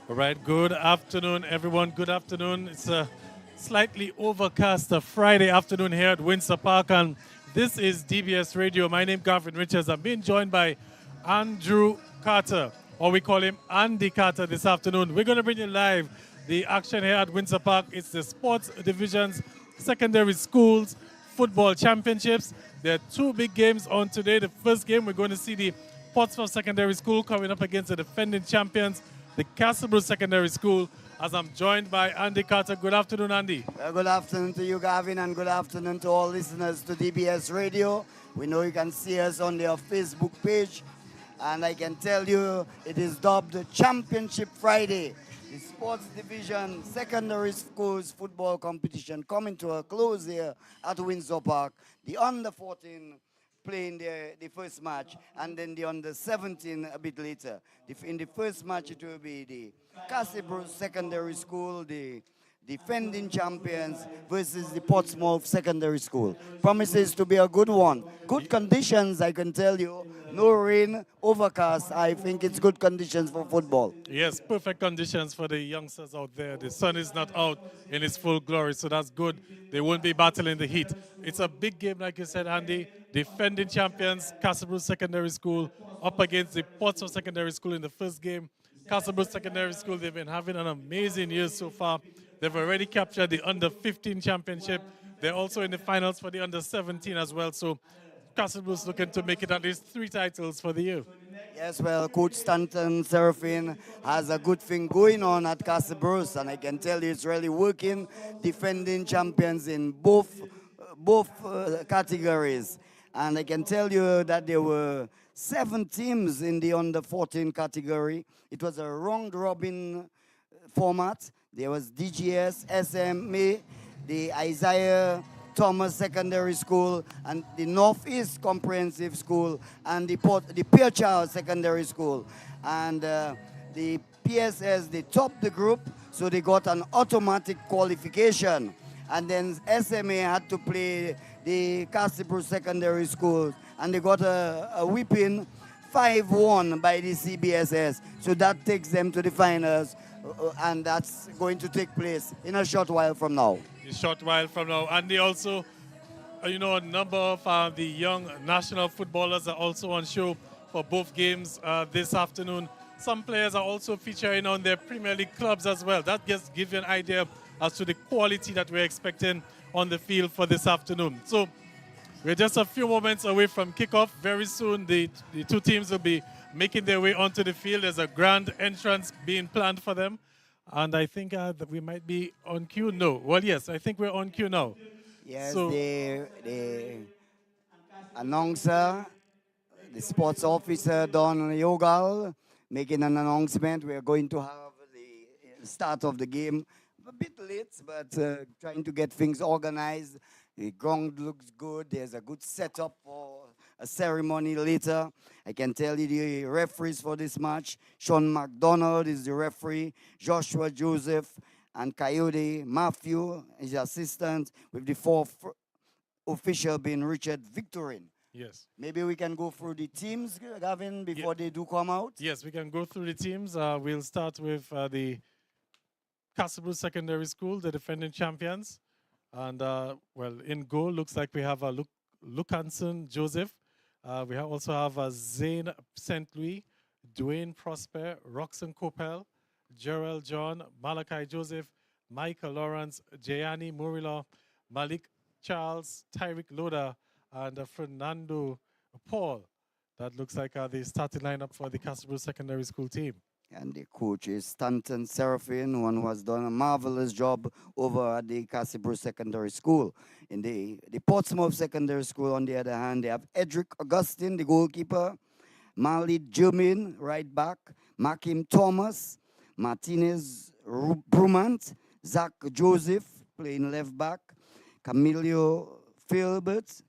All right, good afternoon, everyone. Good afternoon. It's a slightly overcast Friday afternoon here at Windsor Park, and this is DBS Radio. My name is Gavin Richards. I'm being joined by Andrew Carter, or we call him Andy Carter this afternoon. We're going to bring you live the action here at Windsor Park. It's the sports divisions, secondary schools, football championships. There are two big games on today. The first game, we're going to see the Portsmouth Secondary School coming up against the defending champions, the Castlebrook Secondary School, as I'm joined by Andy Carter. Good afternoon, Andy. Good afternoon to you, Gavin, and good afternoon to all listeners to DBS Radio. We know you can see us on their Facebook page, and I can tell you it is dubbed Championship Friday. The sports division secondary schools football competition coming to a close here at Windsor Park. The under 14 playing the first match, and then the under 17 a bit later. In the first match, it will be the Castlebrook Secondary School, the defending champions, versus the Portsmouth Secondary School. Promises to be a good one. Good conditions, I can tell you. No rain, overcast. I think it's good conditions for football. Yes, perfect conditions for the youngsters out there. The sun is not out in its full glory, so that's good. They won't be battling the heat. It's a big game, like you said, Andy. Defending champions, Castlebrook Secondary School, up against the Portsmouth Secondary School in the first game. Castlebrook Secondary School, they've been having an amazing year so far. They've already captured the under 15 championship. They're also in the finals for the under 17 as well. So Castlebrook's looking to make it at least 3 titles for the year. Yes, well, Coach Stanton Seraphin has a good thing going on at Castlebrook, and I can tell you it's really working, defending champions in both categories. And I can tell you that there were 7 teams in the under 14 category. It was a round-robin format. There was DGS, SMA, the Isaiah Thomas Secondary School, and the Northeast Comprehensive School, and the Pearchild Secondary School. And the PSS, they topped the group, so they got an automatic qualification. And then SMA had to play the Castlebrook Secondary School, and they got a whipping 5-1 by the CBSS. So that takes them to the finals, and that's going to take place in a short while from now. A short while from now. And they also, a number of the young national footballers are also on show for both games this afternoon. Some players are also featuring on their Premier League clubs as well. That just gives you an idea as to the quality that we're expecting on the field for this afternoon. So we're just a few moments away from kickoff. Very soon the two teams will be making their way onto the field. There's a grand entrance being planned for them. And I think that we might be on cue. No. Well, yes, I think we're on cue now. Yes, so, the announcer, the sports officer, Don Yogal, making an announcement. We're going to have the start of the game. A bit late, but trying to get things organized. The ground looks good. There's a good setup for a ceremony later. I can tell you the referees for this match. Sean McDonald is the referee. Joshua Joseph and Coyote Matthew is the assistant, with the 4th official being Richard Victorine. Yes. Maybe we can go through the teams, Gavin, before they do come out. Yes, we can go through the teams. We'll start with the Castlebrook Secondary School, the defending champions. And, in goal, looks like we have Lucanson Joseph. We also have Zane St. Louis, Dwayne Prosper, Roxanne Coppell, Gerald John, Malachi Joseph, Michael Lawrence, Jayani Murilo, Malik Charles, Tyrick Loda, and Fernando Paul. That looks like the starting lineup for the Castlebrook Secondary School team. And the coach is Stanton Seraphin, one who has done a marvelous job over at the Castlebrook Secondary School. In the Portsmouth Secondary School, on the other hand, they have Edric Augustine, the goalkeeper, Malid Jermaine, right back, Makim Thomas, Martinez Brumant, Zach Joseph, playing left back, Camilio Philbert,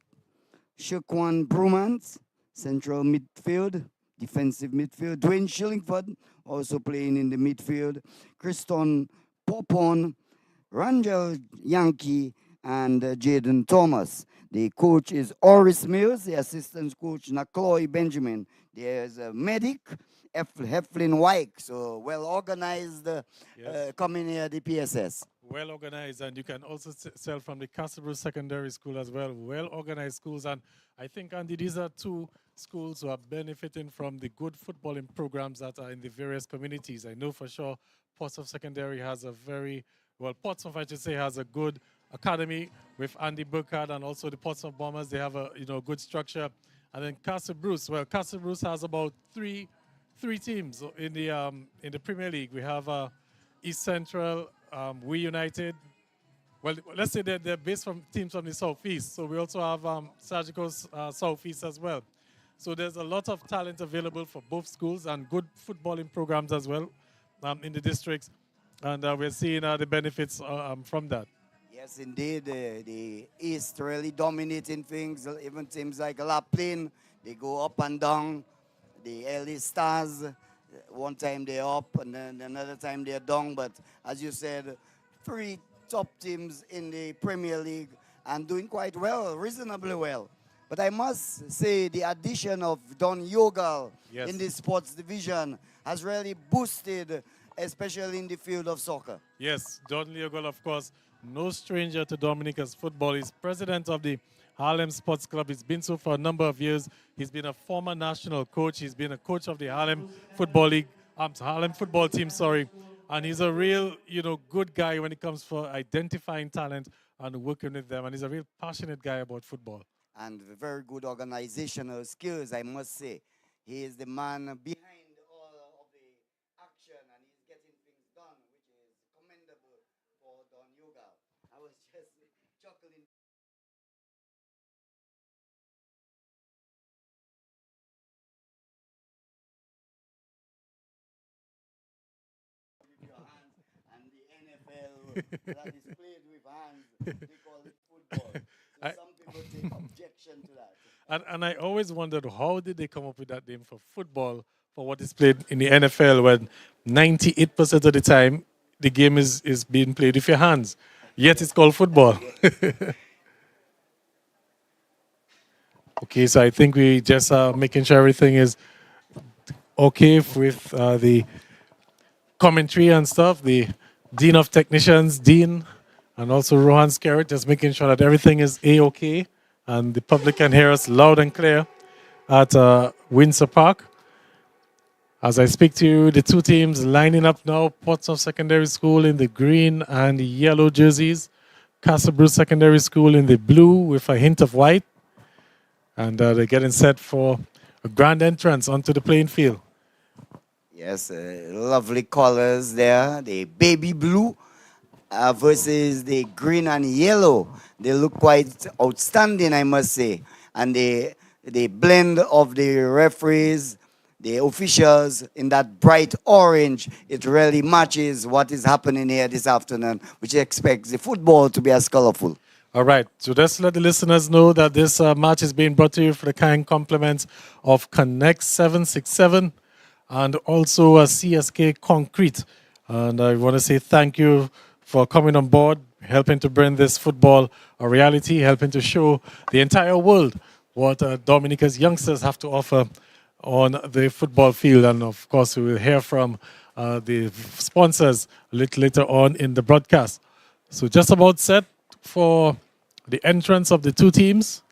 Shaquan Brumant, central midfield, defensive midfield, Dwayne Shillingford, also playing in the midfield, Kriston Popon, Rangel Yankee, and Jaden Thomas. The coach is Oris Mills, the assistant coach Nakloy Benjamin. There's a medic, Heflin White, so well organized Yes. coming here at the PSS. Well organized, and you can also sell from the Castlebrew Secondary School as well. Well organized schools, and I think, Andy, these are two schools who are benefiting from the good footballing programs that are in the various communities. I know for sure Portsmouth Secondary has a very well, Portsmouth, I should say, has a good academy with Andy Burkhardt and also the Portsmouth Bombers. They have a good structure, and then Castle Bruce. Well, Castle Bruce has about three teams in the Premier League. We have East Central, We United. Well, let's say they're based from teams from the Southeast. So we also have Surgical Southeast as well. So there's a lot of talent available for both schools and good footballing programs as well in the districts. And we're seeing the benefits from that. Yes, indeed. The East really dominating things. Even teams like Laplin, they go up and down. The early stars, one time they're up and then another time they're down. But as you said, three top teams in the Premier League and doing quite well, reasonably well. But I must say the addition of Don Yogal in the sports division has really boosted, especially in the field of soccer. Yes, Don Leogal, of course, no stranger to Dominica's football. He's president of the Harlem Sports Club. He's been so for a number of years. He's been a former national coach. He's been a coach of the Harlem Football League, Harlem football team, sorry. And he's a real, good guy when it comes for identifying talent and working with them. And he's a real passionate guy about football. And very good organizational skills, I must say. He is the man behind all of the action, and he's getting things done, which is commendable for Don Yogal. I was just chuckling. With your hands, and the NFL that is played with hands, they call it football. So some people take objection to that. And I always wondered, how did they come up with that name for football, for what is played in the NFL, when 98% of the time the game is being played with your hands, yet it's called football. Okay, so I think we just making sure everything is okay with the commentary and stuff. The Dean of Technicians, Dean, and also Rohan Skerritt, just making sure that everything is A-OK and the public can hear us loud and clear at Windsor Park. As I speak to you, the two teams lining up now, Portsmouth Secondary School in the green and yellow jerseys, Castlebrew Secondary School in the blue with a hint of white. And they're getting set for a grand entrance onto the playing field. Yes, lovely colors there. The baby blue versus the green and yellow. They look quite outstanding, I must say. And the blend of the referees, the officials in that bright orange, it really matches what is happening here this afternoon, which expects the football to be as colorful. All right, so just let the listeners know that this match is being brought to you for the kind compliments of Connect 767 and also CSK Concrete. And I want to say thank you for coming on board, helping to bring this football a reality, helping to show the entire world what Dominica's youngsters have to offer on the football field. And of course, we will hear from the sponsors a little later on in the broadcast. So just about set for the entrance of the two teams,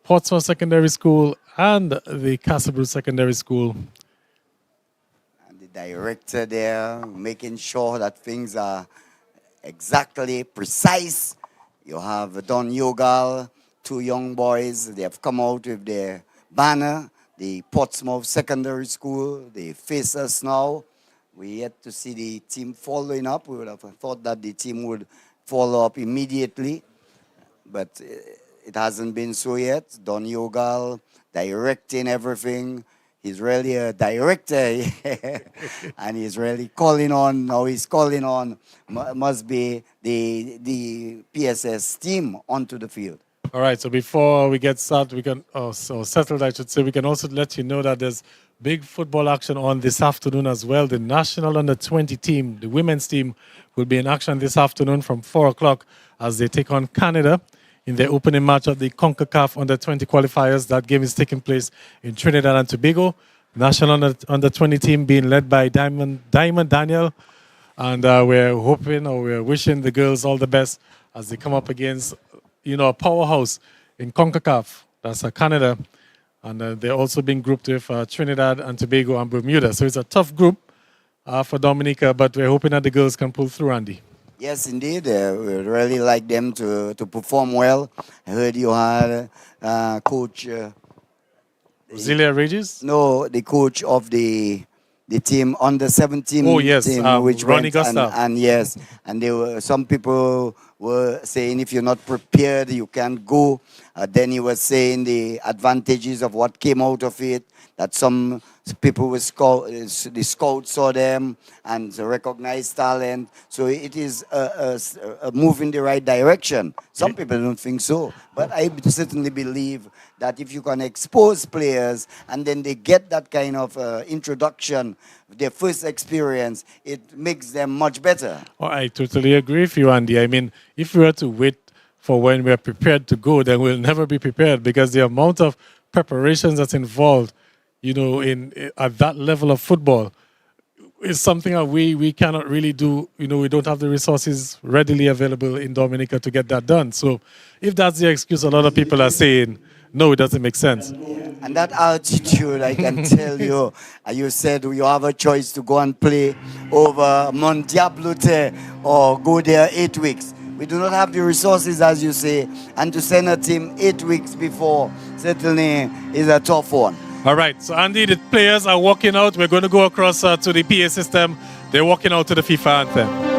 Portsmouth Secondary School and the Castlebrew Secondary School. And the director there making sure that things are exactly precise. You have Don Yogal, two young boys. They have come out with their banner, the Portsmouth Secondary School. They face us now. We yet to see the team following up. We would have thought that the team would follow up immediately, but it hasn't been so yet. Don Yogal directing everything. He's really a director, and he's really calling on. Now he's calling on must be the PSS team onto the field. All right, so before we get started, we can, so settled, I should say, we can also let you know that there's big football action on this afternoon as well. The national under 20 team, the women's team, will be in action this afternoon from 4 o'clock as they take on Canada in their opening match of the Kickoff under 20 qualifiers. That game is taking place in Trinidad and Tobago. National under 20 team being led by Diamond Daniel. And we're hoping or we're wishing the girls all the best as they come up against, a powerhouse in CONCACAF. That's Canada. And they're also being grouped with Trinidad and Tobago and Bermuda. So it's a tough group for Dominica, but we're hoping that the girls can pull through, Andy. Yes, indeed. We really like them to perform well. I heard you had Coach... Roselia Regis? No, the coach of the team under 17 team, which Ronnie Gustav. And yes, and there were some people were saying if you're not prepared, you can't go. Then he was saying the advantages of what came out of it. That some people the scouts saw them and recognized talent. So it is a move in the right direction. Some people don't think so, but I certainly believe that if you can expose players and then they get that kind of introduction, their first experience, it makes them much better. Oh, I totally agree with you, Andy. I mean, if we were to wait for when we're prepared to go, then we'll never be prepared because the amount of preparations that's involved, at that level of football is something that we cannot really do. We don't have the resources readily available in Dominica to get that done. So if that's the excuse, a lot of people are saying, no, it doesn't make sense. And that altitude, I can tell you, you said you have a choice to go and play over Mont Diablotins or go there 8 weeks. We do not have the resources, as you say, and to send a team 8 weeks before certainly is a tough one. All right, so Andy, the players are walking out. We're going to go across to the PA system. They're walking out to the FIFA anthem.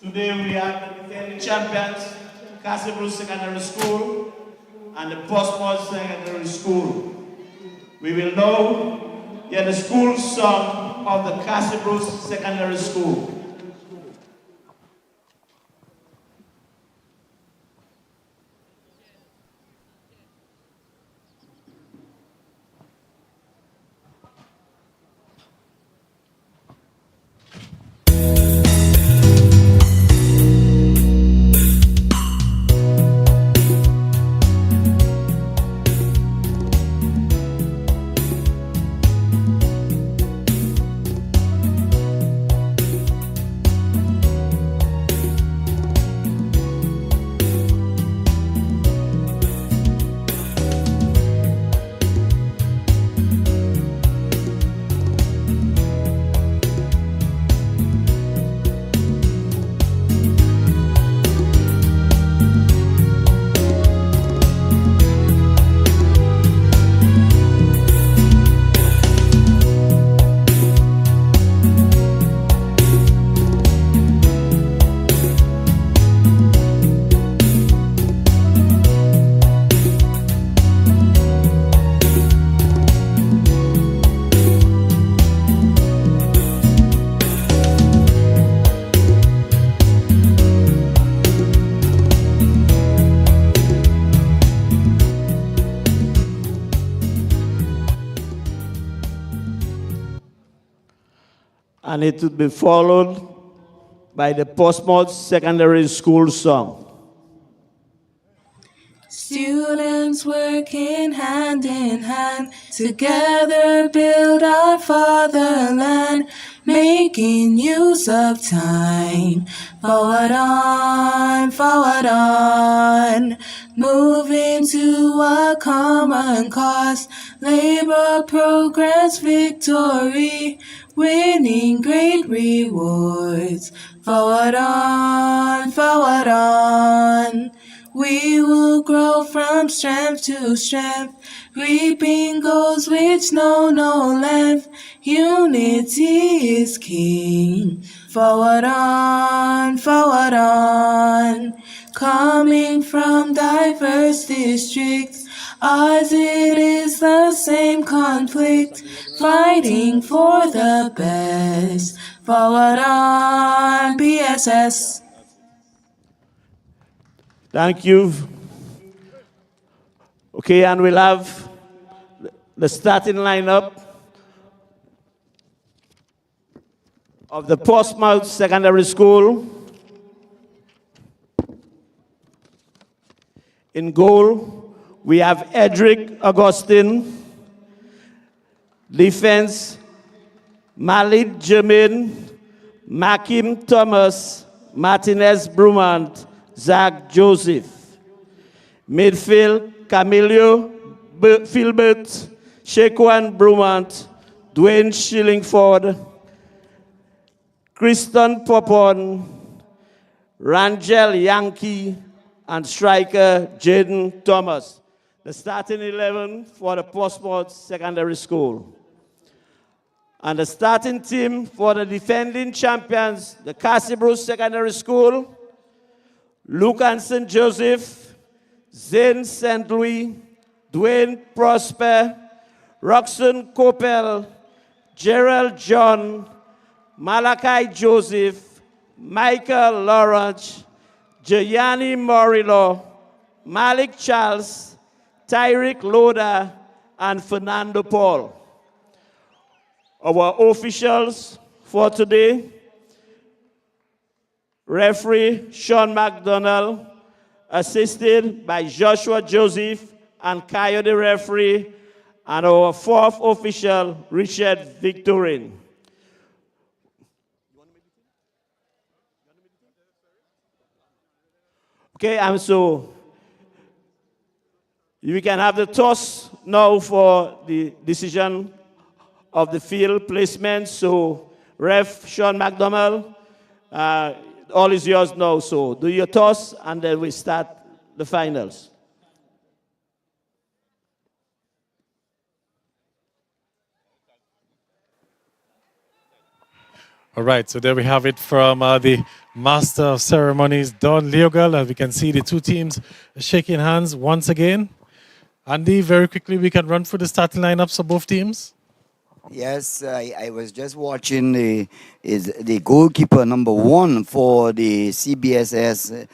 Today we are the defending champions, Castle Secondary School and the Portsmouth Secondary School. We will now hear the school song of the Castle Secondary School. and it would be followed by the Portsmouth Secondary School song. Students working hand in hand, together build our fatherland, making use of time. Forward on, moving to a common cause, labor, progress, victory, winning great rewards. Forward on. We will grow from strength to strength, reaping goals which know no length. Unity is king. Forward on, coming from diverse districts. Ours it is the same conflict, fighting for the best. Forward on, PSS. Thank you. Okay, and we'll have the starting lineup of the Portsmouth Secondary School. In goal, we have Edric Augustine. Defense, Malik Jermaine, Makim Thomas, Martinez Brumant, Zach Joseph. Midfield, Camilio Filbert, Shaquan Brumant, Dwayne Shillingford, Kristen Popon, Rangel Yankee, and striker Jaden Thomas. The starting 11 for the Portsmouth Secondary School. And the starting team for the defending champions, the Castle Secondary School, Lucan St. Joseph, Zane St. Louis, Dwayne Prosper, Roxanne Coppel, Gerald John, Malachi Joseph, Michael Lawrence, Gianni Morillo, Malik Charles, Tyrick Loda, and Fernando Paul. Our officials for today: referee Sean McDonald, assisted by Joshua Joseph and Coyote referee, and our fourth official, Richard Victorine. Okay, and so we can have the toss now for the decision of the field placement. So, Ref Sean McDonald, all is yours now. So, do your toss, and then we start the finals. All right, so there we have it from the Master of Ceremonies, Don Leogal, and we can see the two teams shaking hands once again. Andy, very quickly, we can run through the starting lineups of both teams. Yes, I was just watching the goalkeeper number 1 for the CBSS.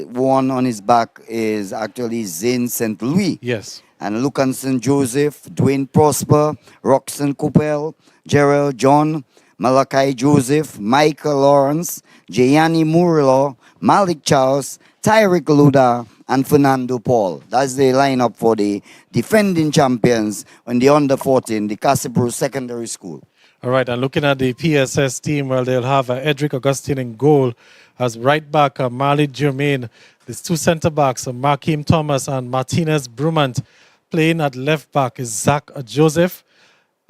One on his back is actually Zane St. Louis. Yes. And Lucan St. Joseph, Dwayne Prosper, Roxanne Coppel, Gerald John, Malachi Joseph, Michael Lawrence, Gianni Murillo, Malik Charles, Tyrick Luda, and Fernando Paul. That's the lineup for the defending champions in the under-14, the Castle Secondary School. All right, and looking at the PSS team, well, they'll have Edric Augustine in goal. As right back, Malik Jermaine. There's two centre-backs, Markim Thomas and Martinez Brumant. Playing at left back is Zach Joseph.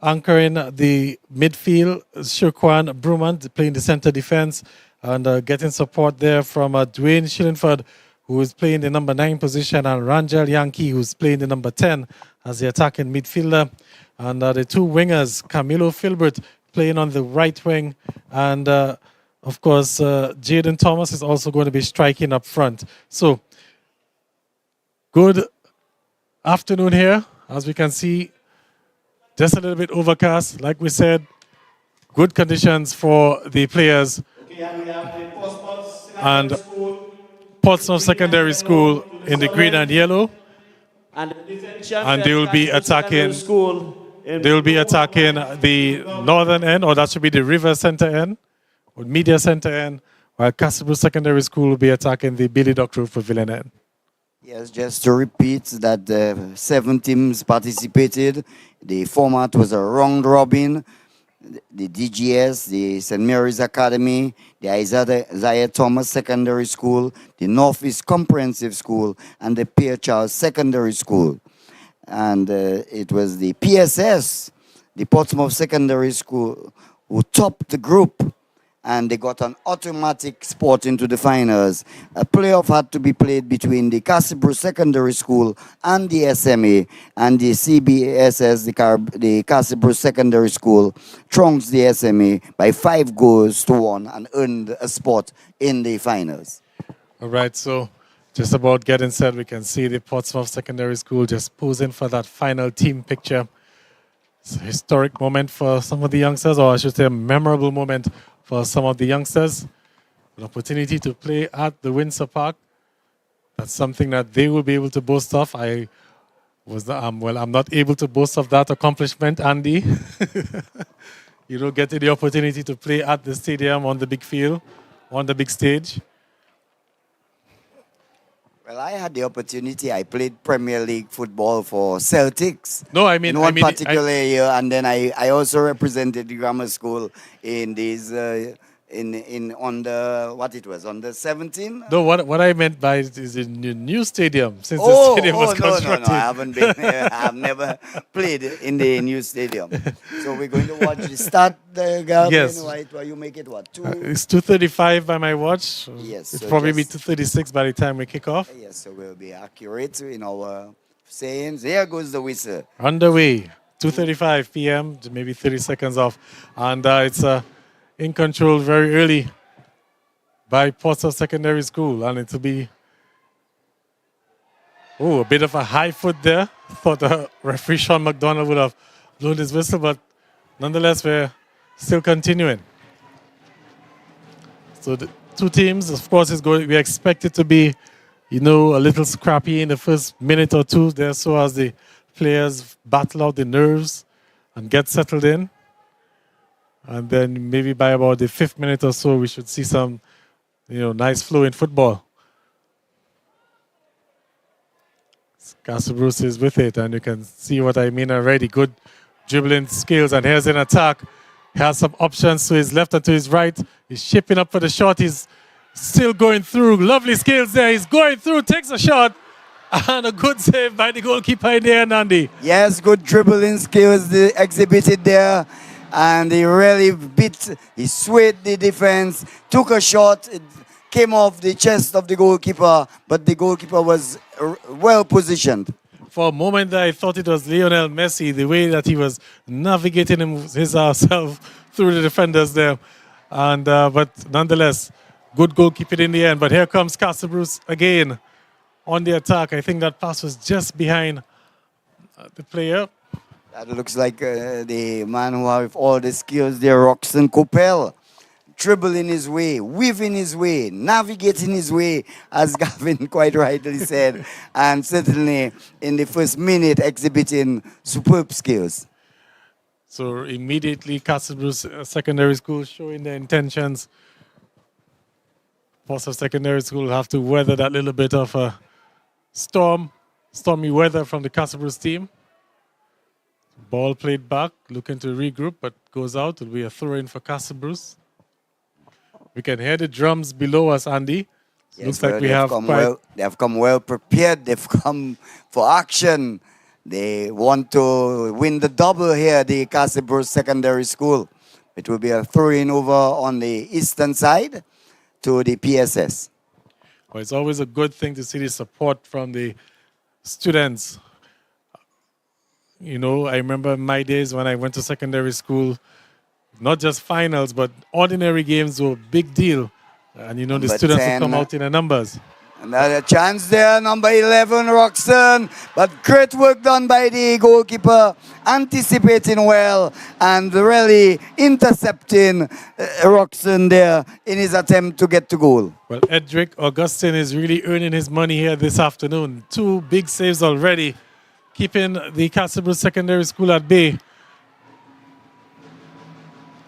Anchoring the midfield, Shaquan Brumant, playing the centre defence. And getting support there from Dwayne Shillingford, who is playing the number 9 position, and Rangel Yankee, who's playing the number 10 as the attacking midfielder. And the two wingers, Camilo Filbert, playing on the right wing. And, of course, Jaden Thomas is also going to be striking up front. So, good afternoon here. As we can see, just a little bit overcast. Like we said, good conditions for the players. Okay, and we have the And Portsmouth Secondary School in the green and yellow. And they will be attacking school They will be attacking the northern end, or that should be the river center end, or media center end, while Castlebrook Secondary School will be attacking the Billy Duck Road Pavilion end. Yes, just to repeat that 7 teams participated. The format was a round robin. The DGS, the St. Mary's Academy, the Isaiah Thomas Secondary School, the Northeast Comprehensive School, and the Pierre Charles Secondary School. And it was the PSS, the Portsmouth Secondary School, who topped the group, and they got an automatic spot into the finals. A playoff had to be played between the Castlebrook Secondary School and the SMA, and the CBSS, the Castlebrook Secondary School, trounced the SMA by 5-1 and earned a spot in the finals. All right, so just about getting set, we can see the Portsmouth Secondary School just posing for that final team picture. It's a historic moment for some of the youngsters, or I should say a memorable moment for some of the youngsters. An opportunity to play at the Windsor Park. That's something that they will be able to boast of. I'm not able to boast of that accomplishment, Andy. You don't get the opportunity to play at the stadium on the big field, on the big stage. Well, I had the opportunity. I played Premier League football for Celtics. No, I mean, in one particular year, and then I also represented the grammar school in these on the 17. No, what I meant by it is in the new stadium, since the stadium was constructed. No, I haven't been. I've never played in the new stadium. So we're going to watch the start. Yes. Why you make it what? It's 2:35 by my watch. Yes. It's so probably be 2:36 by the time we kick off. Yes, so we'll be accurate in our sayings. Here goes the whistle. Underway, 2:35 p.m. Maybe 30 seconds off, and it's in control very early by Portsmouth Secondary School, and it will be a bit of a high foot there. Thought referee Sean McDonald would have blown his whistle, but nonetheless we're still continuing. So the two teams, of course, we expect it to be, a little scrappy in the first minute or two there, so as the players battle out the nerves and get settled in. And then maybe by about the 5th minute or so, we should see some, nice flow in football. Castlebrook is with it, and you can see what I mean already. Good dribbling skills, and here's an attack. He has some options to his left and to his right. He's shaping up for the shot. He's still going through. Lovely skills there. He's going through, takes a shot, and a good save by the goalkeeper in there, Nandi. Yes, good dribbling skills exhibited there. And he swayed the defense, took a shot, it came off the chest of the goalkeeper, but the goalkeeper was well positioned. For a moment I thought it was Lionel Messi, the way that he was navigating himself through the defenders there. And but nonetheless, good goalkeeping in the end. But here comes Castlebrook again on the attack. I think that pass was just behind the player. That looks like the man who has all the skills there, Roxon Coppell, dribbling his way, weaving his way, navigating his way, as Gavin quite rightly said, and certainly in the first minute exhibiting superb skills. So immediately Castlebrook Secondary School showing their intentions. Portsmouth Secondary School will have to weather that little bit of a stormy weather from the Castlebrook team. Ball played back, looking to regroup, but goes out. It'll be a throw-in for Castlebrook. We can hear the drums below us, Andy. Yes, looks like we have they have come well prepared. They've come for action. They want to win the double here, the Castlebrook Secondary School. It will be a throw-in over on the eastern side to the PSS. Well, it's always a good thing to see the support from the students. I remember my days when I went to secondary school, not just finals, but ordinary games were a big deal. And, the students would come out in the numbers. Another chance there, number 11, Roxon. But great work done by the goalkeeper, anticipating well and really intercepting Roxon there in his attempt to get to goal. Well, Edric Augustine is really earning his money here this afternoon. 2 big saves already, keeping the Castlebrook Secondary School at bay.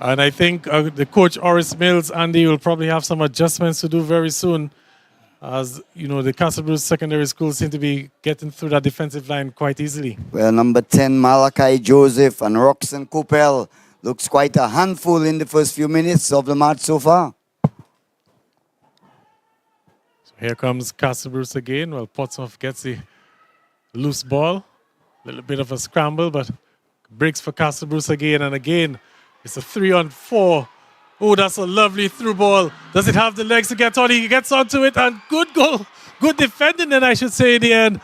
And I think the coach, Oris Mills, Andy, will probably have some adjustments to do very soon. As you know, the Castle Bruce Secondary School seem to be getting through that defensive line quite easily. Well, number 10, Malachi Joseph and Roxanne Coupel looks quite a handful in the first few minutes of the match so far. So here comes Castle Bruce again. Well, Portsmouth gets the loose ball. A little bit of a scramble, but breaks for Castle Bruce again and again. It's a 3-on-4. Oh, that's a lovely through ball. Does it have the legs to get on? He gets onto it, and good goal. Good defending then, I should say, in the end.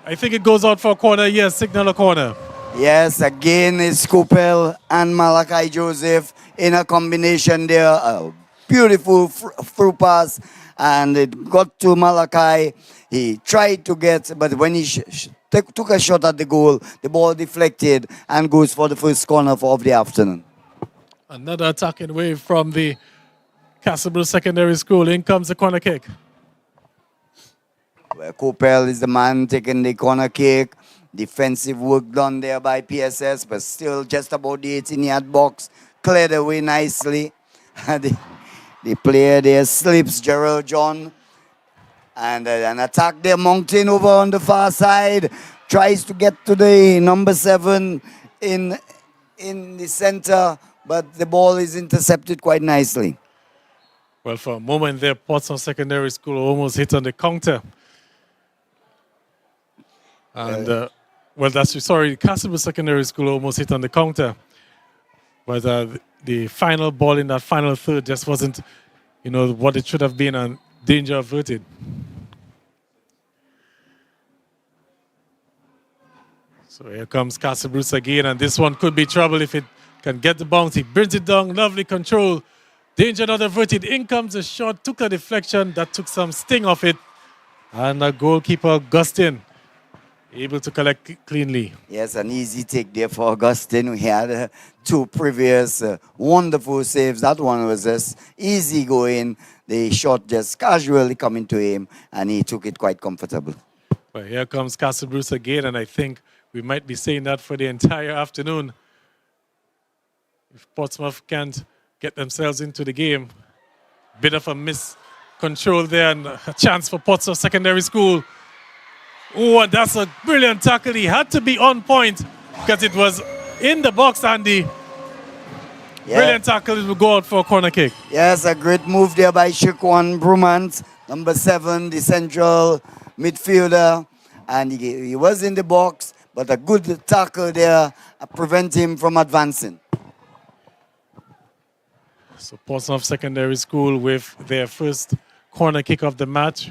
I think it goes out for a corner. Yes, signal a corner. Yes, again it's Coupel and Malachi Joseph in a combination there. A beautiful through pass, and it got to Malachi. He tried to get, but when he took a shot at the goal, the ball deflected and goes for the first corner of the afternoon. Another attacking wave from the Castle Bruce Secondary School. In comes the corner kick. Well, Coupel is the man taking the corner kick. Defensive work done there by PSS, but still just about the 18-yard box. Cleared away nicely. The player there slips, Gerald John. And an attack there, Mountain over on the far side. Tries to get to the number 7 in the center, but the ball is intercepted quite nicely. Well, for a moment there, Portsmouth Secondary School almost hit on the counter. And, Castle Bruce Secondary School almost hit on the counter. But the final ball in that final third just wasn't, what it should have been, and danger averted. So here comes Castle Bruce again, and this one could be trouble if it can get the bounce. He brings it down, lovely control. Danger not averted. In comes a shot, took a deflection, that took some sting off it. And the goalkeeper, Augustine, able to collect cleanly. Yes, an easy take there for Augustine. We had 2 previous wonderful saves. That one was just easy going. The shot just casually coming to him, and he took it quite comfortable. But here comes Castle Bruce again, and I think we might be saying that for the entire afternoon. If Portsmouth can't get themselves into the game, bit of a miscontrol there, and a chance for Portsmouth Secondary School. Oh, and that's a brilliant tackle. He had to be on point because it was in the box, Andy. Yeah. Brilliant tackle. It will go out for a corner kick. Yes, a great move there by Shaquan Brumant, number 7, the central midfielder. And he was in the box, but a good tackle there prevent him from advancing. So Portsmouth Secondary School with their first corner kick of the match.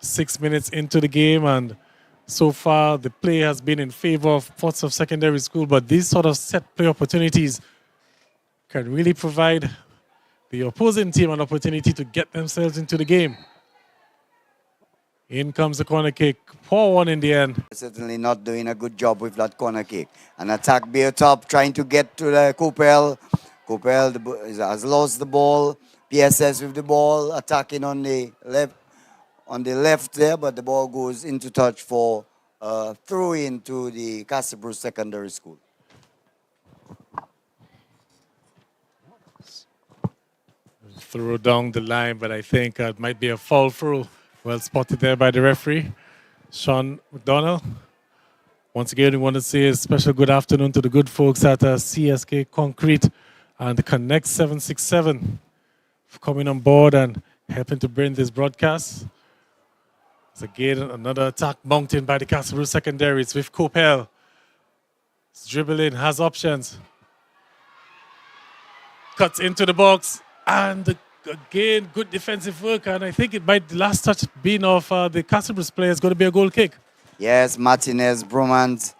6 minutes into the game, and so far the play has been in favor of Portsmouth Secondary School, but these sort of set play opportunities can really provide the opposing team an opportunity to get themselves into the game. In comes the corner kick. Poor one in the end. Certainly not doing a good job with that corner kick. An attack bear top trying to get to the Coupel. Coupel has lost the ball. PSS with the ball, attacking on the left there, but the ball goes into touch for throw into the Castle Bruce Secondary School. Throw down the line, but I think it might be a foul throw. Well spotted there by the referee, Sean McDonald. Once again, we want to say a special good afternoon to the good folks at CSK Concrete and the Connect 767 for coming on board and helping to bring this broadcast. It's again another attack mounted by the Castle Bruce Secondary. It's with Coupel. It's dribbling, has options. Cuts into the box. And again, good defensive work. And I think the last touch being of the Castle Bruce player is going to be a goal kick. Yes, Martinez Brumant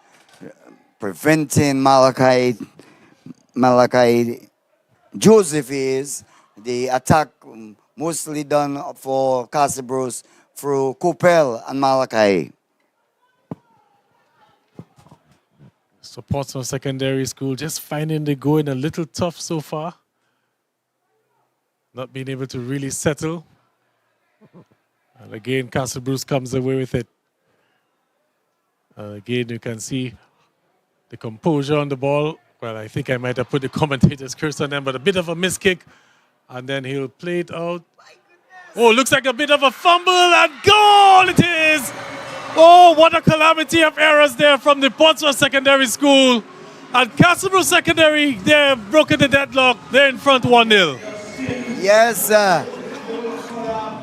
preventing Malachi Joseph is. The attack mostly done for Castle Bruce through Coupel and Malachi. So Portsmouth Secondary School just finding the going a little tough so far. Not being able to really settle. And again, Castle Bruce comes away with it. Again, you can see the composure on the ball Well, I think I might have put the commentator's curse on them, but a bit of a miss kick. And then he'll play it out. Oh, looks like a bit of a fumble and goal it is! Oh, what a calamity of errors there from the Portsmouth Secondary School. And Castlebrook Secondary, they're broken the deadlock. They're in front 1-0. Yes,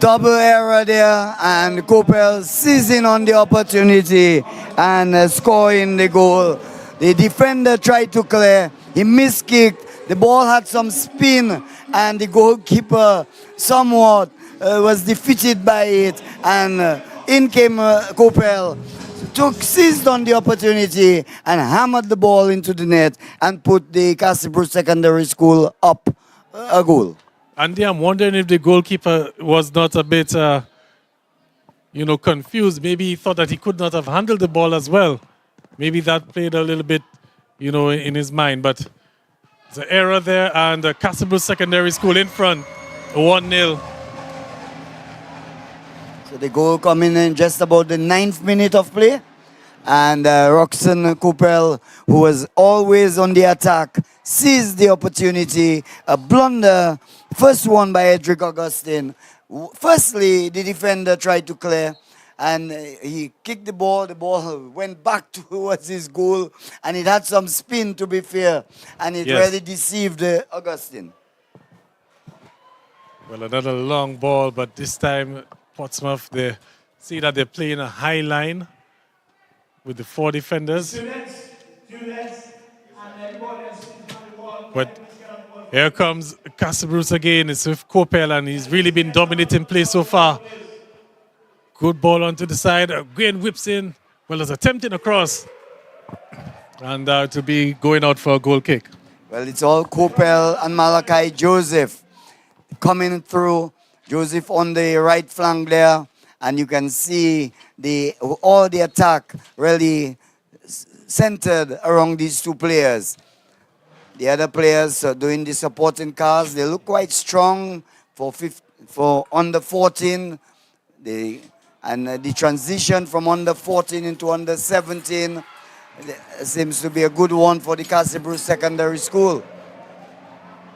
double error there, and Coppell seizing on the opportunity and scoring the goal. The defender tried to clear, he miskicked, the ball had some spin, and the goalkeeper somewhat was defeated by it, and in came Coppell, seized on the opportunity and hammered the ball into the net and put the Castlebrook Secondary School up a goal. Andy, I'm wondering if the goalkeeper was not a bit, confused. Maybe he thought that he could not have handled the ball as well. Maybe that played a little bit, in his mind. But the error there, and Castlebrook Secondary School in front, 1-0. So the goal coming in just about the 9th minute of play. And Roxanne Coppell, who was always on the attack, seized the opportunity. A blunder, first one by Edric Augustine. Firstly, the defender tried to clear, and he kicked the ball went back towards his goal, and it had some spin, to be fair, and it really deceived Augustine. Well, another long ball, but this time Portsmouth, they see that they're playing a high line with the 4 defenders. But here comes Castlebrook again. It's with Coppell, and he's really been dominating play so far. Good ball onto the side. Again whips in. Well, it's attempting a cross. And to be going out for a goal kick. Well, it's all Coppell and Malachi Joseph coming through. Joseph on the right flank there. And you can see all the attack really centered around these 2 players. The other players are doing the supporting cars. They look quite strong for under 14. The transition from under 14 into under 17 seems to be a good one for the Castlebrook Secondary School.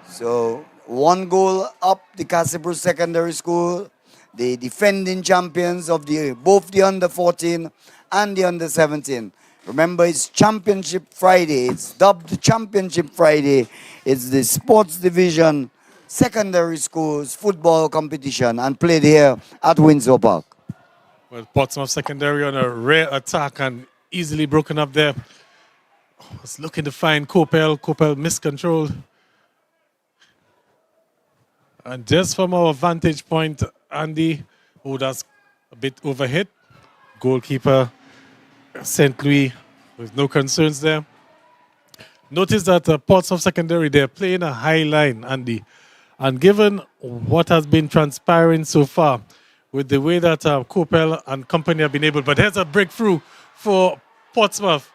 So 1 goal up, the Castlebrook Secondary School, the defending champions of both the under 14 and the under 17. Remember, it's Championship Friday. It's dubbed Championship Friday. It's the sports division secondary schools football competition, and played here at Windsor Park. Well, Portsmouth Secondary on a rare attack and easily broken up there. Was looking to find Coppell. Coppell miscontrolled. And just from our vantage point, Andy, that's a bit overhit. Goalkeeper St. Louis with no concerns there. Notice that Portsmouth Secondary, they're playing a high line, Andy. And given what has been transpiring so far, with the way that Coppell and company have been able, but here's a breakthrough for Portsmouth.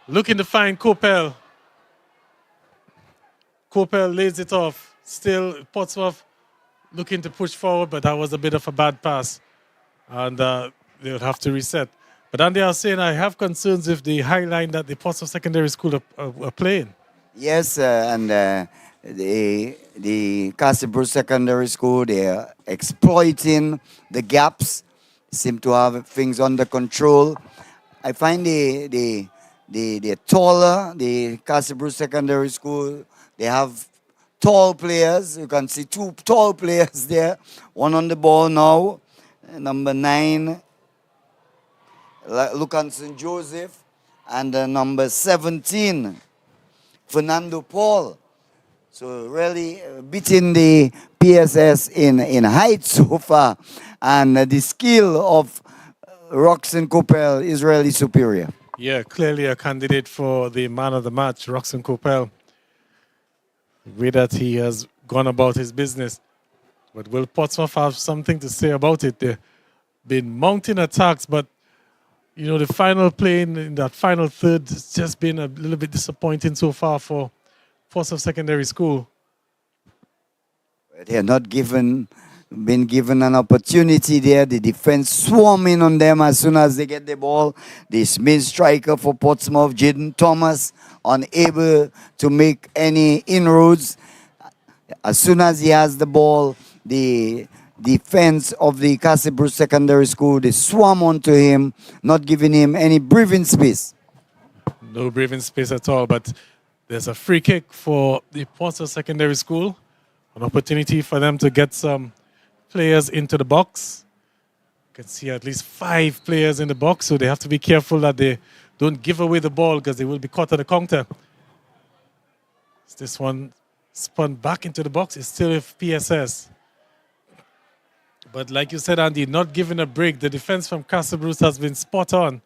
Looking to find Coppell. Coppell lays it off. Still, Portsmouth looking to push forward, but that was a bit of a bad pass. And they would have to reset. But Andy, I was saying I have concerns with the high line that the Portsmouth Secondary School are playing. Yes, and the Castlebrook Secondary School, they are exploiting the gaps, seem to have things under control. I find the taller, the Castlebrook Secondary School, they have tall players. You can see 2 tall players there. One on the ball now, number 9, Lucanson Joseph, and number 17, Fernando Paul. So really beating the PSS in height so far, and the skill of Roxanne Coppell is really superior. Yeah, clearly a candidate for the man of the match, Roxanne Coppell. The way that he has gone about his business. But will Portsmouth have something to say about it? They've been mounting attacks, but the final play in that final third has just been a little bit disappointing so far for Portsmouth Secondary School. They are not given been given an opportunity there. The defense swarming on them as soon as they get the ball. The main striker for Portsmouth, Jaden Thomas, unable to make any inroads. As soon as he has the ball, the defense of the Castle Bruce Secondary School, they swarm onto him, not giving him any breathing space. No breathing space at all, but there's a free kick for the Portsmouth Secondary School. An opportunity for them to get some players into the box. You can see at least 5 players in the box, so they have to be careful that they don't give away the ball because they will be caught on the counter. This one spun back into the box. It's still with PSS. But like you said, Andy, not giving a break. The defense from Castle Bruce has been spot on.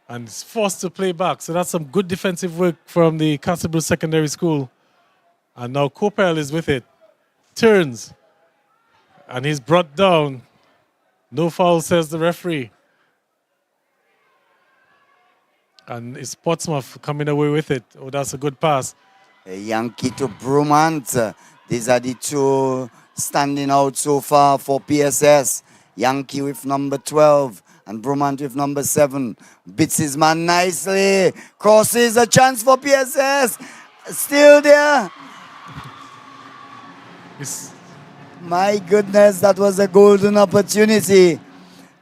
And is forced to play back. So that's some good defensive work from the Castle Bruce Secondary School. And now Copel is with it. Turns. And he's brought down. No foul, says the referee. And it's Portsmouth coming away with it. Oh, that's a good pass. A Yankee to Brumant. These are the two standing out so far for PSS. Yankee with number 12 and Brumant with number 7. Beats his man nicely. Crosses, a chance for PSS. Still there. My goodness, that was a golden opportunity.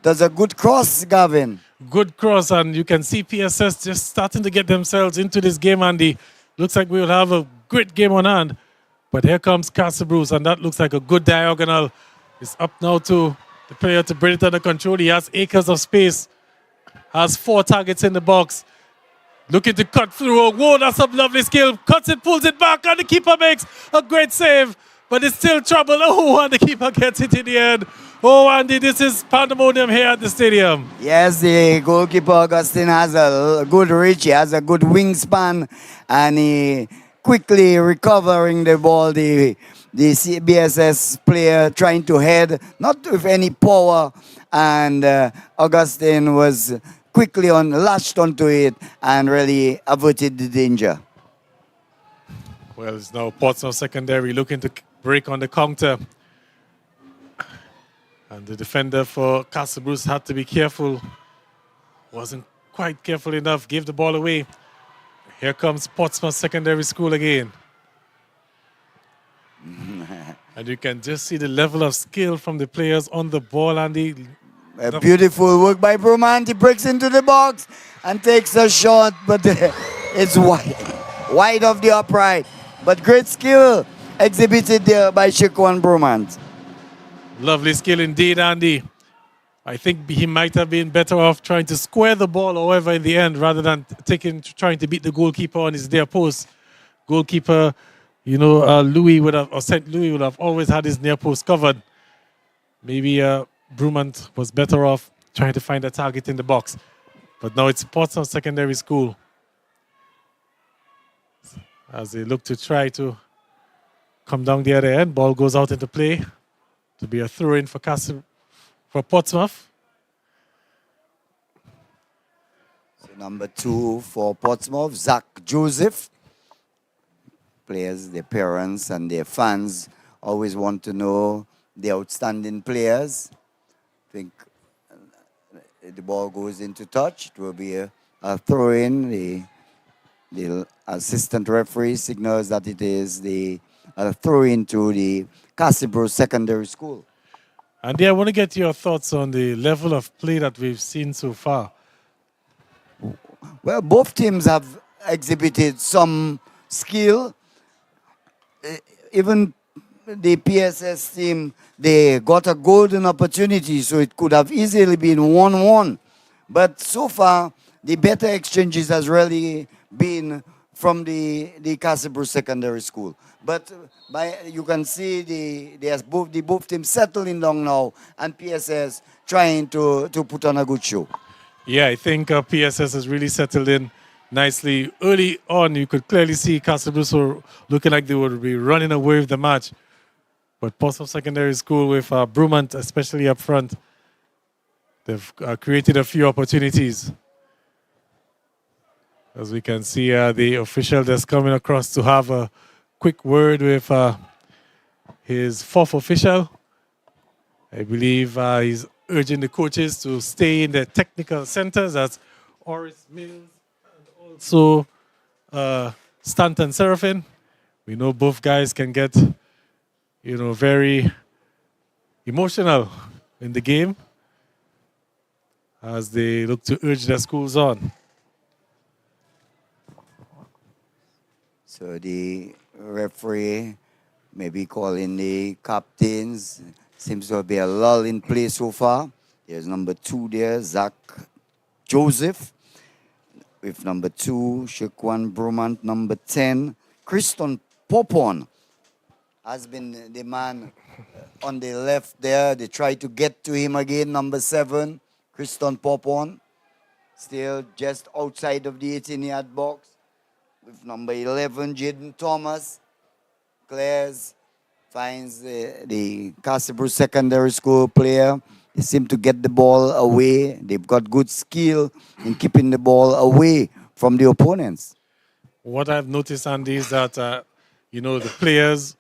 That's a good cross, Gavin. Good cross, and you can see PSS just starting to get themselves into this game, Andy. Looks like we will have a great game on hand. But here comes Castle Bruce, and that looks like a good diagonal. It's up now to the player to bring it under control. He has acres of space. Has 4 targets in the box. Looking to cut through. Whoa, that's some lovely skill. Cuts it, pulls it back, and the keeper makes a great save. But it's still trouble. Oh, and the keeper gets it in the end. Oh, Andy, this is pandemonium here at the stadium. Yes, the goalkeeper, Augustine, has a good reach. He has a good wingspan. And he quickly recovering the ball. The CBSS player trying to head, not with any power. And Augustine was quickly lashed onto it and really averted the danger. Well, it's now Portsmouth Secondary looking to break on the counter. And the defender for Castle Bruce had to be careful. Wasn't quite careful enough. Gave the ball away. Here comes Portsmouth Secondary School again. And you can just see the level of skill from the players on the ball, Andy. A beautiful work by Brumant. He breaks into the box and takes a shot, but it's wide of the upright. But great skill exhibited there by Shikwan Brumant. Lovely skill indeed, Andy. I think he might have been better off trying to square the ball, however, in the end, rather than trying to beat the goalkeeper on his near post. Goalkeeper, Louis would have, or St. Louis would have always had his near post covered. Maybe Brumant was better off trying to find a target in the box. But now it's Portsmouth Secondary School as they look to try to come down the other end. Ball goes out into play to be a throw-in for Portsmouth. So number 2 for Portsmouth, Zach Joseph. Players, their parents and their fans always want to know the outstanding players. I think the ball goes into touch. It will be a throw-in. The assistant referee signals that it is the throw-in to the Castle Bruce Secondary School. Andy, I want to get your thoughts on the level of play that we've seen so far. Well, both teams have exhibited some skill. Even the PSS team, they got a golden opportunity, so it could have easily been 1-1. But so far, the better exchanges has really been from the Castle Bruce Secondary School. But you can see both teams settling down now, and PSS trying to put on a good show. Yeah, I think PSS has really settled in nicely. Early on, you could clearly see Castle Bruce were looking like they would be running away with the match. But Portsmouth Secondary School with Brumant, especially up front, they've created a few opportunities. As we can see, the official that's coming across to have a quick word with his fourth official. I believe he's urging the coaches to stay in their technical centers. That's Oris Mills and also Stanton Seraphin. We know both guys can get, very emotional in the game as they look to urge their schools on. So the referee maybe calling the captains. Seems to be a lull in play so far. There's number 2 there, Zach Joseph. With number 2, Shekwan Bromant. Number 10, Kriston Popon has been the man on the left there. They try to get to him again. Number 7, Kriston Popon. Still just outside of the 18-yard box. With number 11, Jaden Thomas. Claire's finds the Castlebrew Secondary School player. They seem to get the ball away. They've got good skill in keeping the ball away from the opponents. What I've noticed, Andy, is that, the players,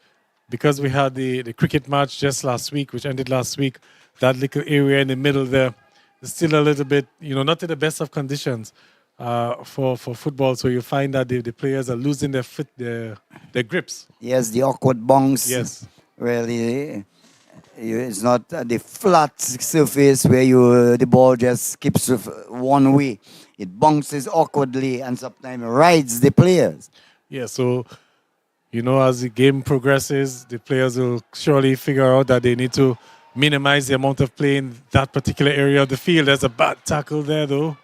because we had the cricket match just last week, which ended last week, that little area in the middle there is still a little bit, not in the best of conditions for football. So you find that the players are losing their grips. Yes, the awkward bunks. Yes. Really, it's not the flat surface where the ball just keeps one way. It bounces awkwardly and sometimes rides the players. Yeah, so, as the game progresses, the players will surely figure out that they need to minimize the amount of play in that particular area of the field. There's a bad tackle there, though.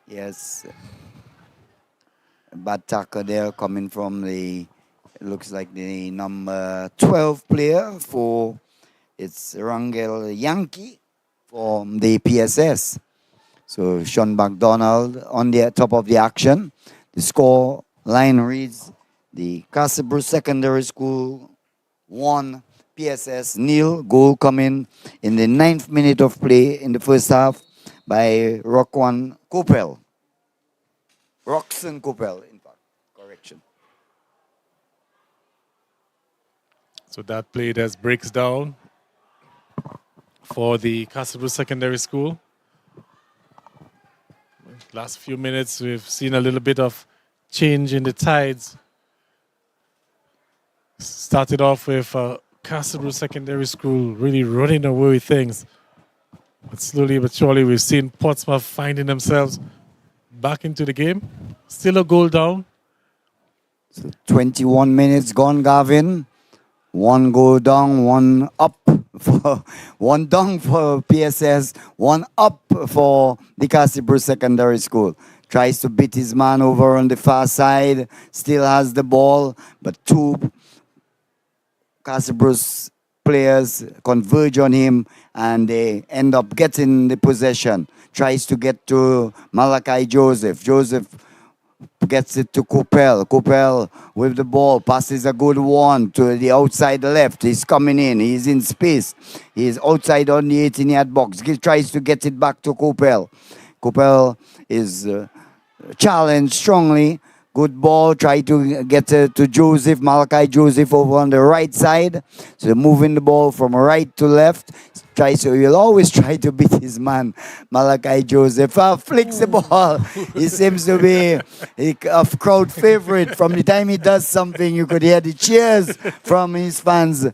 Yes. A bad tackle there coming from looks like the number 12 player for, it's Rangel Yankee from the PSS. So Sean McDonald on the top of the action. The score line reads the Castlebrew Secondary School 1, PSS 0. Goal coming in the 9th minute of play in the first half by Roxanne Coppell, in fact. Correction. So that play just breaks down for the Castlebrew Secondary School. Last few minutes, we've seen a little bit of change in the tides. Started off with Castlebrew Secondary School really running away with things. But slowly but surely, we've seen Portsmouth finding themselves back into the game. Still a goal down. So 21 minutes gone, Gavin. 1 goal down, 1 up. One down for PSS, 1 up for the Castlebrew Secondary School. Tries to beat his man over on the far side. Still has the ball, but 2 Castlebrew's players converge on him and they end up getting the possession. Tries to get to Malachi Joseph. Joseph gets it to Coppell. Coppell with the ball. Passes a good one to the outside left. He's coming in. He's in space. He's outside on the 18-yard box. He tries to get it back to Coppell. Coppell is challenged strongly. Good ball. Try to get to Joseph. Malachi Joseph over on the right side. So moving the ball from right to left. He'll always try to beat his man, Malachi Joseph. Flicks the ball. He seems to be a crowd favorite. From the time he does something, you could hear the cheers from his fans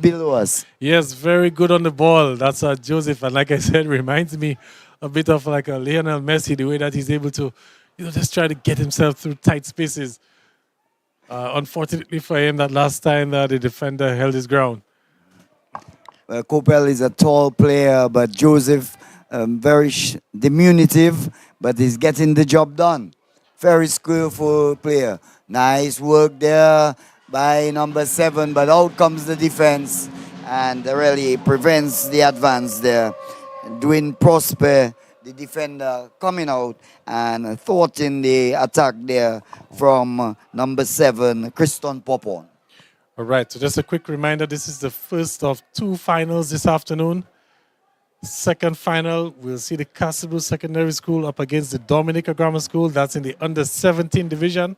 below us. Yes, very good on the ball. That's Joseph. And like I said, reminds me a bit of like a Lionel Messi, the way that he's able to just try to get himself through tight spaces. Unfortunately for him, that last time the defender held his ground. Coppell is a tall player, but Joseph, very diminutive, but he's getting the job done. Very skillful player. Nice work there by number 7, but out comes the defense and really prevents the advance there. Dwayne Prosper, the defender, coming out and thwarting the attack there from number 7, Kriston Popon. All right, so just a quick reminder, this is the first of 2 finals this afternoon. Second final, we'll see the Castlebrew Secondary School up against the Dominica Grammar School. That's in the under-17 division.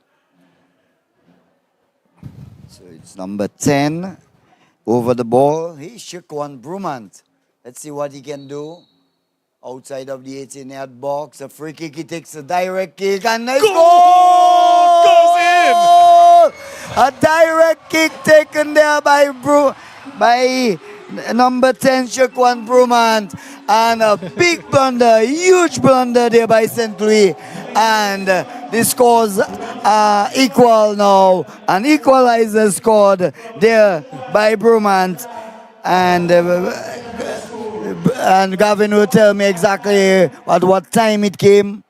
So It's number 10 over the ball. He shook one Brumant. Let's see what he can do. Outside of the 18-yard box, a free kick. He takes a direct kick and a goal! Goes in! A direct kick taken there by number 10, Shukwan Brumant. And a big blunder, huge blunder there by St. Louis. And the scores are equal now. An equalizer scored there by Brumant. And Gavin will tell me exactly at what time it came.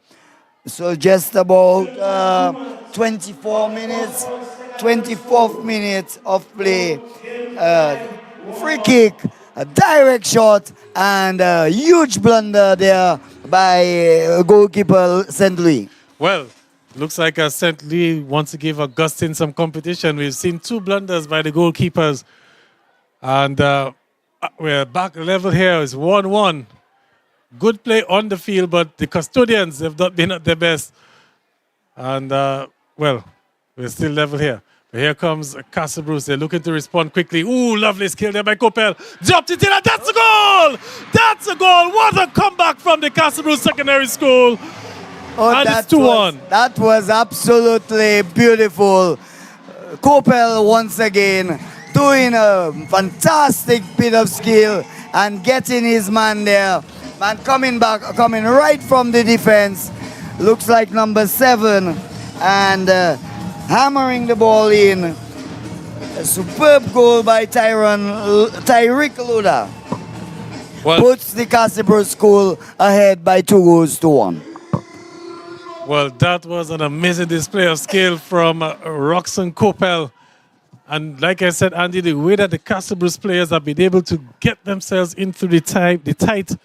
So just about 24 minutes, 24th minute of play. Free kick, a direct shot, and a huge blunder there by goalkeeper St. Louis. Well, looks like St. Louis wants to give Augustine some competition. We've seen 2 blunders by the goalkeepers. And we're back level here. It's 1-1. Good play on the field, but the custodians have not been at their best. And, well, we're still level here. But here comes Castle Bruce. They're looking to respond quickly. Ooh, lovely skill there by Coppell. Dropped it in, and that's a goal! That's a goal! What a comeback from the Castle Bruce Secondary School. Oh, and it's 2-1. That was absolutely beautiful. Coppell once again doing a fantastic bit of skill and getting his man there. Man coming right from the defense. Looks like number 7. And hammering the ball in. A superb goal by Tyrick Luda. Well, puts the Castle School ahead by 2-1. Well, that was an amazing display of skill from Roxanne Coppell. And like I said, Andy, the way that the Castle players have been able to get themselves into the tight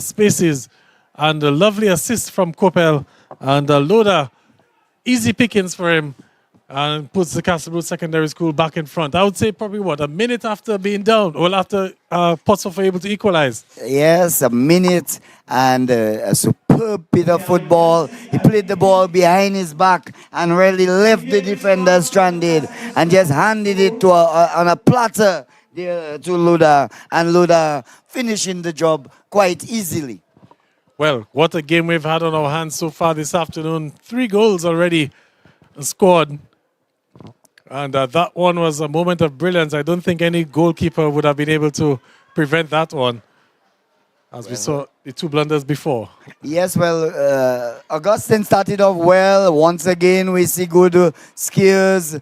spaces, and a lovely assist from Coppell, and Loda, easy pickings for him, and puts the Castle Secondary School back in front. I would say probably, a minute after being down, or after Portsmouth were able to equalize. Yes, a minute, and a superb bit of football. He played the ball behind his back and really left the defender stranded and just handed it to on a platter there to Luda, and Luda finishing the job quite easily. Well, what a game we've had on our hands so far this afternoon. 3 goals already scored. And that one was a moment of brilliance. I don't think any goalkeeper would have been able to prevent that one, as we saw the 2 blunders before. Yes, well, Augustine started off well. Once again, we see good skills,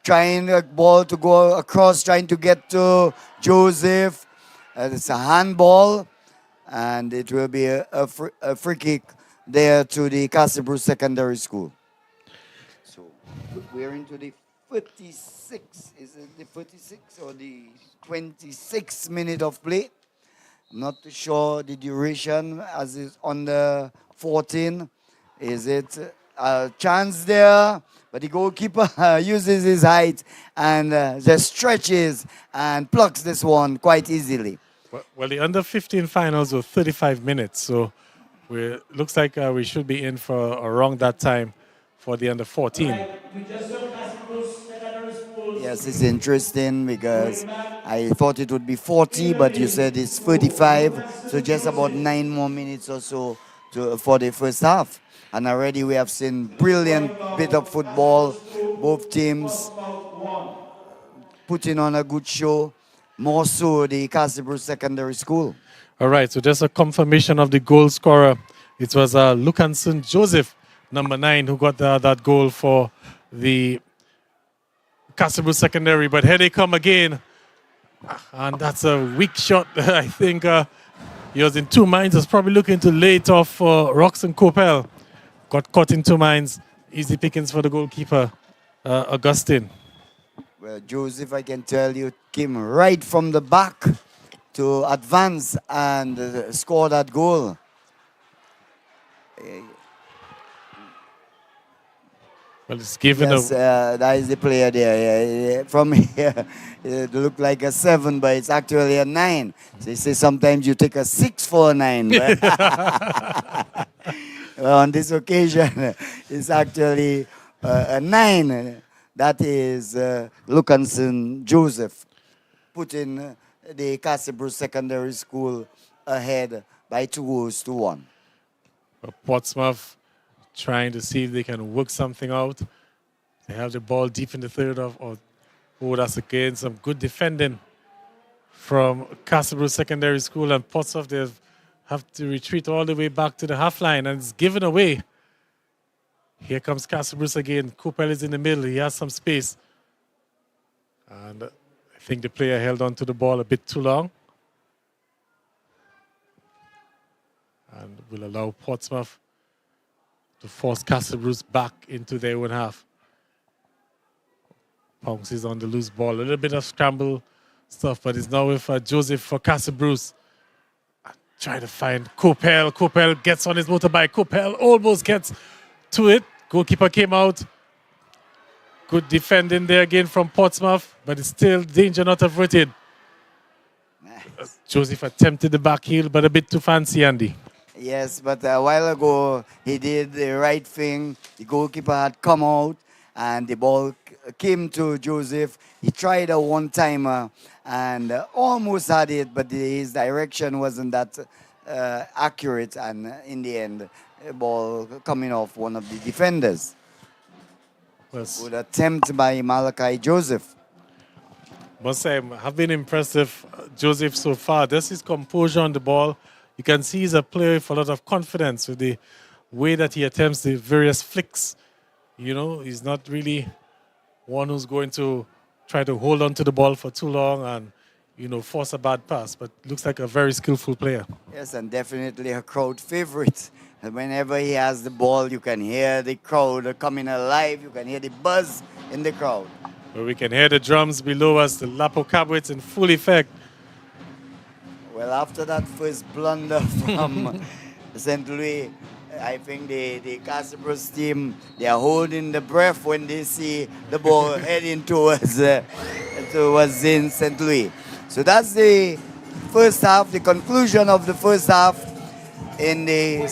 trying the ball to go across, trying to get to Joseph. It's a handball, and it will be a free kick there to the Castle Secondary School. So we're into the 46. Is it the 46 or the 26th minute of play? I'm not too sure the duration as is on the 14. Is it a chance there? But the goalkeeper uses his height and just stretches and plucks this one quite easily. Well, the under-15 finals were 35 minutes, so looks like we should be in for around that time for the under-14. Yes, it's interesting because I thought it would be 40, but you said it's 35, so just about 9 more minutes or so for the first half. And already we have seen brilliant bit of football, both teams putting on a good show, more so the Castle Secondary School. All right, so just a confirmation of the goal scorer. It was Lucanson Joseph, number 9, who got that goal for the Castle Secondary. But here they come again. And that's a weak shot. I think he was in 2 minds. Was probably looking to lay it off for Roxanne Coppell. Got caught in 2 minds. Easy pickings for the goalkeeper, Augustine. Well, Joseph, I can tell you, came right from the back to advance and score that goal. Well, it's given yes, that is the player there. Yeah. From here, it looked like a 7, but it's actually a 9. They say sometimes you take a 6 for a 9. Well, on this occasion, it's actually a 9. That is Lucanson Joseph, putting the Castle Bruce Secondary School ahead by 2 goals to 1. Portsmouth trying to see if they can work something out. They have the ball deep in the third of, that's again some good defending from Castlebrook Secondary School, and Portsmouth they have to retreat all the way back to the half line, and it's given away. Here comes Castlebrook again. Coupel is in the middle. He has some space. And I think the player held on to the ball a bit too long. And will allow Portsmouth to force Castlebrook back into their own half. Pounces on the loose ball. A little bit of scramble stuff, but it's now with Joseph for Castlebrook. Try to find Coupel. Coupel gets on his motorbike. Coupel almost gets to it. Goalkeeper came out. Good defending there again from Portsmouth, but it's still danger not averted. Nice. Joseph attempted the back heel, but a bit too fancy, Andy. Yes, but a while ago, he did the right thing. The goalkeeper had come out, and the ball came to Joseph. He tried a one-timer and almost had it, but his direction wasn't that accurate, and in the end, the ball coming off one of the defenders. Yes. Good attempt by Malachi Joseph. Must say, I have been impressed with Joseph so far. That's his composure on the ball. You can see he's a player with a lot of confidence with the way that he attempts the various flicks. You know, he's not really one who's going to try to hold on to the ball for too long and, you know, force a bad pass. But looks like a very skillful player. Yes, and definitely a crowd favorite. And whenever he has the ball, you can hear the crowd coming alive. You can hear the buzz in the crowd. Well, we can hear the drums below us, the Lapo Cabrets in full effect. Well, after that first blunder from St. Louis, I think the Castlebrook team, they are holding the breath when they see the ball heading towards in St. Louis. So that's the first half, the conclusion of the first half in the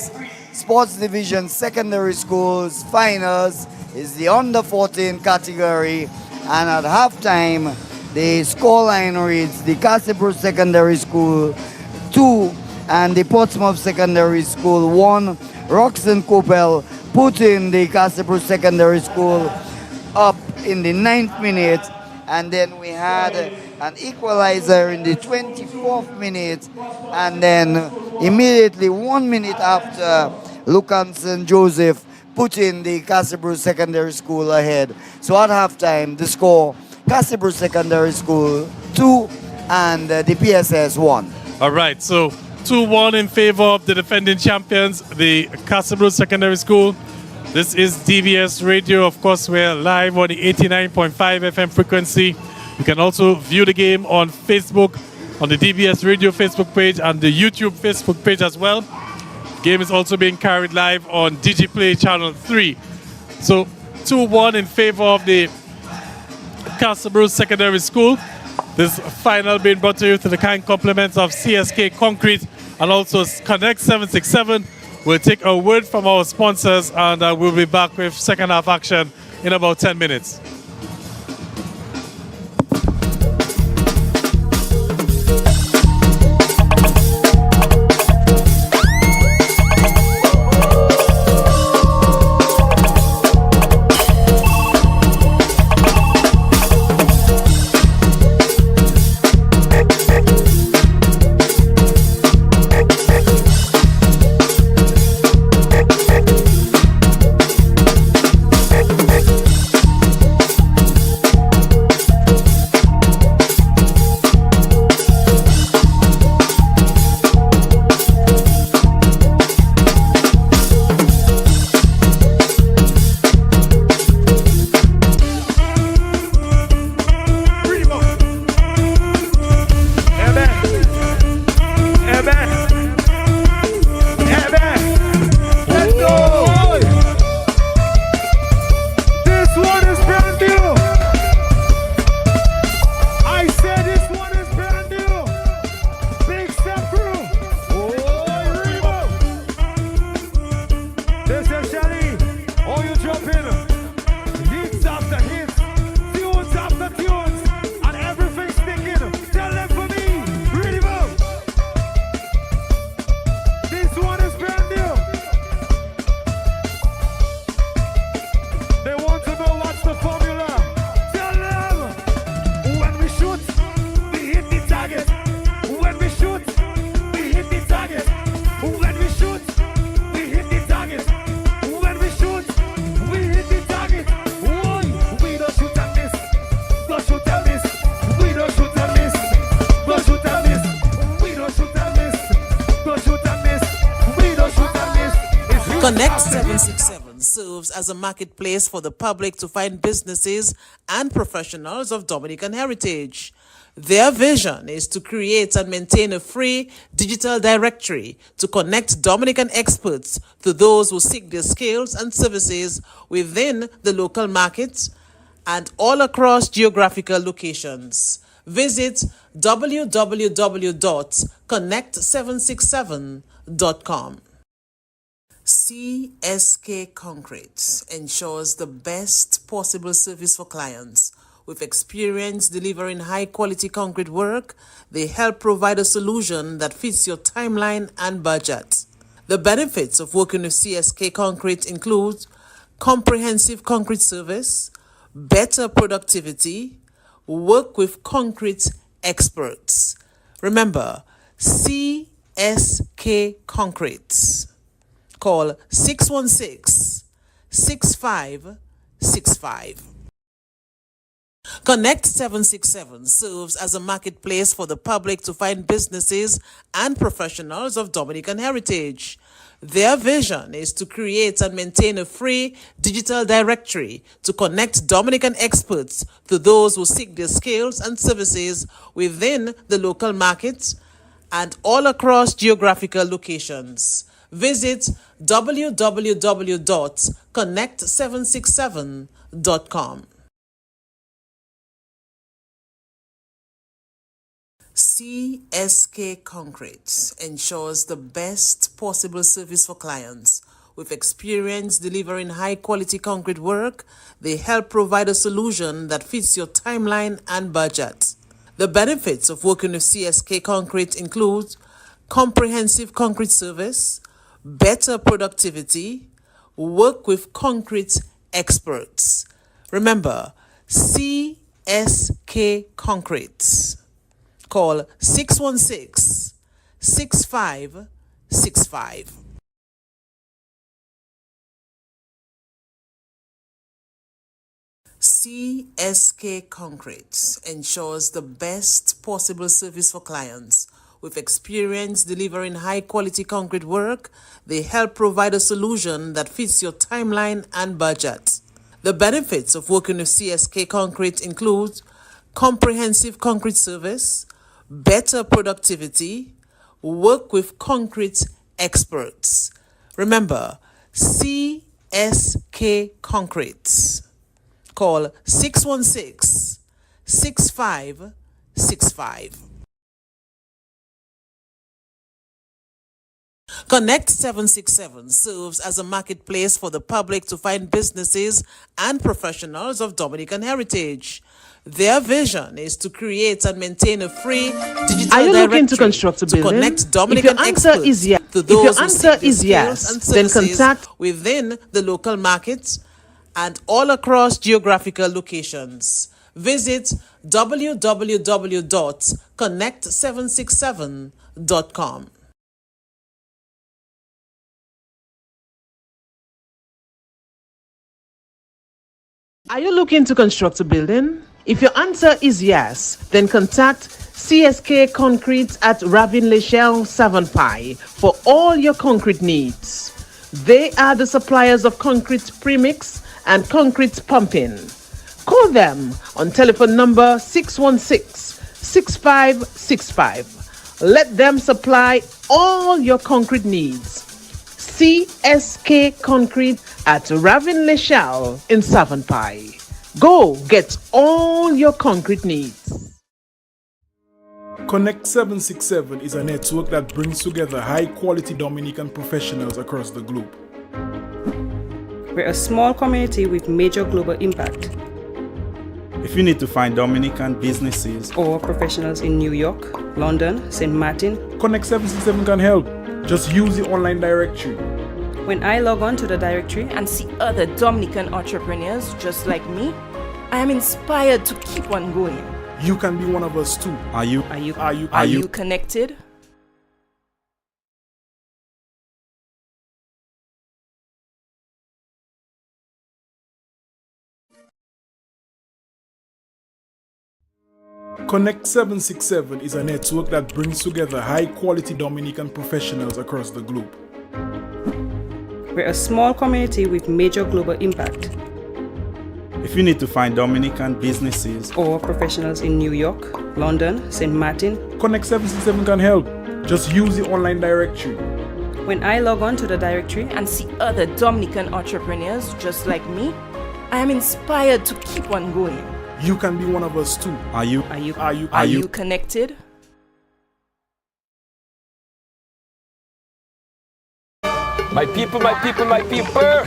Sports Division Secondary Schools Finals is the under 14 category, and at halftime the scoreline reads the Castlebrook Secondary School 2 and the Portsmouth Secondary School 1. Roxanne Coupel putting the Castlebrook Secondary School up in the 9th minute, and then we had an equalizer in the 24th minute, and then immediately 1 minute after, Lucanson Joseph putting the Castlebrook Secondary School ahead. So at halftime, the score, Castlebrook Secondary School 2 and the PSS 1. All right, so 2-1 in favor of the defending champions, the Castlebrook Secondary School. This is DBS Radio. Of course, we're live on the 89.5 FM frequency. You can also view the game on Facebook, on the DBS Radio Facebook page and the YouTube Facebook page as well. The game is also being carried live on DigiPlay Channel 3. So 2-1 in favor of the Castlebrook Secondary School. This final being brought to you to the kind compliments of CSK Concrete and also Connect 767. We'll take a word from our sponsors, and we'll be back with second half action in about 10 minutes. Connect 767 serves as a marketplace for the public to find businesses and professionals of Dominican heritage. Their vision is to create and maintain a free digital directory to connect Dominican experts to those who seek their skills and services within the local markets and all across geographical locations. Visit www.connect767.com. CSK Concrete ensures the best possible service for clients. With experience delivering high-quality concrete work, they help provide a solution that fits your timeline and budget. The benefits of working with CSK Concrete include comprehensive concrete service, better productivity, work with concrete experts. Remember, CSK Concrete. Call 616-6565. Connect 767 serves as a marketplace for the public to find businesses and professionals of Dominican heritage. Their vision is to create and maintain a free digital directory to connect Dominican experts to those who seek their skills and services within the local markets and all across geographical locations. Visit www.connect767.com. CSK Concrete ensures the best possible service for clients. With experience delivering high-quality concrete work, they help provide a solution that fits your timeline and budget. The benefits of working with CSK Concrete include comprehensive concrete service, better productivity, work with concrete experts. Remember, CSK Concrete. Call 616-6565. CSK Concrete ensures the best possible service for clients. With experience delivering high-quality concrete work, they help provide a solution that fits your timeline and budget. The benefits of working with CSK Concrete include comprehensive concrete service, better productivity, work with concrete experts. Remember, CSK Concrete. Call 616-6565. Connect 767 serves as a marketplace for the public to find businesses and professionals of Dominican heritage. Their vision is to create and maintain a free digital Are you looking to directory construct a to building? connect Dominican If your answer experts is yes, to those who seek their skills and then services contact within the local markets and all across geographical locations. Visit www.connect767.com. Are you looking to construct a building? If your answer is yes, then contact CSK Concrete at Ravin Lechelle Savonpai for all your concrete needs. They are the suppliers of concrete premix and concrete pumping. Call them on telephone number 616-6565. Let them supply all your concrete needs. CSK Concrete at Ravin Lechelle in Savonpai. Go get all your concrete needs. Connect 767 is a network that brings together high-quality Dominican professionals across the globe. We're a small community with major global impact. If you need to find Dominican businesses or professionals in New York, London, St. Martin, Connect 767 can help. Just use the online directory. When I log on to the directory and see other Dominican entrepreneurs just like me, I am inspired to keep on going. You can be one of us too. Are you connected? Connect 767 is a network that brings together high-quality Dominican professionals across the globe. We're a small community with major global impact. If you need to find Dominican businesses Or professionals in New York, London, St. Martin, Connect 767 can help. Just use the online directory. when I log on to the directory and see other Dominican entrepreneurs just like me, I am inspired to keep on going. You can be one of us too. are you Are you connected? My people, my people, my people.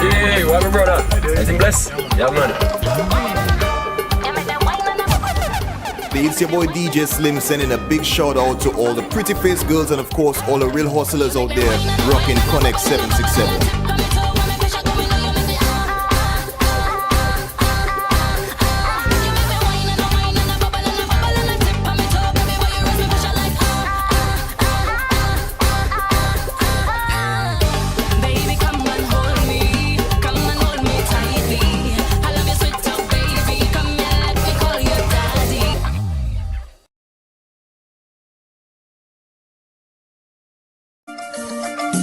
Yeah, what up, brother? Anything blessed? Yeah, man. It's your boy DJ Slim sending a big shout out to all the pretty faced girls and of course all the real hustlers out there rocking Connect 767.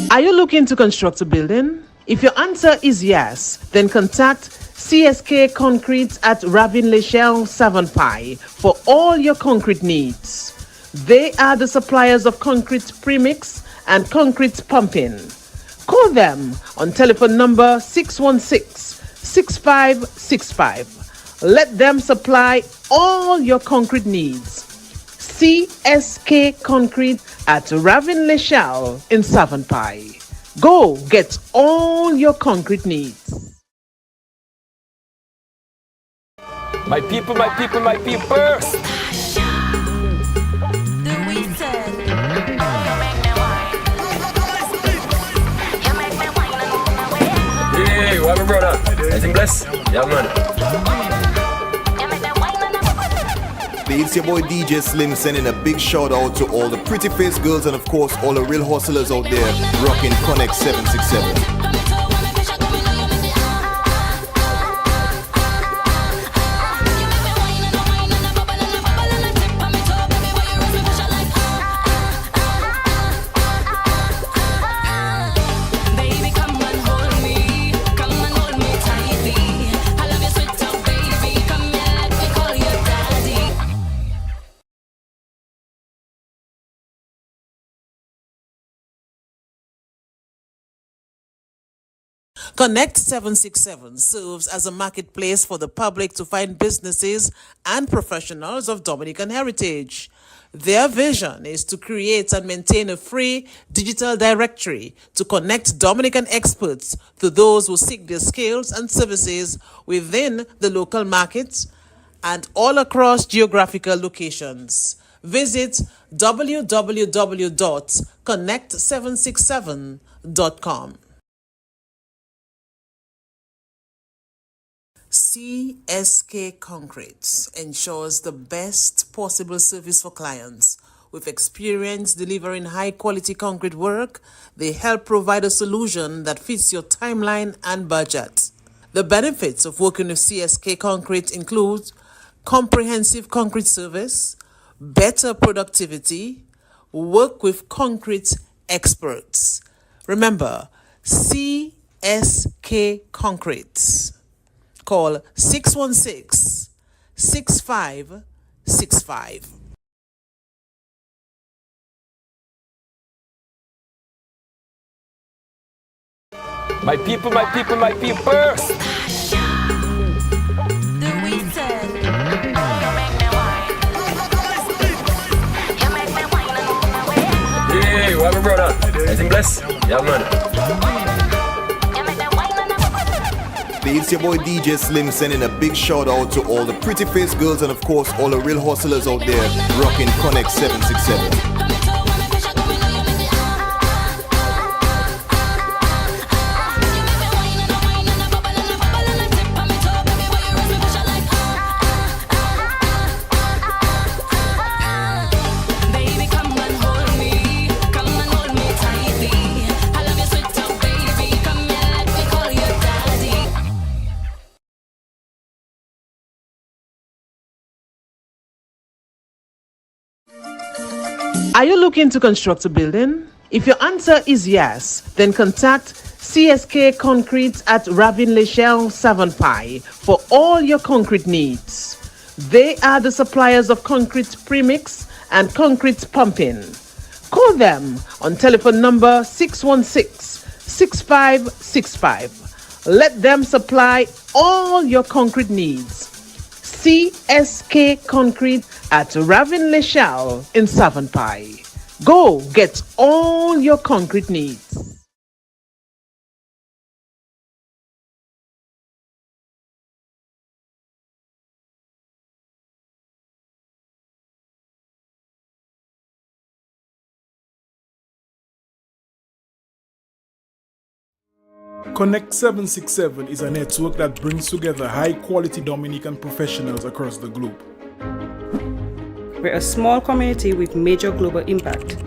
Are you looking to construct a building? If your answer is yes, then contact CSK Concrete at Ravin Lechelle Savonpai for all your concrete needs. They are the suppliers of concrete premix and concrete pumping. Call them on telephone number 616-6565. Let them supply all your concrete needs. CSK Concrete at Ravin Lechelle in Savonpai. Go get all your concrete needs. My people, my people, my people. Yeah, what up, brother? Anything blessed? Yeah, man. It's your boy DJ Slim sending a big shout out to all the pretty faced girls and of course all the real hustlers out there rocking Connect 767. Connect 767 serves as a marketplace for the public to find businesses and professionals of Dominican heritage. Their vision is to create and maintain a free digital directory to connect Dominican experts to those who seek their skills and services within the local markets and all across geographical locations. Visit www.connect767.com. CSK Concrete ensures the best possible service for clients. With experience delivering high-quality concrete work, they help provide a solution that fits your timeline and budget. The benefits of working with CSK Concrete include comprehensive concrete service, better productivity, work with concrete experts. Remember, CSK Concrete. Call 616-6565. My people, my people, my people. Yeah, what up, brother? Anything blessed? Yeah, man. It's your boy DJ Slim sending a big shout out to all the pretty faced girls and of course all the real hustlers out there rocking Connect 767. Are you looking to construct a building? If your answer is yes, then contact CSK Concrete at Ravin Lechelle Savonpai for all your concrete needs. They are the suppliers of concrete premix and concrete pumping. Call them on telephone number 616-6565. Let them supply all your concrete needs. CSK Concrete at Ravin Lechelle in Savonpai. Go get all your concrete needs. Connect 767 is a network that brings together high-quality Dominican professionals across the globe. We're a small community with major global impact.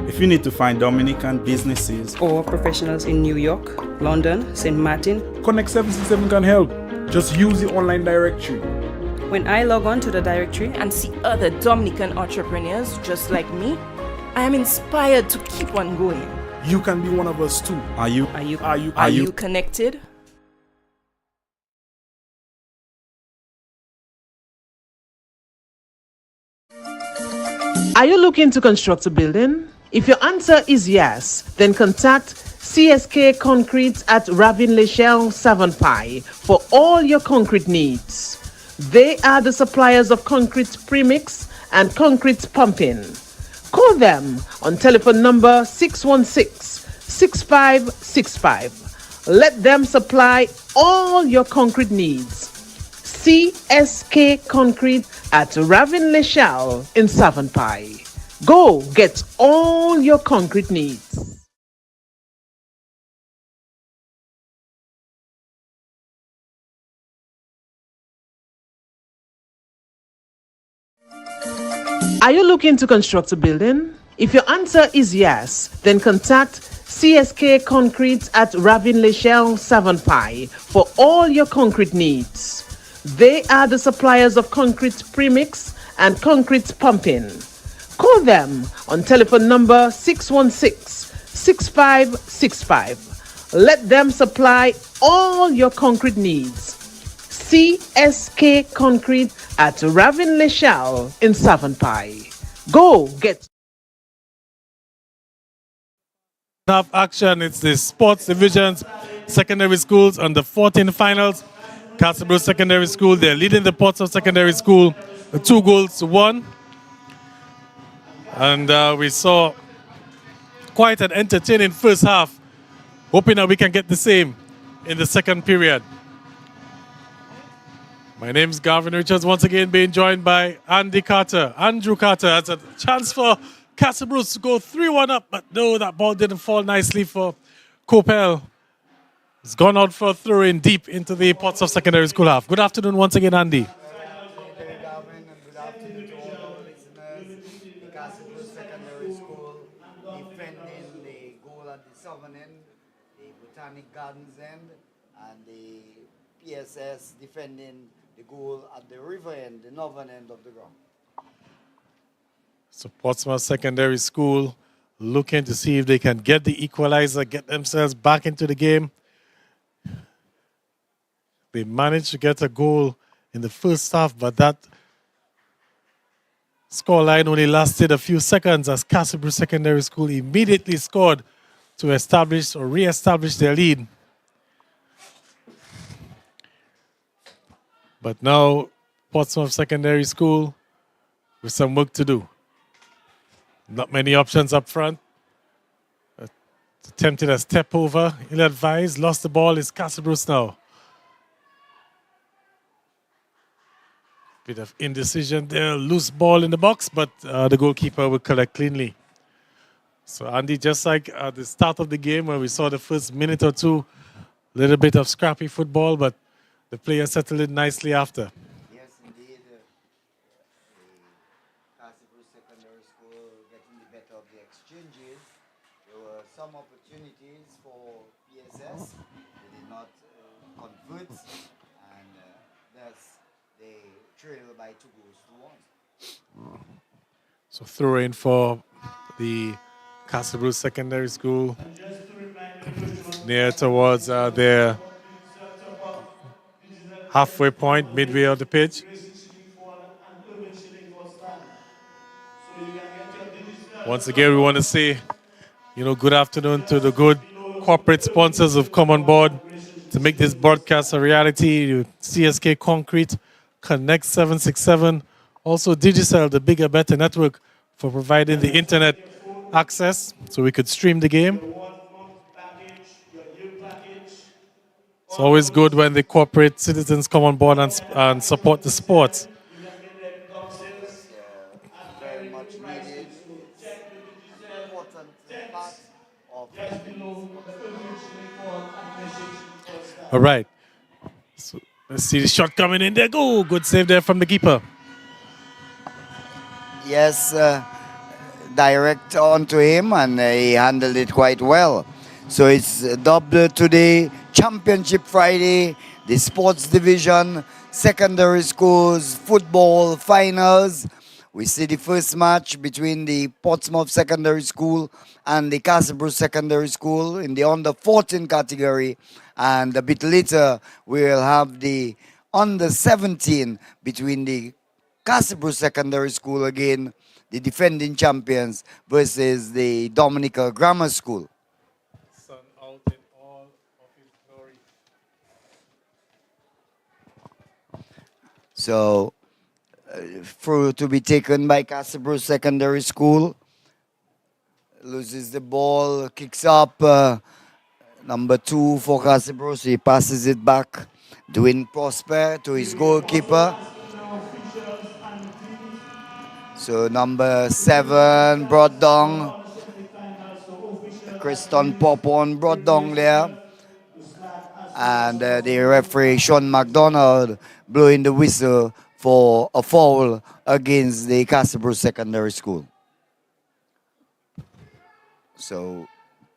If you need to find Dominican businesses or professionals in New York, London, St. Martin, Connect 767 can help. Just use the online directory. When I log on to the directory and see other Dominican entrepreneurs just like me, I am inspired to keep on going. You can be one of us too. Are you connected? Are you looking to construct a building? If your answer is yes, then contact CSK Concrete at Ravin Lechelle Savonpai for all your concrete needs. They are the suppliers of concrete premix and concrete pumping. Call them on telephone number 616-6565. Let them supply all your concrete needs. CSK Concrete at Ravin Lechelle in Savonpai. Go get all your concrete needs. Are you looking to construct a building? If your answer is yes, then contact CSK Concrete at Ravin Lechelle Savonpai for all your concrete needs. They are the suppliers of concrete premix and concrete pumping. Call them on telephone number 616-6565. Let them supply all your concrete needs. CSK Concrete at Ravin Lechelle in Savonpai. Go get Have action. It's the sports divisions, secondary schools, and the 14 finals. Castleboro Secondary School, they're leading the Portsmouth Secondary School 2-1. And we saw quite an entertaining first half, hoping that we can get the same in the second period. My name's Gavin Richards, once again being joined by Andrew Carter has a chance for Castleboro to go 3-1 up, but no, that ball didn't fall nicely for Copel. It's gone out for a throw-in deep into the Portsmouth Secondary School half. Good afternoon once again, Andy. Good afternoon to all our listeners. The Castleboro Secondary School defending the goal at the southern end, the Botanic Gardens end, and the PSS defending the goal at the river end, the northern end of the ground. So Portsmouth Secondary School looking to see if they can get the equalizer, get themselves back into the game. They managed to get a goal in the first half, but that scoreline only lasted a few seconds as Castleboro Secondary School immediately scored to establish or re-establish their lead. But now Portsmouth Secondary School with some work to do. Not many options up front. Attempted a step over, ill-advised, lost the ball. It's Castleboro's now. Bit of indecision there, loose ball in the box, but the goalkeeper will collect cleanly. So Andy, just like at the start of the game where we saw the first minute or two, a little bit of scrappy football, but the players settled in nicely after. Yes, indeed. The Castleboro Secondary School getting the better of the exchanges. There were some opportunities for PSS. They did not convert, and thus they trail by 2-1. So throw in for the Castle Bruce Secondary School near towards their halfway point, midway of the pitch. Once again, we want to say, good afternoon to the good corporate sponsors who've come on board to make this broadcast a reality. CSK Concrete, Connect 767, also Digicel, the bigger, better network for providing the internet access so we could stream the game. It's always good when the corporate citizens come on board and support the sports. Very much needed. Important part of All right. So let's see the shot coming in there. Go. Good save there from the keeper. Yes, direct onto him, and he handled it quite well. So it's dubbed today Championship Friday, the sports division, secondary schools, football finals. We see the first match between the Portsmouth Secondary School and the Castle Bruce Secondary School in the under 14 category. And a bit later, we'll have the under 17 between the Castle Bruce Secondary School again, the defending champions, versus the Dominica Grammar School. Sun out in all of his glory. So, through to be taken by Castle Bruce Secondary School. Loses the ball, kicks up. Number 2 for Castle Bruce. He passes it back. Dwayne Prosper to his goalkeeper. So number 7 brought down. Kriston Popon brought down there. And the referee, Sean McDonald, blowing the whistle for a foul against the Castle Bruce Secondary School. So,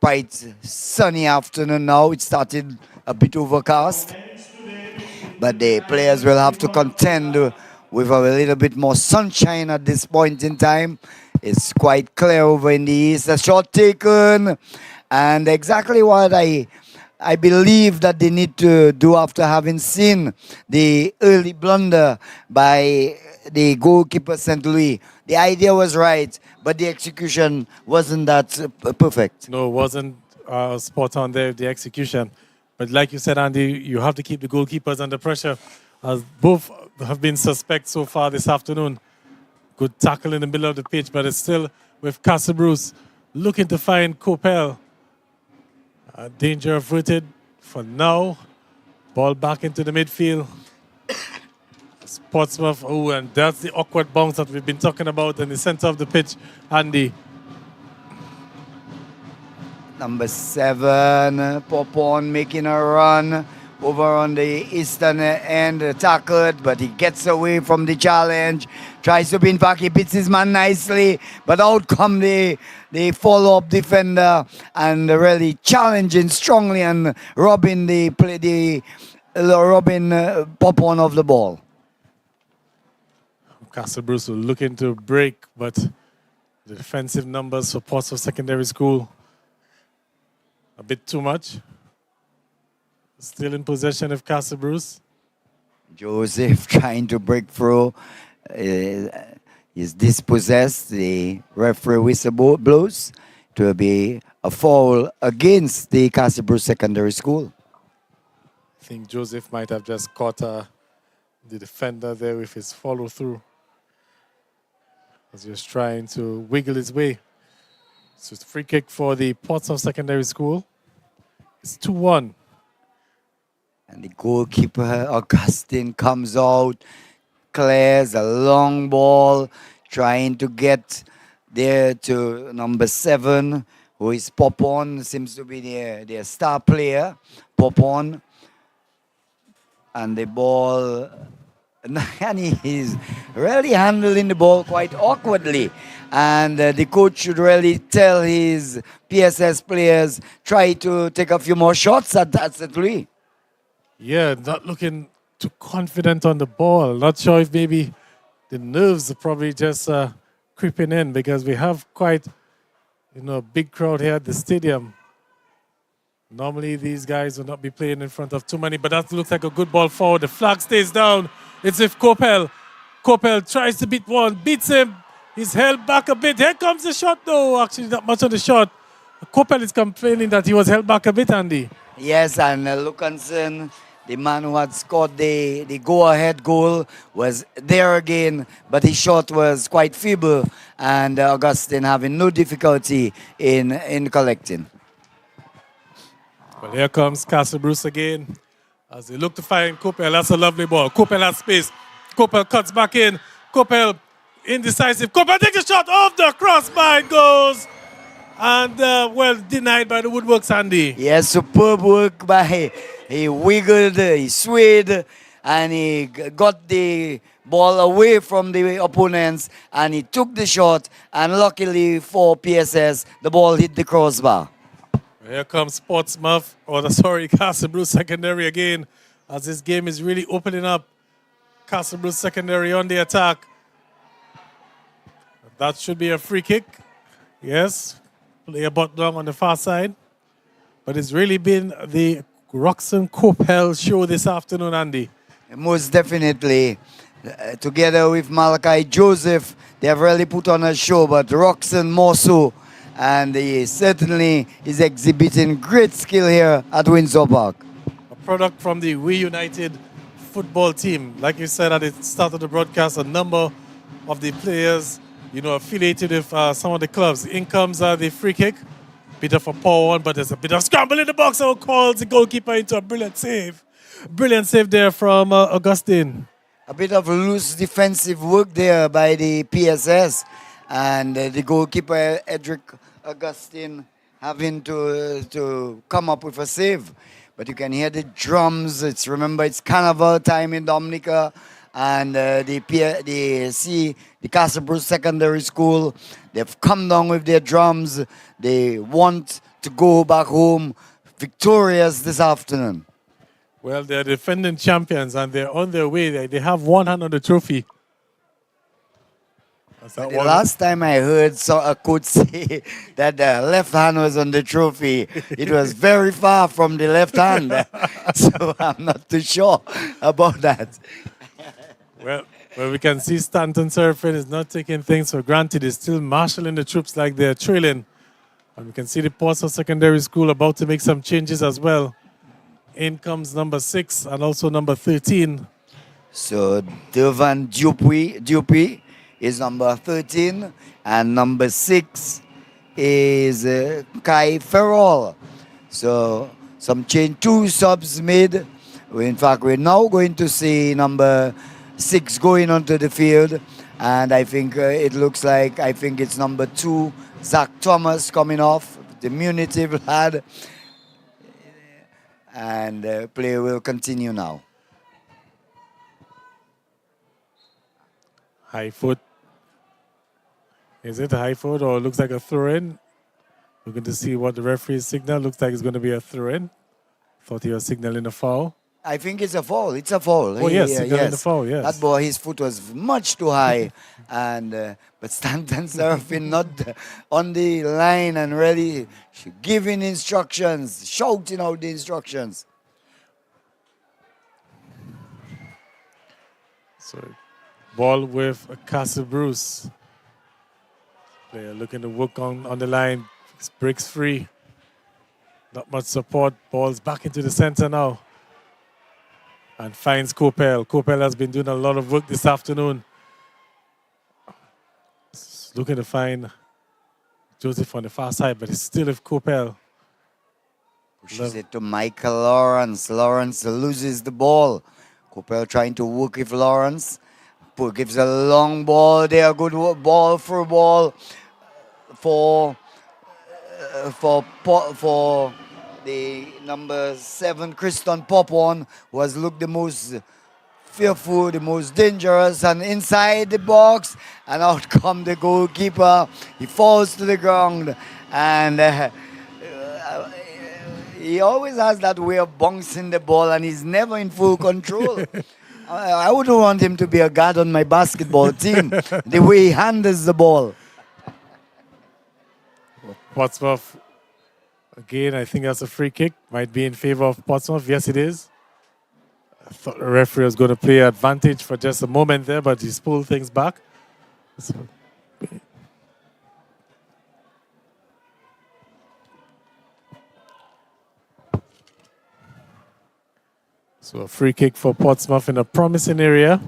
quite sunny afternoon now. It started a bit overcast. But the players will have to contend with a little bit more sunshine at this point in time. It's quite clear over in the east. A shot taken. And exactly what I believe that they need to do after having seen the early blunder by the goalkeeper St. Louis. The idea was right, but the execution wasn't that perfect. No, it wasn't spot on there, the execution. But like you said, Andy, you have to keep the goalkeepers under pressure, as both have been suspect so far this afternoon. Good tackle in the middle of the pitch, but it's still with Castle Bruce looking to find Copel. Danger averted for now. Ball back into the midfield. Portsmouth, and that's the awkward bounce that we've been talking about in the center of the pitch, Andy. Number 7, Popon making a run over on the eastern end, tackled, but he gets away from the challenge. Tries to pin back, he beats his man nicely, but out come the follow-up defender and really challenging strongly and robbing Popon of the ball. Castle Bruce will looking to break, but the defensive numbers for Portsmouth Secondary School a bit too much. Still in possession of Castle Bruce. Joseph trying to break through. Is dispossessed. The referee whistle blows to be a foul against the Castle Bruce Secondary School. I think Joseph might have just caught the defender there with his follow-through, as he was trying to wiggle his way. So it's a free kick for the Portsmouth Secondary School. It's 2-1. And the goalkeeper, Augustine, comes out, clears a long ball, trying to get there to number 7, who is Popon, seems to be their star player, Popon. And the ball, and he's really handling the ball quite awkwardly. And the coach should really tell his PSS players, try to take a few more shots at St. Louis. Yeah, not looking too confident on the ball. Not sure if maybe the nerves probably just creeping in because we have quite, big crowd here at the stadium. Normally, these guys will not be playing in front of too many, but that looks like a good ball forward. The flag stays down. It's if Kopel. Kopel tries to beat one, beats him. He's held back a bit. Here comes the shot, though. Actually, not much of the shot. Kopel is complaining that he was held back a bit, Andy. Yes, and Lucanson, the man who had scored the go-ahead goal, was there again, but his shot was quite feeble, and Augustine having no difficulty in collecting. Well, here comes Castle Bruce again. As they look to find Kopel, that's a lovely ball. Kopel has space. Kopel cuts back in. Kopel indecisive. Kopel takes a shot off the crossbar. It goes. And, denied by the woodworks, Andy. Yes, superb work by, he wiggled, he swayed, and he got the ball away from the opponents, and he took the shot, and luckily for PSS, the ball hit the crossbar. Here comes Portsmouth, Castle Bruce Secondary again, as this game is really opening up. Castle Bruce Secondary on the attack. That should be a free kick. Yes, player butt down on the far side. But it's really been the Roxon Kopel show this afternoon, Andy. Most definitely. Together with Malachi Joseph, they have really put on a show, but Roxon more so. And he certainly is exhibiting great skill here at Windsor Park. A product from the We United football team. Like you said at the start of the broadcast, a number of the players, affiliated with some of the clubs. In comes the free kick. Bit of a power one, but there's a bit of scramble in the box. So calls the goalkeeper into a brilliant save. Brilliant save there from Augustine. A bit of loose defensive work there by the PSS. And the goalkeeper, Edric Augustine, having to come up with a save. But you can hear the drums. Remember, it's carnival time in Dominica. And the Castle Bruce Secondary School, they've come down with their drums. They want to go back home victorious this afternoon. Well, they're defending champions, and they're on their way. They have one hand on the trophy. The last time I heard a coach say that the left hand was on the trophy, it was very far from the left hand. So I'm not too sure about that. Well, we can see Stanton Serafin is not taking things for granted. He's still marshalling the troops like they're trailing. And we can see the Portsmouth Secondary School about to make some changes as well. In comes number 6 and also number 13. So Devan Dupuy is number 13, and number 6 is Kai Ferrol. So some change, 2 subs made. In fact, we're now going to see number 6 going onto the field, and I think it looks like, it's number 2, Zach Thomas, coming off, the diminutive lad, and play will continue now. High foot. Is it a high foot or looks like a throw-in? We're going to see what the referee signal. Looks like it's going to be a throw-in. Thought he was signaling a foul. I think it's a foul. It's a foul. Oh, yes, signaling the foul, yes. That ball, his foot was much too high. And but Stanton Serafin not on the line and really giving instructions, shouting out the instructions. So, ball with Castle Bruce. Player looking to work on the line. Breaks free. Not much support. Ball's back into the center now. And finds Kopel. Kopel has been doing a lot of work this afternoon. Looking to find Joseph on the far side, but it's still with Kopel. Pushes it to Michael Lawrence. Lawrence loses the ball. Kopel trying to work with Lawrence. Gives a long ball there. Good ball for the number 7, Kriston Popon, who has looked the most fearful, the most dangerous, and inside the box, and out come the goalkeeper. He falls to the ground, and he always has that way of bouncing the ball, and he's never in full control. I wouldn't want him to be a guard on my basketball team, the way he handles the ball. Portsmouth, again, I think that's a free kick. Might be in favor of Portsmouth. Yes, it is. I thought the referee was going to play advantage for just a moment there, but he's pulled things back. So a free kick for Portsmouth in a promising area.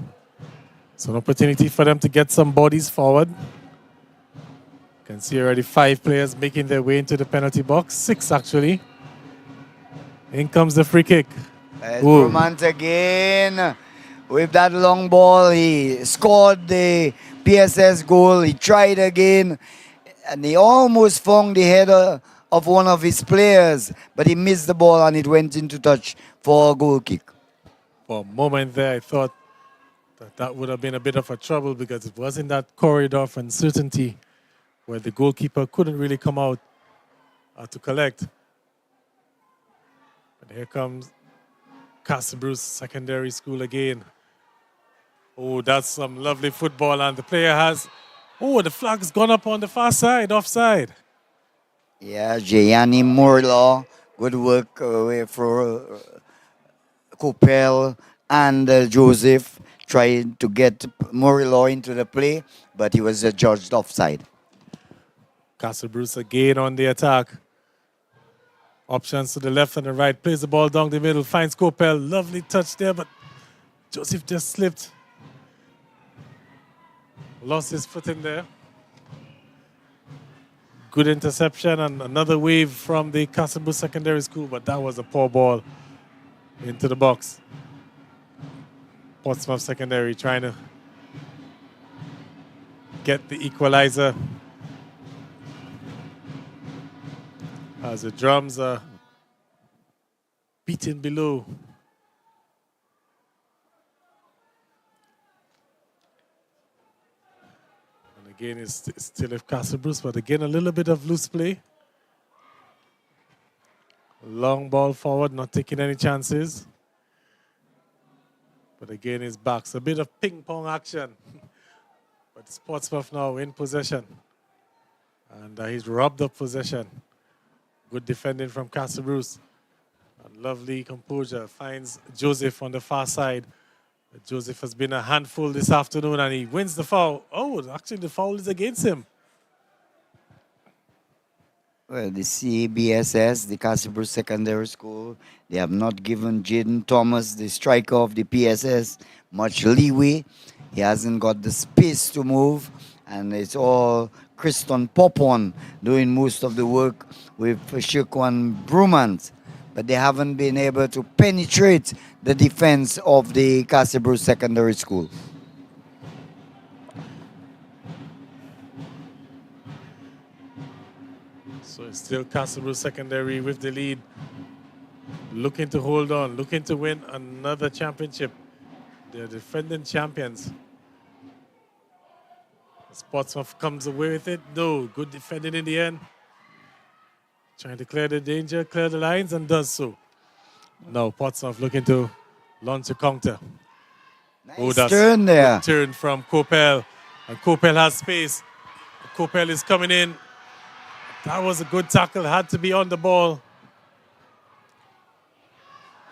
It's an opportunity for them to get some bodies forward. You can see already 5 players making their way into the penalty box. 6 actually. In comes the free kick. Brumant again with that long ball. He scored the PSS goal. He tried again and he almost found the header of one of his players, but he missed the ball and it went into touch for a goal kick. For a moment there, I thought that would have been a bit of a trouble because it was in that corridor of uncertainty where the goalkeeper couldn't really come out to collect. But here comes Castlebruce Secondary School again. Oh, that's some lovely football, and the player has... Oh, the flag's gone up on the far side, offside. Yeah, Gianni Morlaw, good work for Coppell and Joseph trying to get Morlaw into the play, but he was judged offside. Castlebruce again on the attack. Options to the left and the right. Plays the ball down the middle. Finds Coppell. Lovely touch there, but Joseph just slipped. Lost his foot in there. Good interception and another wave from the Castlebruce Secondary School, but that was a poor ball into the box. Portsmouth Secondary trying to get the equalizer as the drums are beaten below. And again, it's still if Castlebruce, but again, a little bit of loose play. Long ball forward, not taking any chances. But again, his backs. A bit of ping pong action. But Portsmouth now in possession. And he's robbed of possession. Good defending from Castlebruce. And lovely composure. Finds Joseph on the far side. Joseph has been a handful this afternoon and he wins the foul. Oh, actually the foul is against him. Well, the CBSS, the Castlebruce Secondary School, they have not given Jaden Thomas, the striker of the PSS, much leeway. He hasn't got the space to move, and it's all Kriston Popon doing most of the work with Shirkwan Brumant. But they haven't been able to penetrate the defense of the Castlebruce Secondary School. So it's still Castlebruce Secondary with the lead. Looking to hold on, looking to win another championship. They're defending champions. Portsmouth comes away with it. No, good defending in the end. Trying to clear the danger, clear the lines, and does so. Now Portsmouth looking to launch a counter. Nice turn there. Turn from Coppell. And Coppell has space. Coppell is coming in. That was a good tackle. Had to be on the ball.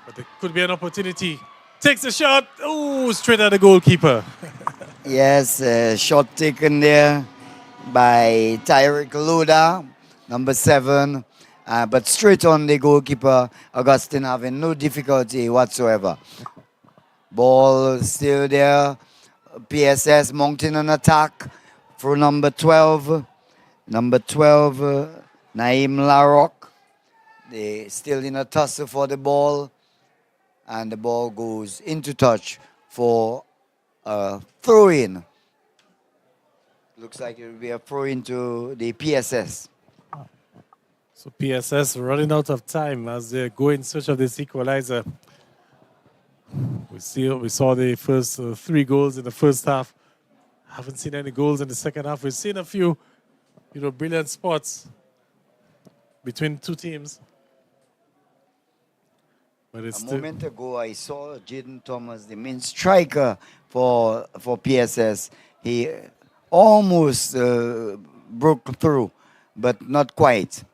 But there could be an opportunity. Takes a shot. Oh, straight at the goalkeeper. Yes, shot taken there by Tyrick Loda, number 7. But straight on the goalkeeper, Augustine having no difficulty whatsoever. Ball still there. PSS mounting an attack for number 12. Number 12, Naim Larocque. They still in a tussle for the ball. And the ball goes into touch for a throw-in. Looks like it will be a throw-in to the PSS. So PSS running out of time as they go in search of this equalizer. We saw the first 3 goals in the first half. Haven't seen any goals in the second half. We've seen a few, brilliant spots between two teams. But it's A still, moment ago, I saw Jaden Thomas, the main striker for PSS. He almost broke through, but not quite.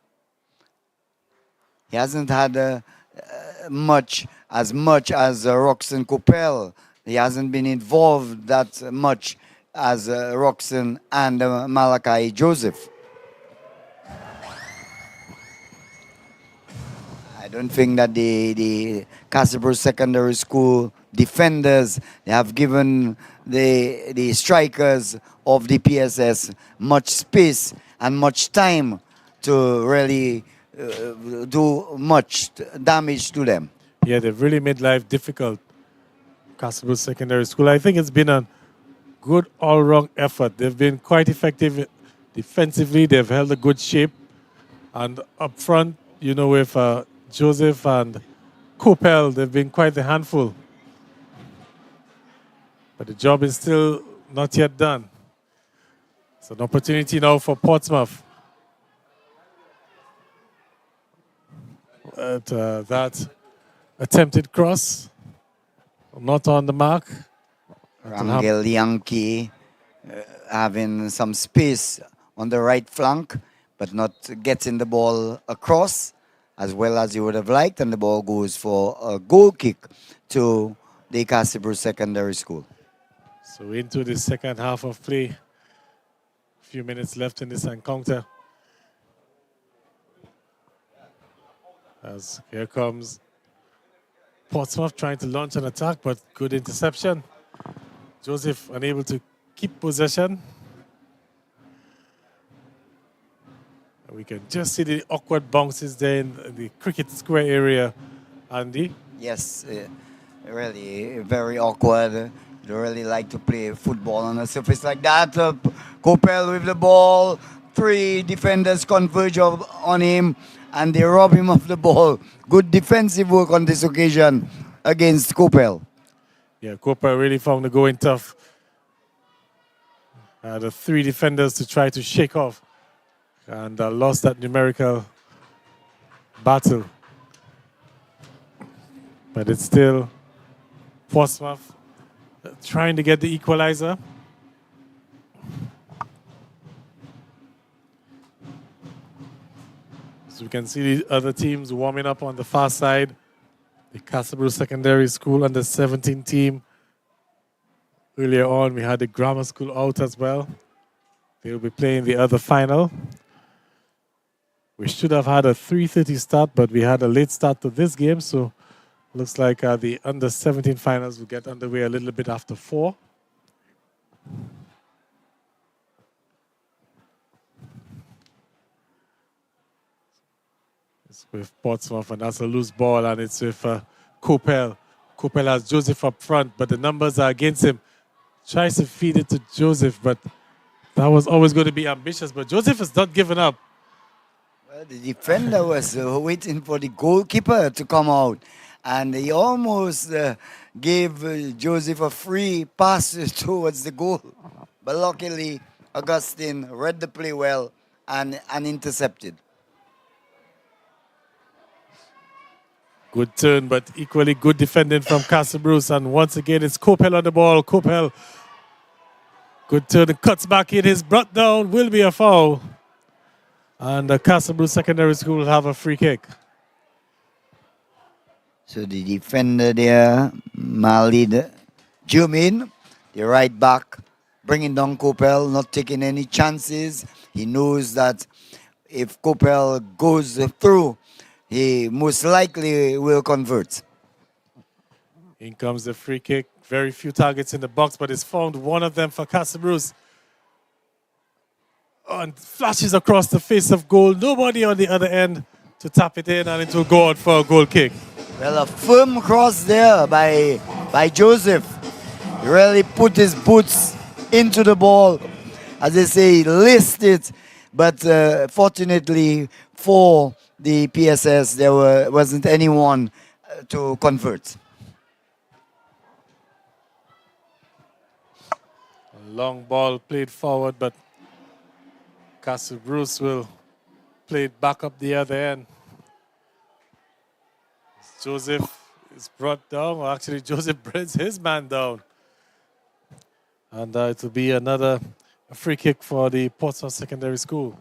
He hasn't had much as Roxanne Coppell. He hasn't been involved that much as Roxanne and Malachi Joseph. I don't think that the Castleboro Secondary School defenders, they have given the strikers of the PSS much space and much time to really do much damage to them. yeah, they've really made life difficult. Castleboro Secondary School. I think it's been a good all-round effort. They've been quite effective defensively. They've held a good shape. And up front, you know, with Joseph and Coppell, they've been quite a handful. But the job is still not yet done. It's an opportunity now for Portsmouth. At that attempted cross, not on the mark. Rangel Yankee having some space on the right flank, but not getting the ball across as well as you would have liked, and the ball goes for a goal kick to the Castleboro Secondary School. So into the second half of play. A few minutes left in this encounter. As here comes Portsmouth trying to launch an attack, but good interception. Joseph unable to keep possession. And we can just see the awkward bounces there in the cricket square area, Andy. Yes, really very awkward. They really like to play football on a surface like that. Coppell with the ball. 3 defenders converge on him, and they rob him of the ball. Good defensive work on this occasion against Coppell. Yeah, Coppell really found the going tough. The 3 defenders to try to shake off, and lost that numerical battle. But it's still Portsmouth trying to get the equalizer. So we can see the other teams warming up on the far side. The Castleboro Secondary School under 17 team. Earlier on, we had the grammar school out as well. They will be playing the other final. We should have had a 3:30 start, but we had a late start to this game, so looks like the under 17 finals will get underway a little bit after 4. It's with Portsmouth, and that's a loose ball, and it's with Coppell. Coppell has Joseph up front, but the numbers are against him. Tries to feed it to Joseph, but that was always going to be ambitious. But Joseph has not given up. Well, the defender was waiting for the goalkeeper to come out, and he almost gave Joseph a free pass towards the goal. But luckily, Augustine read the play well and intercepted. Good turn, but equally good defending from Castleboro. And once again, it's Coppell on the ball. Coppell, good turn, cuts back in. His brought down, will be a foul. And the Castleboro Secondary School will have a free kick. So the defender there, Malid Jumin, the right back, bringing down Coppell, not taking any chances. He knows that if Coppell goes through, he most likely will convert. In comes the free kick. Very few targets in the box, but it's found one of them for Castleboro. And flashes across the face of goal. Nobody on the other end to tap it in, and it will go out for a goal kick. Well, a firm cross there by Joseph. He really put his boots into the ball. As they say, he laced it. But fortunately for the PSS, there wasn't anyone to convert. A long ball played forward, but Castleboro will play it back up the other end. Joseph is brought down. Well, actually, Joseph brings his man down. And it will be another free kick for the Portsmouth Secondary School.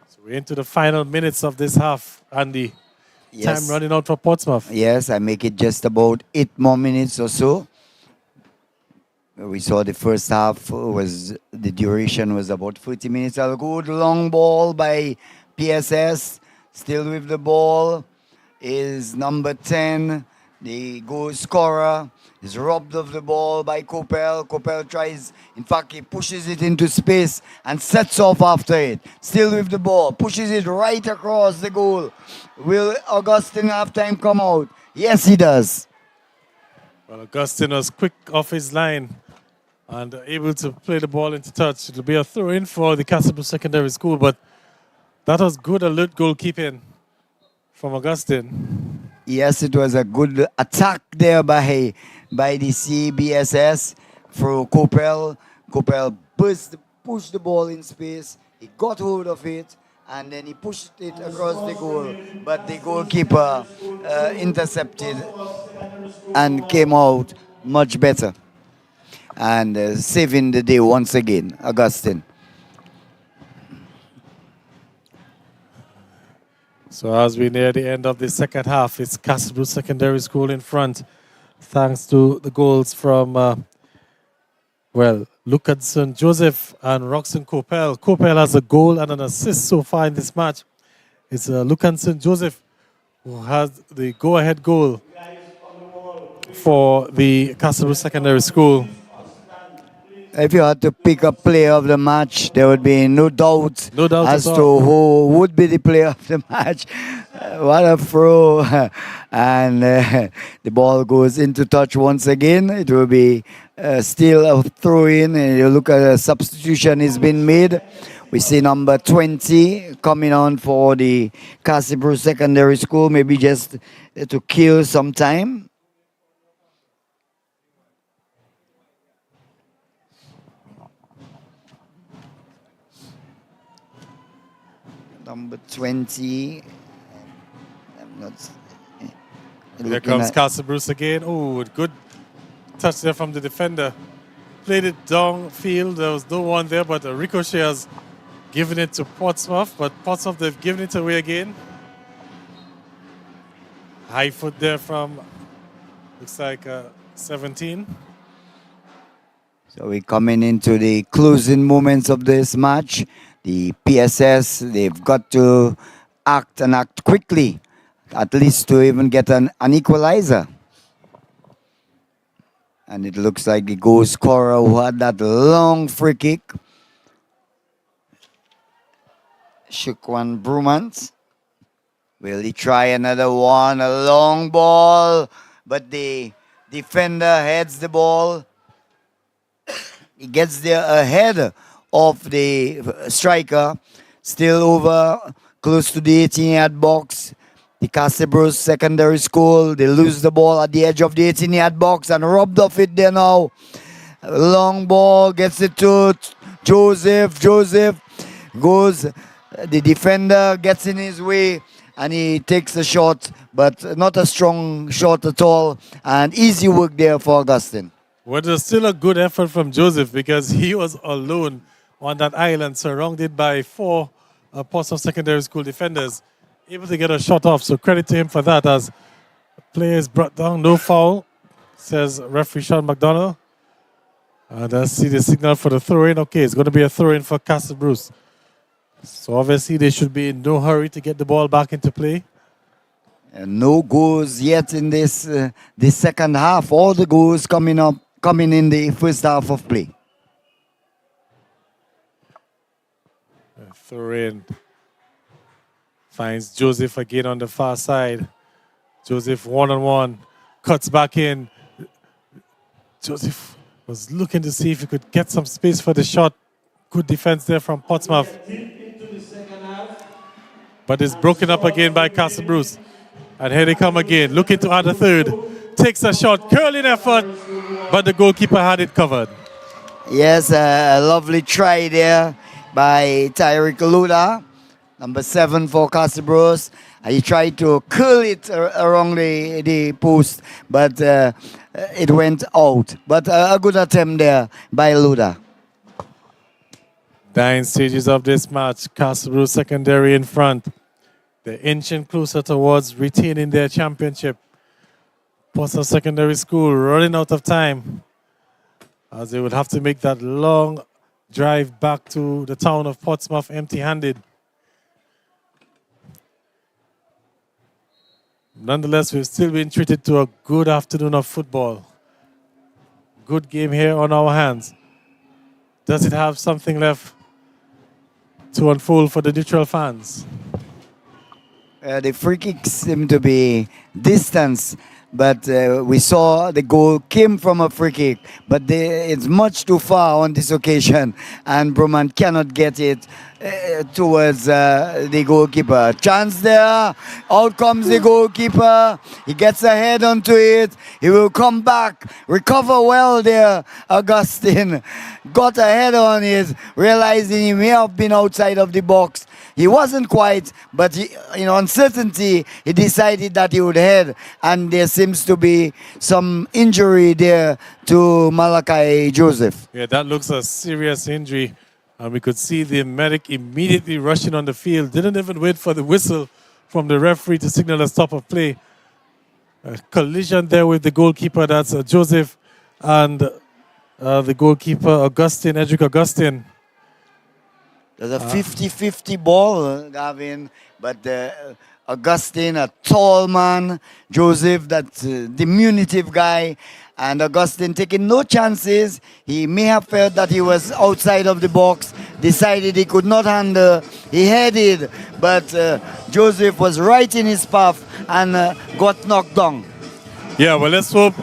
So we're into the final minutes of this half, Andy. Yes. Time running out for Portsmouth. Yes, I make it just about 8 more minutes or so. We saw the first half was the duration was about 40 minutes. A good long ball by PSS. Still with the ball is number 10, the goal scorer. Is robbed of the ball by Coppell. Coppell tries, in fact, he pushes it into space and sets off after it. Still with the ball, pushes it right across the goal. Will Augustine have time come out? Yes, he does. Well, Augustine was quick off his line and able to play the ball into touch. It'll be a throw-in for the Castlebrook Secondary School, but that was good alert goalkeeping from Augustine. Yes, it was a good attack there by the CBSS through Coppell. Coppell pushed the ball in space. He got hold of it, and then he pushed it across the goal. But the goalkeeper intercepted and came out much better. And saving the day once again, Augustine. So as we near the end of the second half, it's Castlebrook Secondary School in front, thanks to the goals from, Lucanson Joseph and Roxon Coppell. Coppell has a goal and an assist so far in this match. It's Lucanson Joseph who has the go-ahead goal for the Castlebrook Secondary School. If you had to pick a player of the match, there would be no doubt as to who would be the player of the match. What a throw. And the ball goes into touch once again. It will be still a throw-in. You look at a substitution has been made. We see number 20 coming on for the Castlebrook Secondary School, maybe just to kill some time. Number 20. I'm not. Here comes Castlebrook again. Oh, good touch there from the defender. Played it downfield. There was no one there, but Ricochet has given it to Portsmouth. But Portsmouth, they've given it away again. High foot there from, looks like 17. So we're coming into the closing moments of this match. The PSS, they've got to act quickly, at least to even get an equalizer. And it looks like the goal scorer who had that long free kick, Shukwan Brumans. Will he try another one? A long ball, but the defender heads the ball. He gets there ahead of the striker, still over close to the 18-yard box. The Castlebrook Secondary School, they lose the ball at the edge of the 18-yard box and robbed of it there now. Long ball, gets it to Joseph. Joseph goes, the defender gets in his way and he takes a shot, but not a strong shot at all. And easy work there for Augustine. Well, there's still a good effort from Joseph because he was alone on that island, surrounded by 4 Portsmouth Secondary School defenders, able to get a shot off. So credit to him for that, as players brought down, no foul, says referee Sean McDonald. And I see the signal for the throw-in. Okay, it's going to be a throw-in for Castlebrook. So obviously they should be in no hurry to get the ball back into play. And no goals yet in this second half. All the goals coming in the first half of play. Throw-in. Finds Joseph again on the far side. Joseph one-on-one. Cuts back in. Joseph was looking to see if he could get some space for the shot. Good defense there from Portsmouth. But it's broken up again by Castlebrook. And here they come again, looking to add a third. Takes a shot, curling effort, but the goalkeeper had it covered. Yes, a lovely try there by Tyrick Lula, number 7 for Castlebrook. He tried to curl it around the post, but it went out. But a good attempt there by Luda. Dying stages of this match, Castlebrew Secondary in front. They're inching closer towards retaining their championship. Portsmouth Secondary School running out of time, as they would have to make that long drive back to the town of Portsmouth empty-handed. Nonetheless, we've still been treated to a good afternoon of football. Good game here on our hands. Does it have something left to unfold for the neutral fans? The free kicks seem to be distance, but we saw the goal came from a free kick, but it's much too far on this occasion, and Broman cannot get it towards the goalkeeper. Chance there, out comes the goalkeeper, he gets a head onto it, he will come back, recover well there, Augustine, got a head on it, realizing he may have been outside of the box. He wasn't quite, but in uncertainty, he decided that he would head, and there seems to be some injury there to Malachi Joseph. Yeah, that looks a serious injury. And we could see the medic immediately rushing on the field. Didn't even wait for the whistle from the referee to signal a stop of play. A collision there with the goalkeeper. That's Joseph and the goalkeeper, Edric Augustine. There's a 50-50 ball, Gavin, but Augustine, a tall man, Joseph, that diminutive guy, and Augustine taking no chances. He may have felt that he was outside of the box, decided he could not handle, he headed, but Joseph was right in his path and got knocked down. Yeah, well, let's hope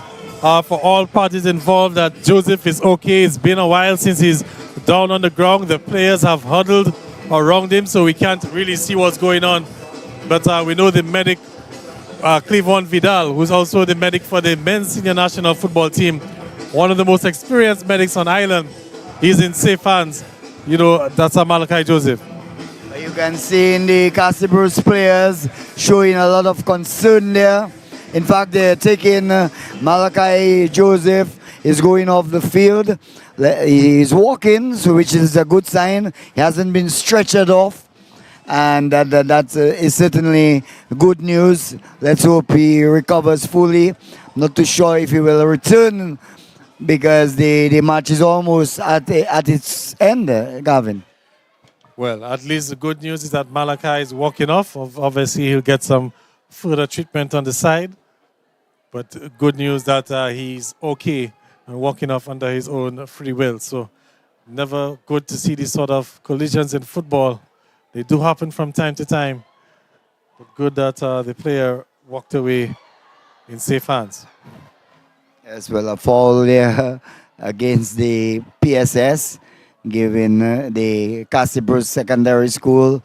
for all parties involved that Joseph is okay. It's been a while since he's down on the ground. The players have huddled around him, so we can't really see what's going on. But we know the medic, Cleavon Vidal, who's also the medic for the men's senior national football team, one of the most experienced medics on island. He's in safe hands. You know, that's Malachi Joseph. You can see in the Castlebrews players showing a lot of concern there. In fact, they're taking Malachi Joseph is going off the field. He's walking, so which is a good sign. He hasn't been stretchered off. And that is certainly good news. Let's hope he recovers fully. Not too sure if he will return because the match is almost at its end, Gavin. Well, at least the good news is that Malachi is walking off. Obviously, he'll get some further treatment on the side. But good news that he's okay and walking off under his own free will. So never good to see these sort of collisions in football. They do happen from time to time. But good that the player walked away in safe hands. As well, a foul there against the PSS, giving the Castlebrews Secondary School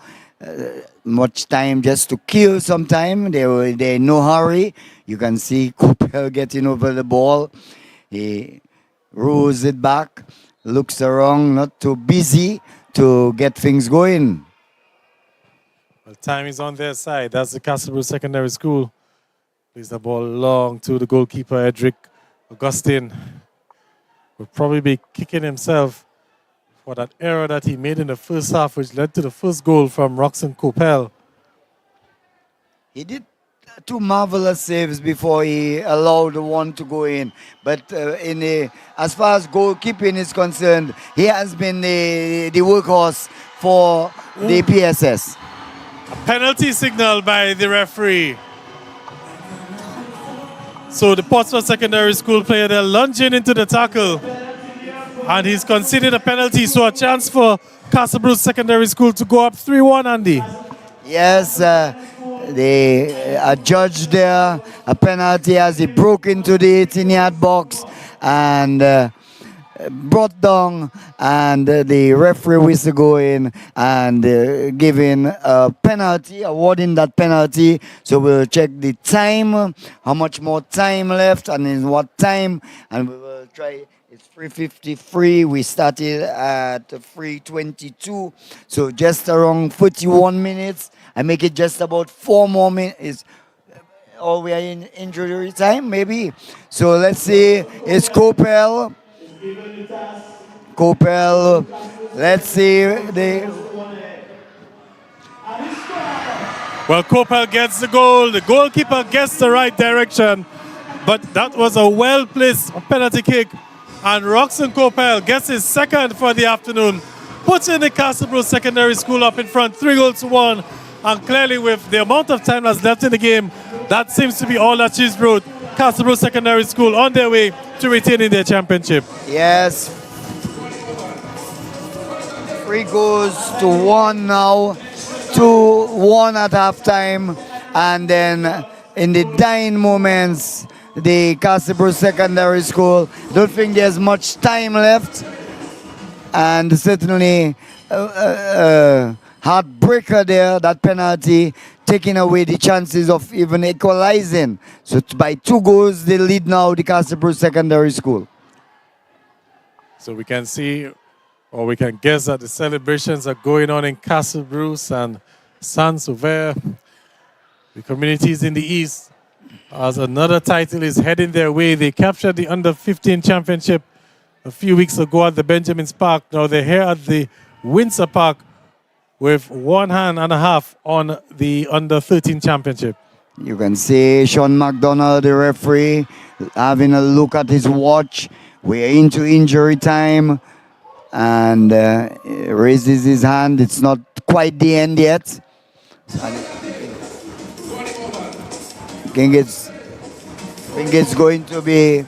much time just to kill some time. They're in no hurry. You can see Coupel getting over the ball. He rolls it back, looks around, not too busy to get things going. Well, time is on their side. That's the Castlebrews Secondary School. Plays the ball long to the goalkeeper, Edric Augustine. Will probably be kicking himself for that error that he made in the first half, which led to the first goal from Roxon Coppel. He did two marvelous saves before he allowed the one to go in. But as far as goalkeeping is concerned, he has been the workhorse for the PSS. A penalty signal by the referee. So the Portsmouth Secondary School player there lunging into the tackle. And he's conceded a penalty, so a chance for Castlebrews Secondary School to go up 3-1, Andy. Yes, they adjudged there a penalty as he broke into the 18-yard box and brought down, and the referee whistle going and giving a penalty, awarding that penalty. So we'll check the time, how much more time left and in what time, and we will try. It's 3:53. We started at 3:22, so just around 41 minutes. and make it just about 4 more minutes. Or we are in injury time, maybe. So let's see. It's Kopel. Let's see. Well, Kopel gets the goal. The goalkeeper gets the right direction. But that was a well-placed penalty kick. And Roxon Kopel gets his second for the afternoon. Putting the Castlebrook Secondary School up in front, 3-1. And clearly with the amount of time that's left in the game, that seems to be all that she's brought. Castlebrook Secondary School on their way to retaining their championship. Yes. 3-1 now. 2-1 at halftime. And then in the dying moments, the Castlebrook Secondary School, don't think there's much time left. And certainly heartbreaker there, that penalty, taking away the chances of even equalizing. So by 2 goals, they lead now the Castlebrook Secondary School. So we can see, or we can guess that the celebrations are going on in Castlebrook and Saint-Sauveur, the communities in the east, as another title is heading their way. They captured the Under-15 championship a few weeks ago at the Benjamin's Park. Now they're here at the Windsor Park with 1 hand and a half on the Under-13 championship. You can see Sean McDonald, the referee, having a look at his watch. We're into injury time, and raises his hand. It's not quite the end yet. I think it's going to be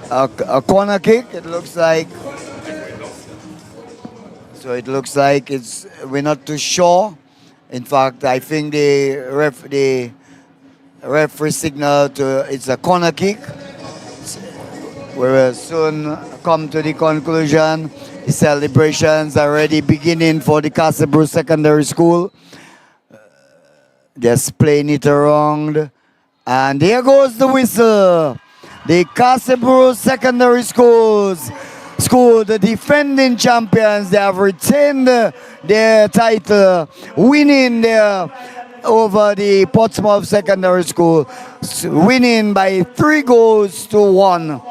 a corner kick. It looks like. So it looks like we're not too sure. In fact, I think the referee signal it's a corner kick. We will soon come to the conclusion. The celebrations are already beginning for the Castlebrook Secondary School. Just playing it around. And here goes the whistle. The Castlebrook Secondary School, the defending champions, they have retained their title, winning over the Portsmouth Secondary School, winning by 3-1.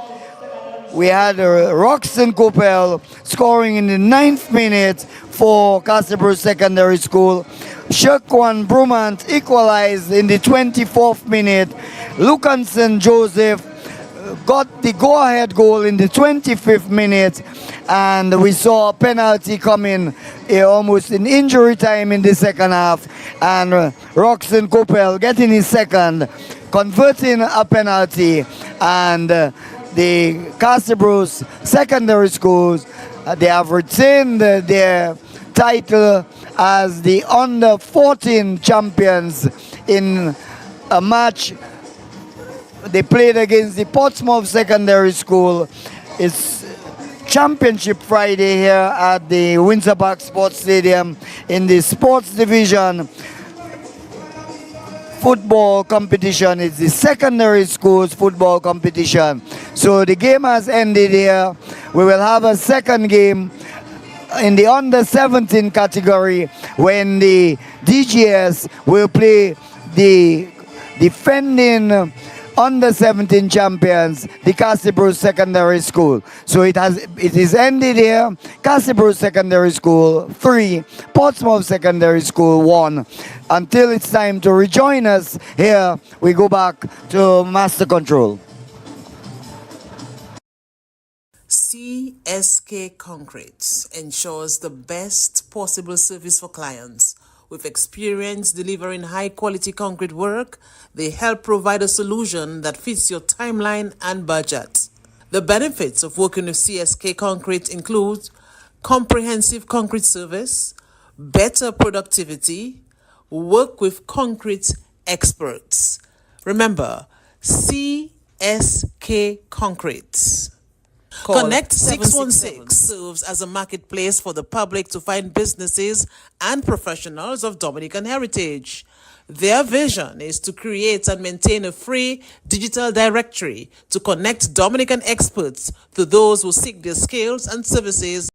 We had Roxon Kopel scoring in the 9th minute for Castlebrook Secondary School. Shekwan Brumant equalized in the 24th minute. Lucanson Joseph got the go-ahead goal in the 25th minute, and we saw a penalty coming almost in injury time in the second half, and Roxon Kopel getting his second, converting a penalty, and the Castlebrook Secondary Schools, they have retained their title as the Under-14 champions in a match they played against the Portsmouth Secondary School. It's Championship Friday here at the Windsor Park Sports Stadium in the sports division football competition. It's the secondary schools football competition. So the game has ended here. We will have a second game in the Under-17 category when the DGS will play the defending Under-17 champions, the Castlebrook Secondary School. So it is ended here. Castlebrook Secondary School 3, Portsmouth Secondary School 1. Until it's time to rejoin us here, we go back to Master Control. CSK Concrete ensures the best possible service for clients. With experience delivering high-quality concrete work, they help provide a solution that fits your timeline and budget. The benefits of working with CSK Concrete include comprehensive concrete service, better productivity, work with concrete experts. Remember, CSK Concrete. Connect 616 serves as a marketplace for the public to find businesses and professionals of Dominican heritage. Their vision is to create and maintain a free digital directory to connect Dominican experts to those who seek their skills and services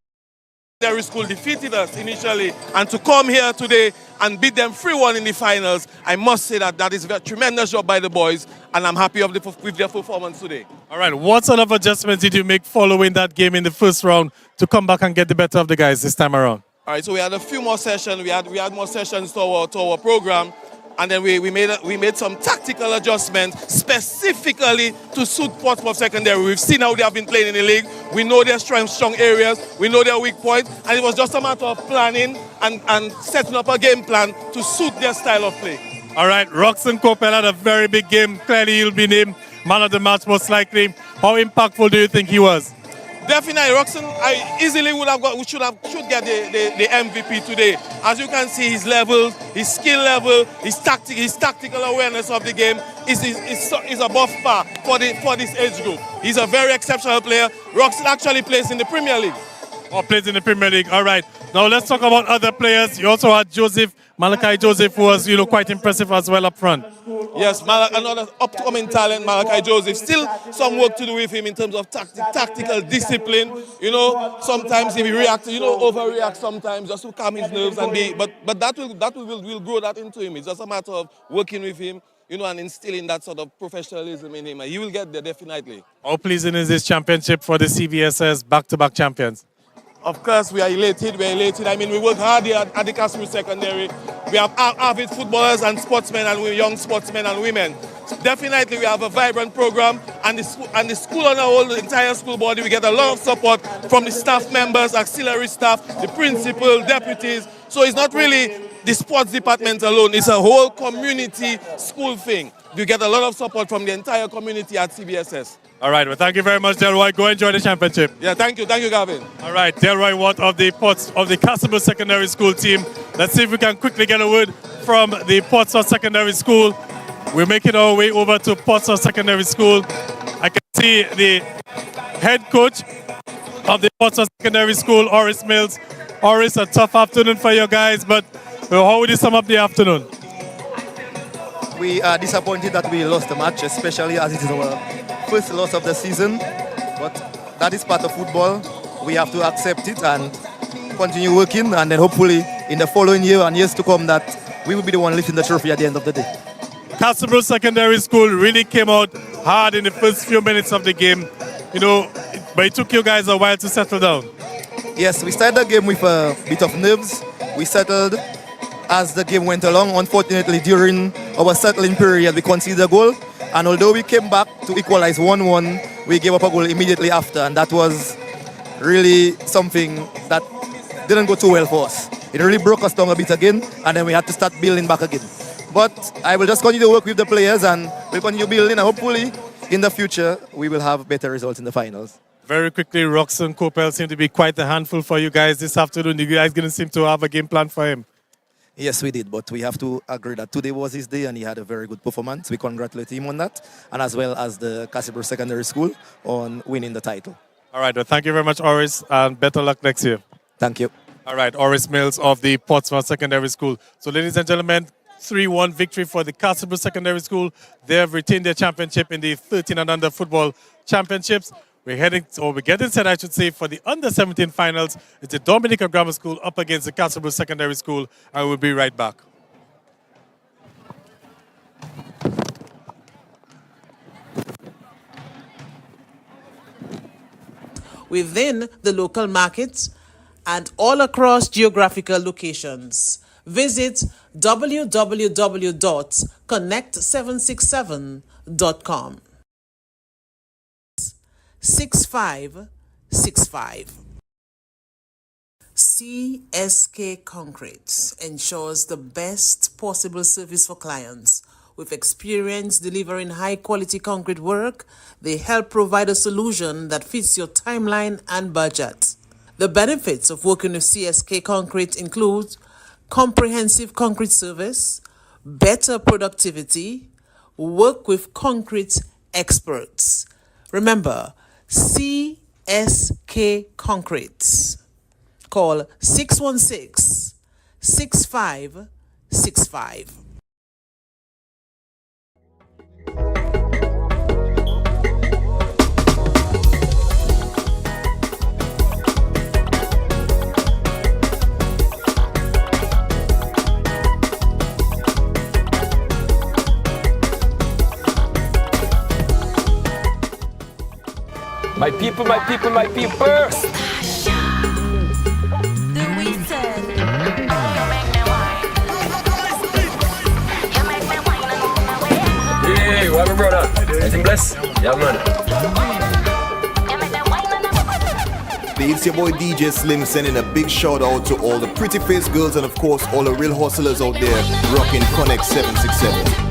Secondary School defeated us initially, and to come here today and beat them 3-1 in the finals, I must say that is a tremendous job by the boys, and I'm happy with their performance today. All right, what sort of adjustments did you make following that game in the first round to come back and get the better of the guys this time around? All right, so we had a few more sessions. We had more sessions to our program, and then we made some tactical adjustments specifically to suit Portsmouth Secondary. We've seen how they have been playing in the league. We know their strong areas. We know their weak points, and it was just a matter of planning and setting up a game plan to suit their style of play. All right, Roxon Coppell had a very big game. Clearly, he'll be named man of the match most likely. How impactful do you think he was? Definitely, Roxon, I easily should get the MVP today. As you can see, his level, his skill level, his tactical awareness of the game is above par for this age group. He's a very exceptional player. Roxon actually plays in the Premier League. Oh, plays in the Premier League. All right. Now let's talk about other players. You also had Malachi Joseph, who was quite impressive as well up front. Yes, another upcoming talent, Malachi Joseph. Still some work to do with him in terms of tactical discipline. Sometimes he reacts, overreacts sometimes just to calm his nerves and be. But that will grow that into him. It's just a matter of working with him, and instilling that sort of professionalism in him. He will get there definitely. How pleasing is this championship for the CVSS back-to-back champions? Of course, we are elated. I mean, we work hard here at the Castle Secondary. We have avid footballers and sportsmen and young sportsmen and women. Definitely, we have a vibrant program, and the school on the whole, the entire school body, we get a lot of support from the staff members, auxiliary staff, the principal, deputies. So it's not really the sports department alone. It's a whole community school thing. We get a lot of support from the entire community at CBSS. All right, well, thank you very much, Delroy. Go enjoy the championship. Yeah, thank you, Gavin. All right, Delroy Watt of the Castlebrook Secondary School team. Let's see if we can quickly get a word from the Portsmouth Secondary School. We're making our way over to Portsmouth Secondary School. I can see the head coach of the Portsmouth Secondary School, Oris Mills. Oris, a tough afternoon for you guys, but how would you sum up the afternoon? We are disappointed that we lost the match, especially as it is our first loss of the season. But that is part of football. We have to accept it and continue working, and then hopefully in the following year and years to come that we will be the one lifting the trophy at the end of the day. Castlebrook Secondary School really came out hard in the first few minutes of the game, but it took you guys a while to settle down. Yes, we started the game with a bit of nerves. We settled as the game went along. Unfortunately, during our settling period, we conceded a goal. And although we came back to equalize 1-1, we gave up a goal immediately after. And that was really something that didn't go too well for us. It really broke us down a bit again. And then we had to start building back again. But I will just continue to work with the players and we'll continue building. And hopefully, in the future, we will have better results in the finals. Very quickly, Roxon Coppell seemed to be quite a handful for you guys this afternoon. You guys didn't seem to have a game plan for him. Yes, we did, but we have to agree that today was his day and he had a very good performance. We congratulate him on that, and as well as the Castlebrook Secondary School on winning the title. All right, well, thank you very much, Oris, and better luck next year. Thank you. All right, Oris Mills of the Portsmouth Secondary School. So, ladies and gentlemen, 3-1 victory for the Castlebrook Secondary School. They have retained their championship in the 13 and under football championships. We're getting set, I should say, for the under-17 finals. It's the Dominica Grammar School up against the Castlebrook Secondary School, and we'll be right back. Within the local markets and all across geographical locations, visit www.connect767.com. 6565. CSK Concrete ensures the best possible service for clients. With experience delivering high-quality concrete work, they help provide a solution that fits your timeline and budget. The benefits of working with CSK Concrete include comprehensive concrete service, better productivity, work with concrete experts. Remember, CSK Concrete. Call 616-6565. My people, my people, my people. Hey, what up, brother? Anything blessed? Yeah, man. It's your boy DJ Slim sending a big shout out to all the pretty face girls and of course all the real hustlers out there rocking Connect 767.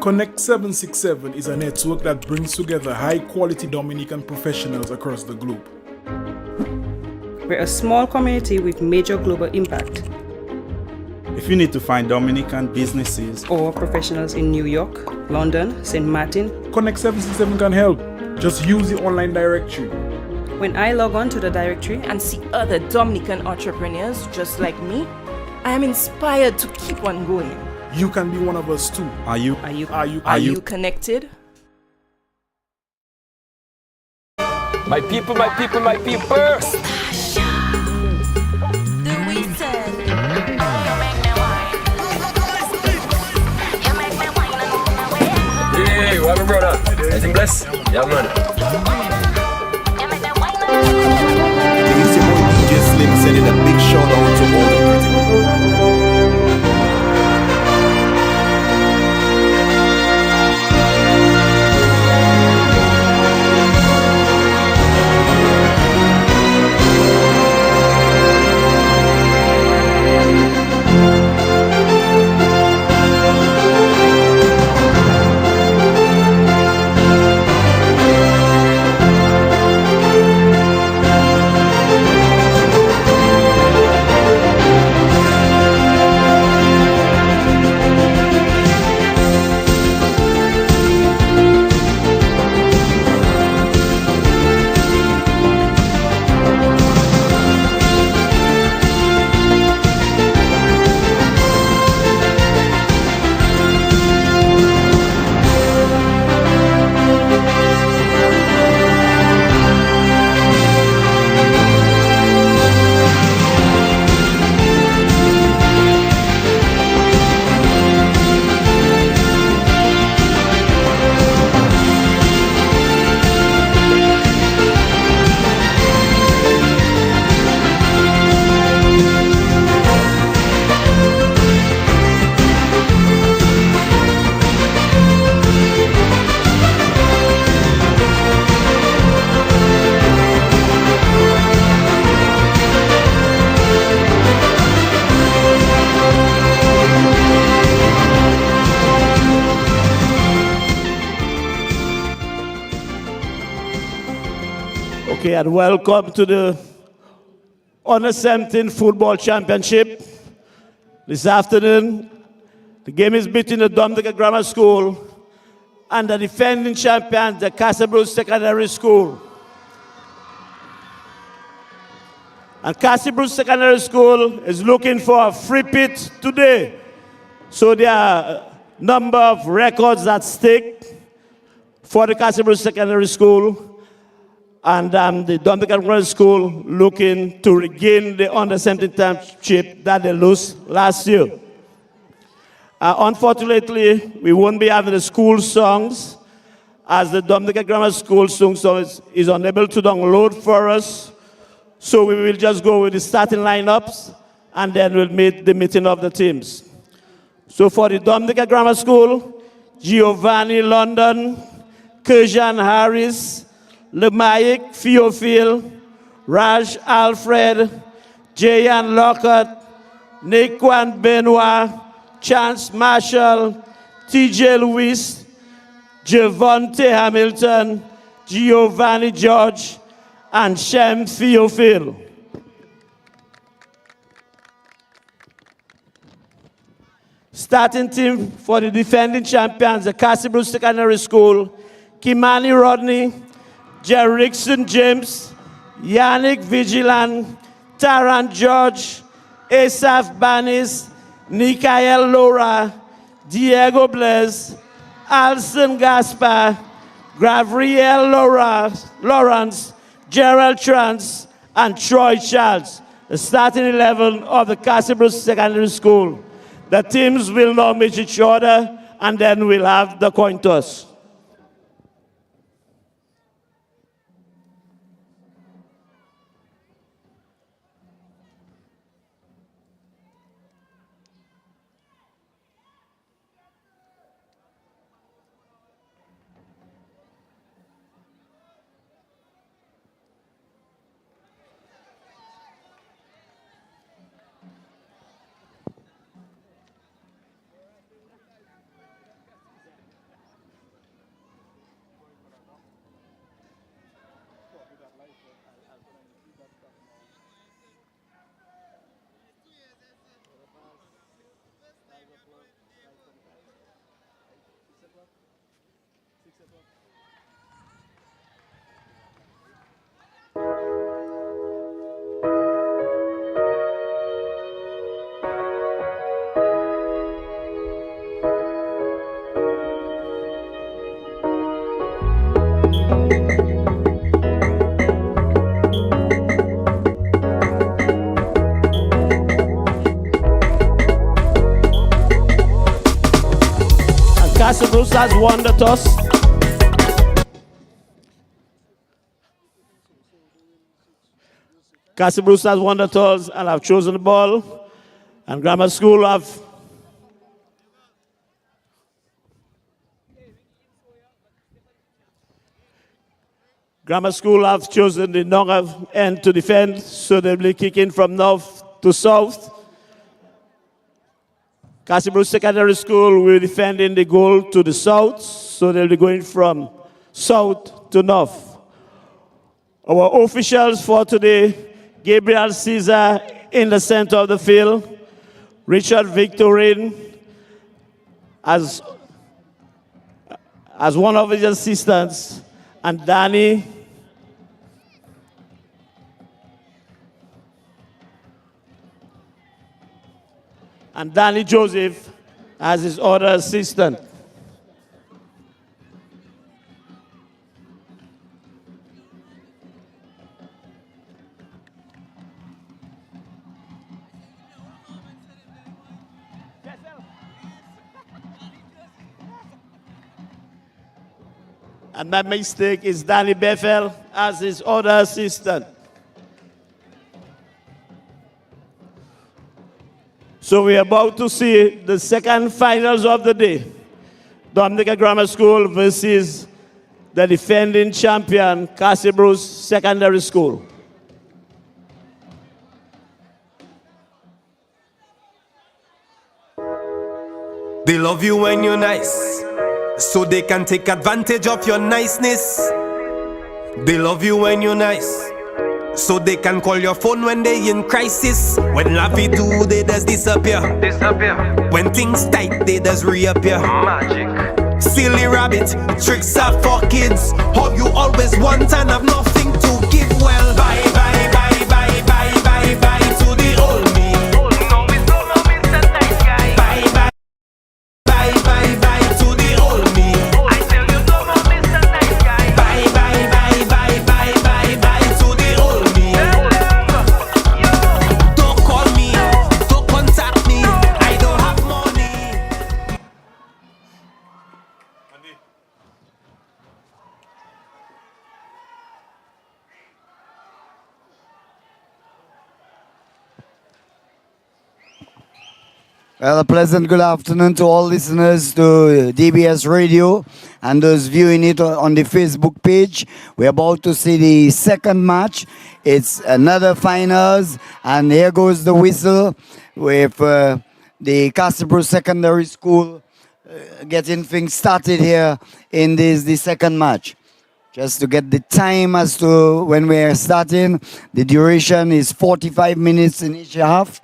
Connect 767 is a network that brings together high-quality Dominican professionals across the globe. We're a small community with major global impact. If you need to find Dominican businesses or professionals in New York, London, St. Martin, Connect 767 can help. Just use the online directory. When I log on to the directory and see other Dominican entrepreneurs just like me, I am inspired to keep on going. You can be one of us too. Are you connected? My people, my people, my people. Hey, what up, brother? Anything blessed? Yeah, man. It's your boy DJ Slim sending a big shout out to all the pretty. Okay, and welcome to the Under 17 Football Championship. This afternoon, the game is between the Dominica Grammar School and the defending champions, the Castle Secondary School. And Castle Secondary School is looking for a free pit today. So there are a number of records at stake for the Castle Secondary School. And the Dominica Grammar School looking to regain the under-17 championship that they lost last year. Unfortunately, we won't be having the school songs as the Dominica Grammar School song service is unable to download for us. So we will just go with the starting lineups and then we'll meet the meeting of the teams. So for the Dominica Grammar School, Giovanni London, Kerjan Harris, Lemaik Theophile, Raj Alfred, Jayan Lockhart, Naquan Benoit, Chance Marshall, TJ Lewis, Javonte Hamilton, Giovanni George, and Shem Theophile. Starting team for the defending champions, the Castle Secondary School, Kimani Rodney, Jerickson James, Yannick Vigilant, Taran George, Asaf Banis, Nikael Laura, Diego Blaise, Alson Gaspar, Gavriel Lawrence, Gerald Trans, and Troy Charles, the starting 11 of the Castle Secondary School. The teams will now meet each other, and then we'll have the coin toss. Bruce has won the toss. Castle Bruce has won the toss and have chosen the ball. And Grammar School have chosen the north end to defend, so they'll be kicking from north to south. Castle Bruce Secondary School will be defending the goal to the south, so they'll be going from south to north. Our officials for today, Gabriel Caesar in the center of the field, Richard Victorine as one of his assistants, and Danny Joseph as his other assistant. And that mistake is Danny Bethel as his other assistant. So we're about to see the second finals of the day. Dominica Grammar School versus the defending champion, Castle Bruce Secondary School. They love you when you're nice, so they can take advantage of your niceness. They love you when you're nice, so they can call your phone when they in crisis. When lovey do, they just disappear. When things tight, they just reappear. Magic. Silly rabbit, tricks are for kids. How you always want and have nothing to give. Well, bye, bye, bye, bye, bye, bye, bye to the old me. Bye, bye, bye, bye, bye to the old me. I tell you, don't know Mr. Nice Guy. Bye, bye, bye, bye, bye, bye, bye to the old me. Don't call me, don't contact me. I don't have money. Well, a pleasant good afternoon to all listeners to DBS Radio and those viewing it on the Facebook page. We're about to see the second match. It's another finals, and here goes the whistle with the Castle Bruce Secondary School getting things started here in the second match. Just to get the time as to when we're starting, the duration is 45 minutes in each half.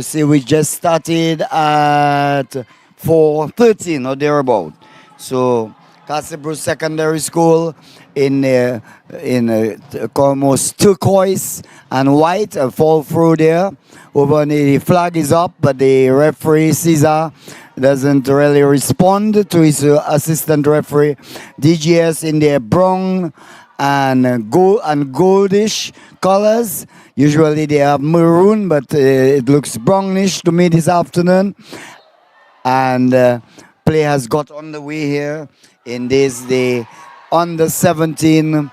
See, we just started at 4:13 or thereabout. So Castle Secondary School in almost turquoise and white, fall through there. Over the flag is up, but the referee Caesar doesn't really respond to his assistant referee. DGS in their brown and goldish colors. Usually they have maroon, but it looks brownish to me this afternoon. And play has got on the way here in this the under 17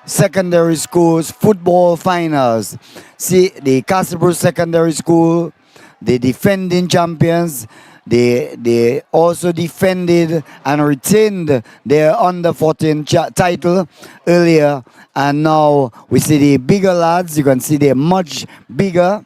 secondary schools football finals. See the Castlebrook Secondary School, the defending champions. They also defended and retained their under 14 title earlier, and now we see the bigger lads. You can see they're much bigger,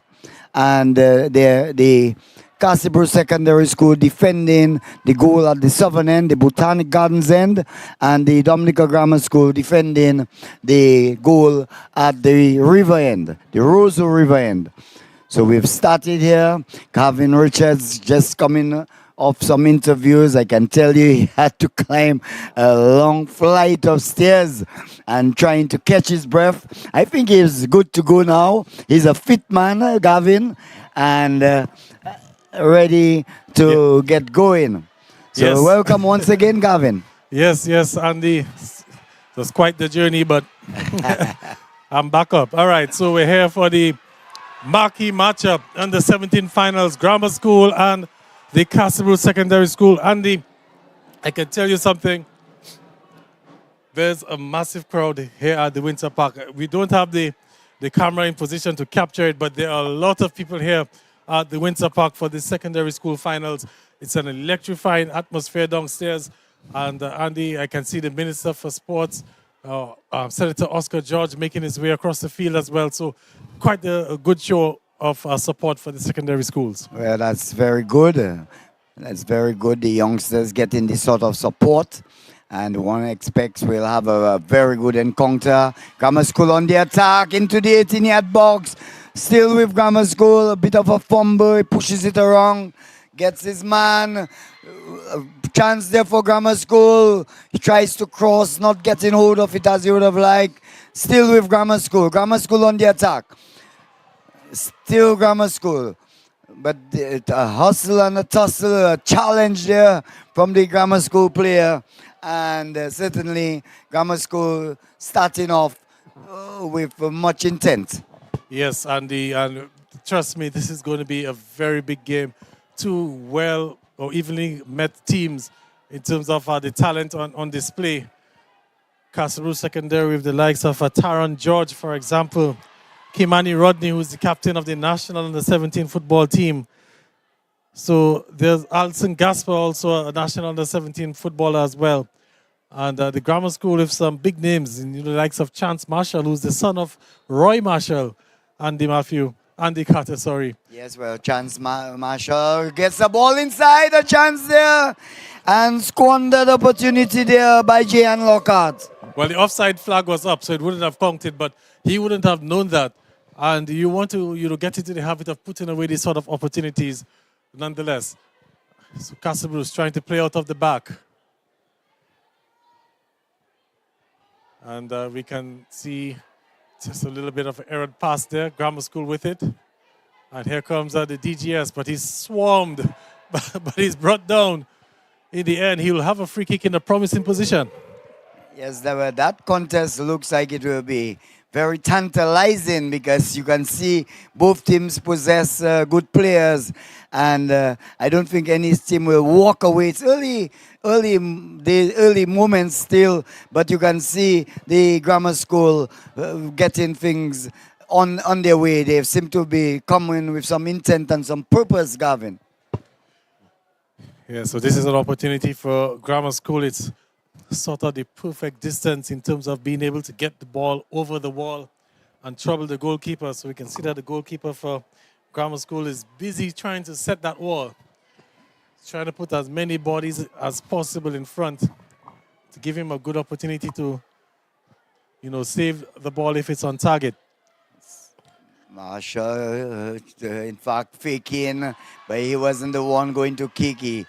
and the Castlebrook Secondary School defending the goal at the southern end, the Botanic Gardens end, and the Dominica Grammar School defending the goal at the river end, the Roseau River end. So we've started here. Gavin Richards just coming off some interviews. I can tell you he had to climb a long flight of stairs and trying to catch his breath. I think he's good to go now. He's a fit man, Gavin, and ready to get going. So Yes. welcome once again, Gavin. Yes, Andy. It was quite the journey, but I'm back up. All right, so we're here for the marquee matchup under 17 finals, Grammar School and the Castlebrook Secondary School. Andy, I can tell you something. There's a massive crowd here at the Windsor Park. We don't have the camera in position to capture it, but there are a lot of people here at the Windsor Park for the secondary school finals. It's an electrifying atmosphere downstairs. And Andy, I can see the Minister for Sports, Senator Oscar George, making his way across the field as well. So quite a good show of support for the secondary schools. Well, that's very good. That's very good. The youngsters getting this sort of support. And one expects we'll have a very good encounter. Grammar School on the attack into the 18-yard box. Still with Grammar School, a bit of a fumble. He pushes it around, gets his man. Chance there for Grammar School. He tries to cross, not getting hold of it as he would have liked. Still with Grammar School. Grammar School on the attack. Still Grammar School. But a hustle and a tussle, a challenge there from the Grammar School player. And certainly Grammar School starting off with much intent. Yes, Andy, and trust me, this is going to be a very big game. Two well or evenly met teams in terms of the talent on display. Castlebrook Secondary with the likes of Taron George, for example. Kimani Rodney, who's the captain of the national under-17 football team. So there's Alison Gasper, also a national under-17 footballer as well. And the Grammar School with some big names, the likes of Chance Marshall, who's the son of Roy Marshall, Andy Carter, sorry. Yes, well, Chance Marshall gets the ball inside, a chance there, and squandered opportunity there by J.N. Lockhart. Well, the offside flag was up, so it wouldn't have counted, but he wouldn't have known that. And you want to get into the habit of putting away these sort of opportunities nonetheless. So Castlebrook is trying to play out of the back. And we can see just a little bit of an error pass there. Grammar School with it. And here comes the DGS, but he's swarmed. But he's brought down. In the end, he will have a free kick in a promising position. Yes, that contest looks like it will be very tantalizing because you can see both teams possess good players, and I don't think any team will walk away. It's early moments still, but you can see the Grammar School getting things on their way. They seem to be coming with some intent and some purpose, Gavin. Yeah, so this is an opportunity for Grammar School. It's sort of the perfect distance in terms of being able to get the ball over the wall and trouble the goalkeeper. So we can see that the goalkeeper for Grammar School is busy trying to set that wall. He's trying to put as many bodies as possible in front to give him a good opportunity to, save the ball if it's on target. Marshall, in fact, faking, but he wasn't the one going to kick. He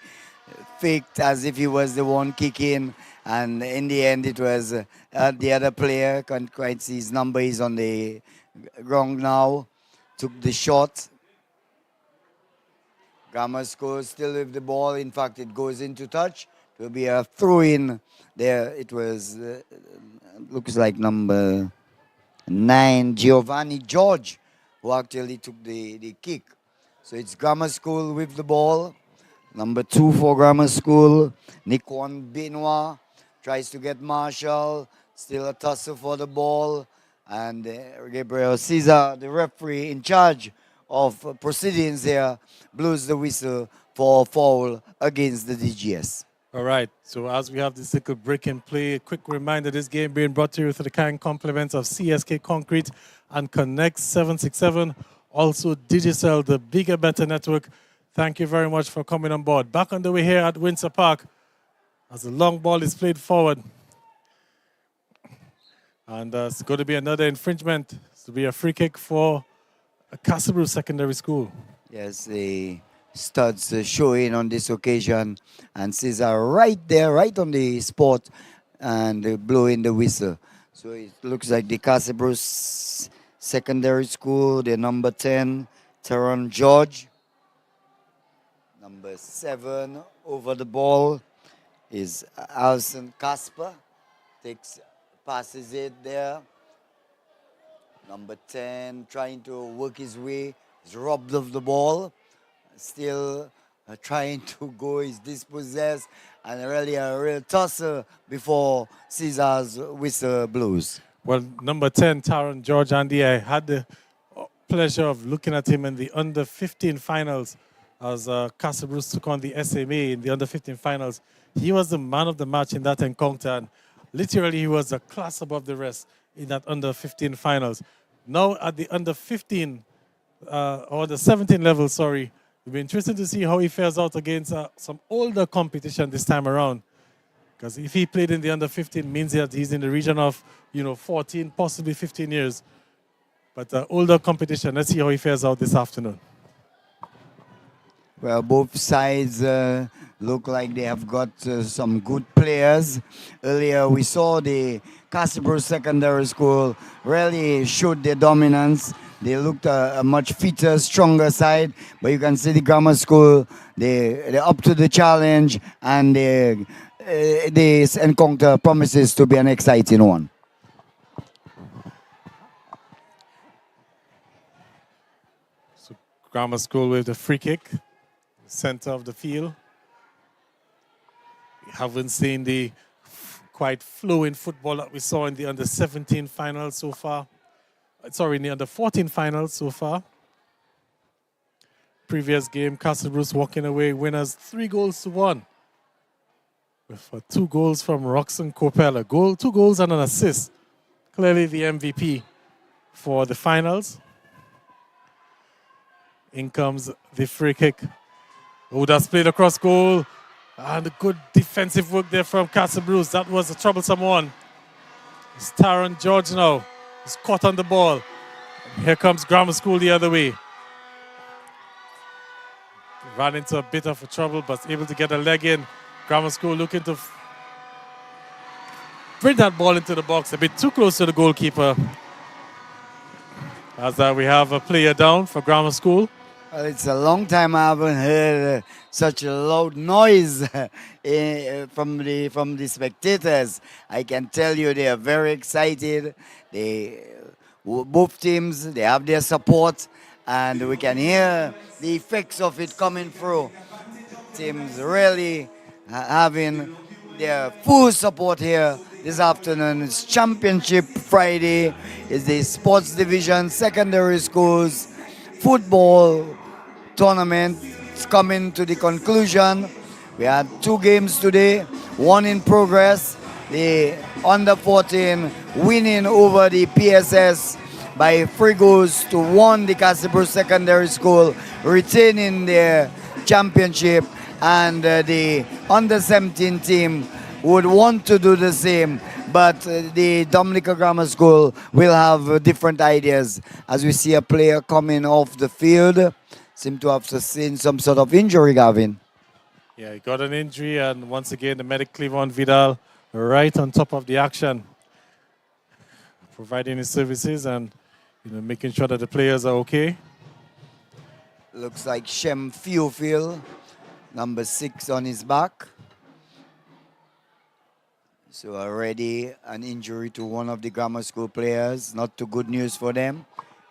faked as if he was the one kicking, and in the end it was the other player. Can't quite see his number. He's on the ground now. Took the shot. Grammar School still with the ball. In fact, it goes into touch. It will be a throw-in there. It was, looks like number 9, Giovanni George, who actually took the kick. So it's Grammar School with the ball. Number 2 for Grammar School, Nikon Benoit tries to get Marshall. Still a tussle for the ball. And Gabriel Caesar, the referee in charge of proceedings here, blows the whistle for a foul against the DGS. All right, so as we have this little break and play, a quick reminder, this game being brought to you through the kind compliments of CSK Concrete and Connect 767, also Digicel, the bigger, better network. Thank you very much for coming on board. Back on the way here at Windsor Park as the long ball is played forward. And it's going to be another infringement. It's to be a free kick for Castlebrew Secondary School. Yes, the studs showing on this occasion, and Cesar right there, right on the spot, and blowing the whistle. So it looks like the Castlebrew Secondary School, the number 10, Teron George. Number 7 over the ball is Alison Casper. Passes it there. Number 10 trying to work his way. He's robbed of the ball. Still trying to go. He's dispossessed. And really a real tussle before Caesar's whistle blows. Well, number 10, Taron George Andy, I had the pleasure of looking at him in the under-15 finals as Castlebrew took on the SMA in the under-15 finals. He was the man of the match in that encounter, and literally he was a class above the rest in that under-15 finals. Now at the under-15, or the 17 level, sorry, it'll be interesting to see how he fares out against some older competition this time around. Because if he played in the under-15, means that he's in the region of, 14, possibly 15 years. But older competition, let's see how he fares out this afternoon. Well, both sides look like they have got some good players. Earlier, we saw the Castlebrew Secondary School really showed their dominance. They looked a much fitter, stronger side. But you can see the Grammar School, they're up to the challenge, and this encounter promises to be an exciting one. So Grammar School with the free kick, center of the field. We haven't seen the quite flowing football that we saw in the under-17 finals so far. Sorry, in the under-14 finals so far. Previous game, Castlebrew walking away winners 3-1. With 2 goals from Roxanne Copella. 2 goals and an assist. Clearly the MVP for the finals. In comes the free kick. Oh, that's played across goal. And a good defensive work there from Castlebrew. That was a troublesome one. It's Taron George now. He's caught on the ball. And here comes Grammar School the other way. Ran into a bit of a trouble, but able to get a leg in. Grammar School looking to bring that ball into the box. A bit too close to the goalkeeper. As we have a player down for Grammar School. Well, it's a long time I haven't heard such a loud noise from the spectators. I can tell you they are very excited. Both teams, they have their support, and we can hear the effects of it coming through. Teams really having their full support here this afternoon. It's Championship Friday. It's the Sports Division Secondary Schools Football Tournament. It's coming to the conclusion. We had 2 games today, 1 in progress. The under-14 winning over the PSS by 3-1. The Castlebrew Secondary School retaining their championship, and the under-17 team would want to do the same, but the Dominica Grammar School will have different ideas. As we see a player coming off the field, seem to have sustained some sort of injury, Gavin. Yeah, he got an injury, and once again, the medic Cleavon Vidal right on top of the action, providing his services and making sure that the players are okay. Looks like Shem Theophil, number 6 on his back. So already an injury to one of the grammar school players. Not too good news for them.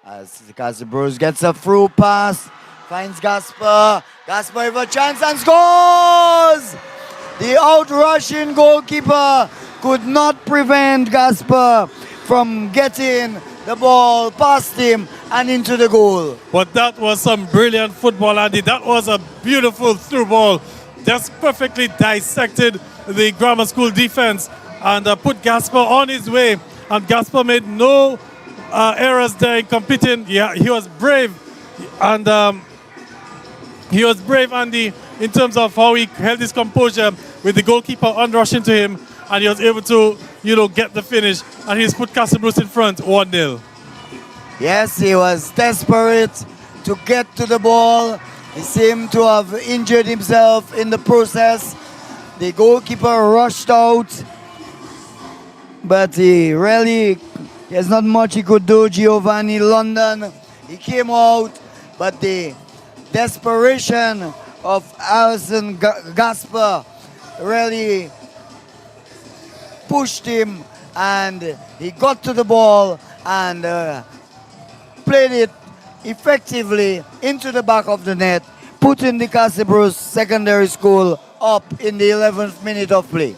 As the Castle Bros gets a through pass, finds Gasper. Gasper with a chance and scores! The outrushing goalkeeper could not prevent Gasper from getting the ball past him and into the goal. But that was some brilliant football, Andy. That was a beautiful through ball. Just perfectly dissected the grammar school defense and put Gasper on his way. And Gasper made no errors there in competing. Yeah, he was brave. And he was brave, Andy, in terms of how he held his composure with the goalkeeper on-rushing to him. And he was able to, get the finish. And he's put Castle Bruce in front, 1-0. Yes, he was desperate to get to the ball. He seemed to have injured himself in the process. The goalkeeper rushed out, but there's not much he could do. Giovanni London, he came out, but the desperation of Alison Gasper really pushed him, and he got to the ball and played it effectively into the back of the net, putting the Castle Bruce Secondary School up in the 11th minute of play.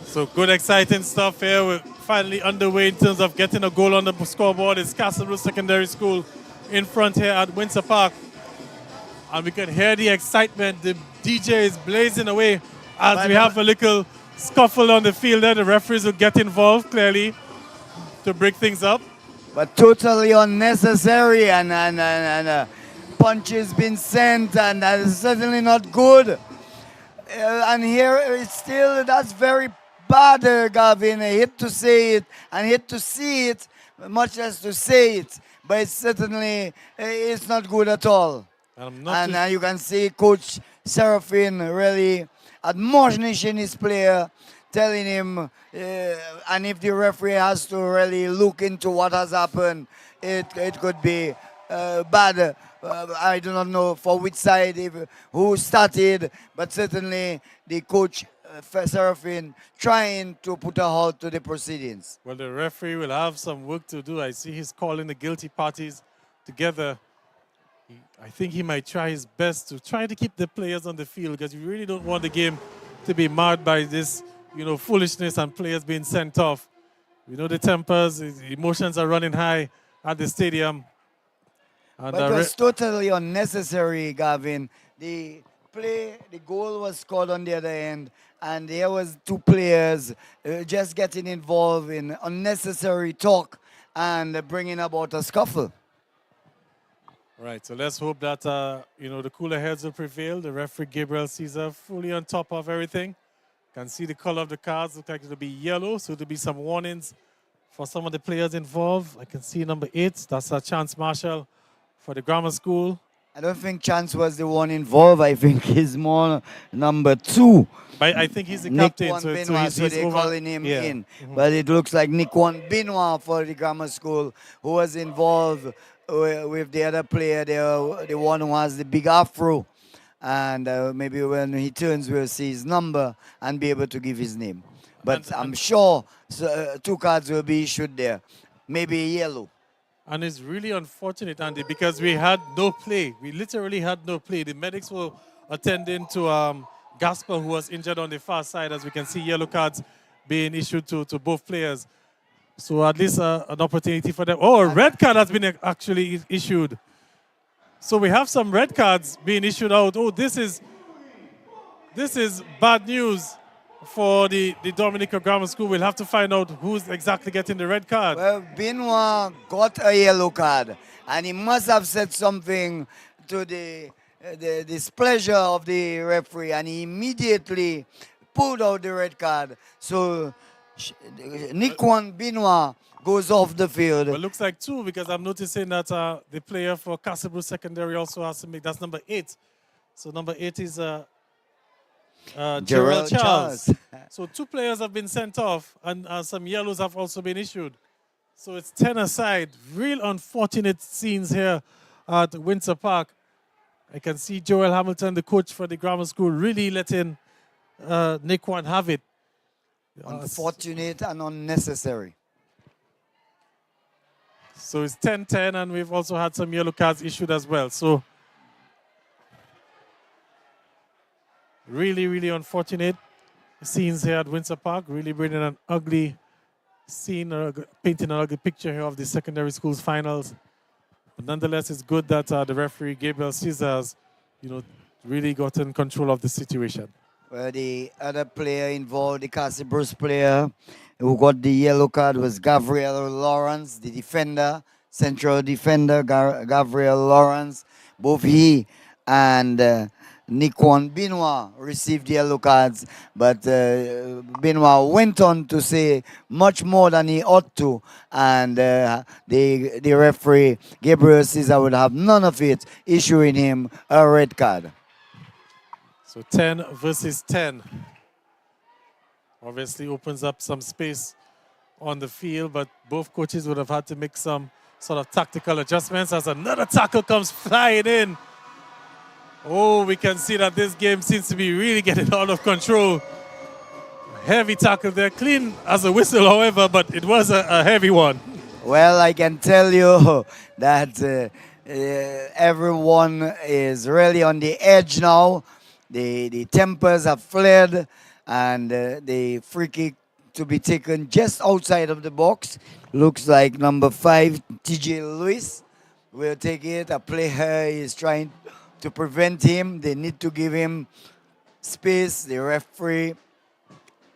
So good, exciting stuff here. We're finally underway in terms of getting a goal on the scoreboard. It's Castle Bruce Secondary School in front here at Windsor Park. And we can hear the excitement. The DJ is blazing away as we have a little scuffle on the field there. The referees will get involved clearly to break things up. But totally unnecessary, and punches been sent, and that is certainly not good. And here it's still, that's very bad, Gavin. I hate to say it and hate to see it, much less to say it, but it's certainly it's not good at all. And you can see Coach Serafin really admonishing his player, telling him, and if the referee has to really look into what has happened, it could be bad. I do not know for which side, who started, but certainly the coach, Serafin, trying to put a halt to the proceedings. Well, the referee will have some work to do. I see he's calling the guilty parties together. I think he might try his best to try to keep the players on the field, because we really don't want the game to be marred by this, foolishness and players being sent off. We know the tempers, the emotions are running high at the stadium. And but it was totally unnecessary, Gavin. The goal was scored on the other end, and there was 2 players just getting involved in unnecessary talk and bringing about a scuffle. Right, so let's hope that, the cooler heads will prevail. The referee, Gabriel Caesar, fully on top of everything. Can see the color of the cards. Look like it'll be yellow, so there'll be some warnings for some of the players involved. I can see number 8. That's a Chance Marshall for the grammar school. I don't think Chance was the one involved. I think he's more number 2. But I think he's the captain, so they're calling him in. Mm-hmm. But it looks like Nikwan Benoit for the grammar school, who was involved with the other player, the one who has the big afro. And maybe when he turns, we'll see his number and be able to give his name. But I'm sure 2 cards will be issued there. Maybe yellow. And it's really unfortunate, Andy, because we had no play. We literally had no play. The medics were attending to Gasper, who was injured on the far side. As we can see, yellow cards being issued to both players. So at least an opportunity for them. Oh, a red card has been actually issued. So we have some red cards being issued out. Oh, this is bad news for the Dominica Grammar School. We'll have to find out who's exactly getting the red card. Well, Benoit got a yellow card, and he must have said something to the displeasure of the referee, and he immediately pulled out the red card. So Nikwan Benoit goes off the field. Well, it looks like 2, because I'm noticing that the player for Castle Bruce Secondary also has to make, that's number 8, So number 8 is Gerald Gerald Charles. Charles. So 2 players have been sent off, and some yellows have also been issued. So it's 10 aside. Real unfortunate scenes here at Windsor Park. I can see Joel Hamilton, the coach for the grammar school, really letting Nick Wan have it. Unfortunate and unnecessary. So it's 10-10, and we've also had some yellow cards issued as well. So really, really unfortunate scenes here at Windsor Park. Really bringing an ugly scene, painting an ugly picture here of the secondary schools finals. But nonetheless, it's good that the referee, Gabriel Caesars, really got in control of the situation. Well, the other player involved, the Castle Bruce player who got the yellow card, was Gabriel Lawrence, the defender, central defender, Gabriel Lawrence. Both he and Nikon Benoit received yellow cards, but Benoit went on to say much more than he ought to, and the referee, Gabriel Caesar, would have none of it, issuing him a red card. So 10 versus 10. Obviously opens up some space on the field, but both coaches would have had to make some sort of tactical adjustments as another tackle comes flying in. Oh, we can see that this game seems to be really getting out of control. Heavy tackle there, clean as a whistle, however, but it was a heavy one. Well, I can tell you that everyone is really on the edge now. The tempers have fled, and the free kick to be taken just outside of the box. Looks like number 5, TJ Lewis, will take it. A player is trying to prevent him. They need to give him space. The referee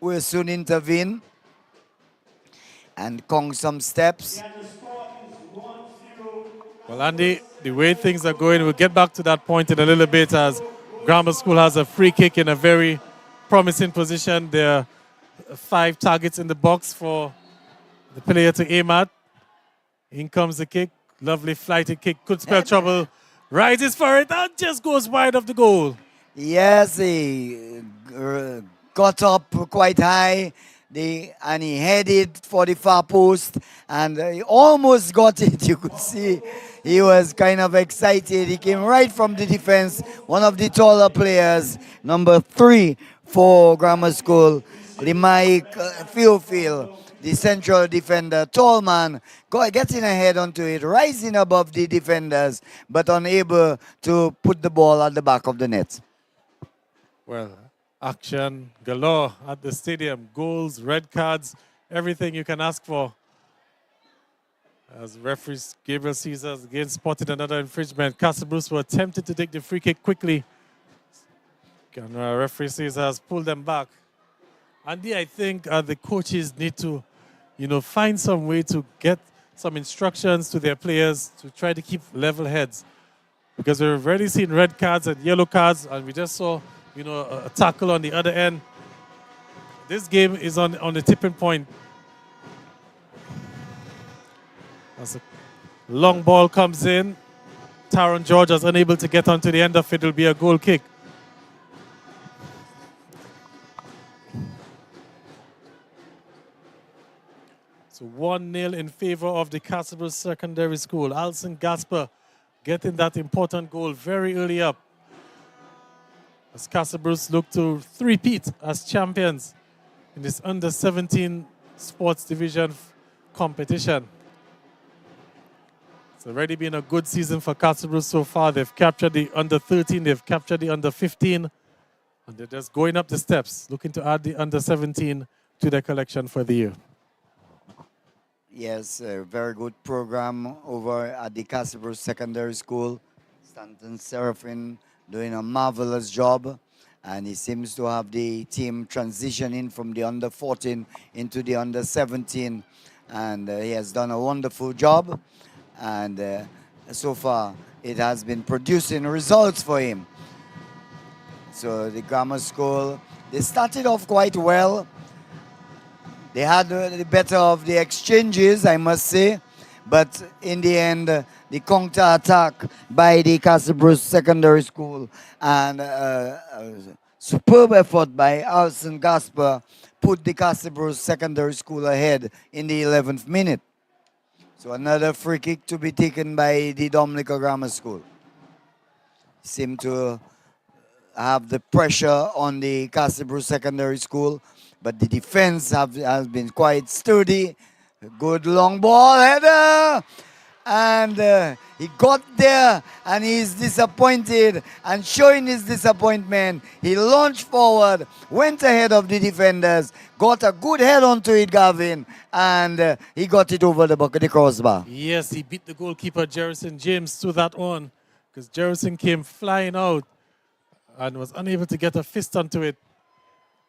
will soon intervene and count some steps. Well, Andy, the way things are going, we'll get back to that point in a little bit as Grammar School has a free kick in a very promising position. There are 5 targets in the box for the player to aim at. In comes the kick. Lovely flighted kick. Could spell trouble. Rises for it and just goes wide of the goal. Yes, he got up quite high and he headed for the far post and he almost got it. You could see he was kind of excited. He came right from the defense. One of the taller players, number 3 for Grammar School, Limai Fiofil, the central defender, tall man, getting ahead onto it, rising above the defenders, but unable to put the ball at the back of the net. Well, action galore at the stadium. Goals, red cards, everything you can ask for. As referees Gabriel Caesars again spotted another infringement. Castle Bruce were attempted to take the free kick quickly. And referee Caesars pulled them back. Andy, I think the coaches need to, find some way to get some instructions to their players to try to keep level heads. Because we've already seen red cards and yellow cards, and we just saw, a tackle on the other end. This game is on the tipping point. As a long ball comes in, Taron George is unable to get onto the end of it. It will be a goal kick. So 1-0 in favor of the Castlebrook Secondary School. Alison Gasper getting that important goal very early up. As Castlebrook look to three-peat as champions in this under-17 sports division competition. It's already been a good season for Castlebrook so far. They've captured the under-13, they've captured the under-15, and they're just going up the steps, looking to add the under-17 to their collection for the year. Yes, a very good program over at the Castlebrook Secondary School. Stanton Seraphin doing a marvelous job, and he seems to have the team transitioning from the under-14 into the under-17, and he has done a wonderful job, and so far it has been producing results for him. So the grammar school, they started off quite well. They had the better of the exchanges, I must say, But in the end, the counter-attack by the Castle Bruce Secondary School and superb effort by Alison Gasper put the Castle Bruce Secondary School ahead in the 11th minute. So another free kick to be taken by the Dominica Grammar School. Seem to have the pressure on the Castle Bruce Secondary School, but the defense has been quite sturdy. Good long ball header, and he got there and he's disappointed, and showing his disappointment, he launched forward, went ahead of the defenders, got a good head onto it, Gavin, and he got it over the crossbar. Yes, he beat the goalkeeper, Jerison James, to that one, because Jerison came flying out and was unable to get a fist onto it.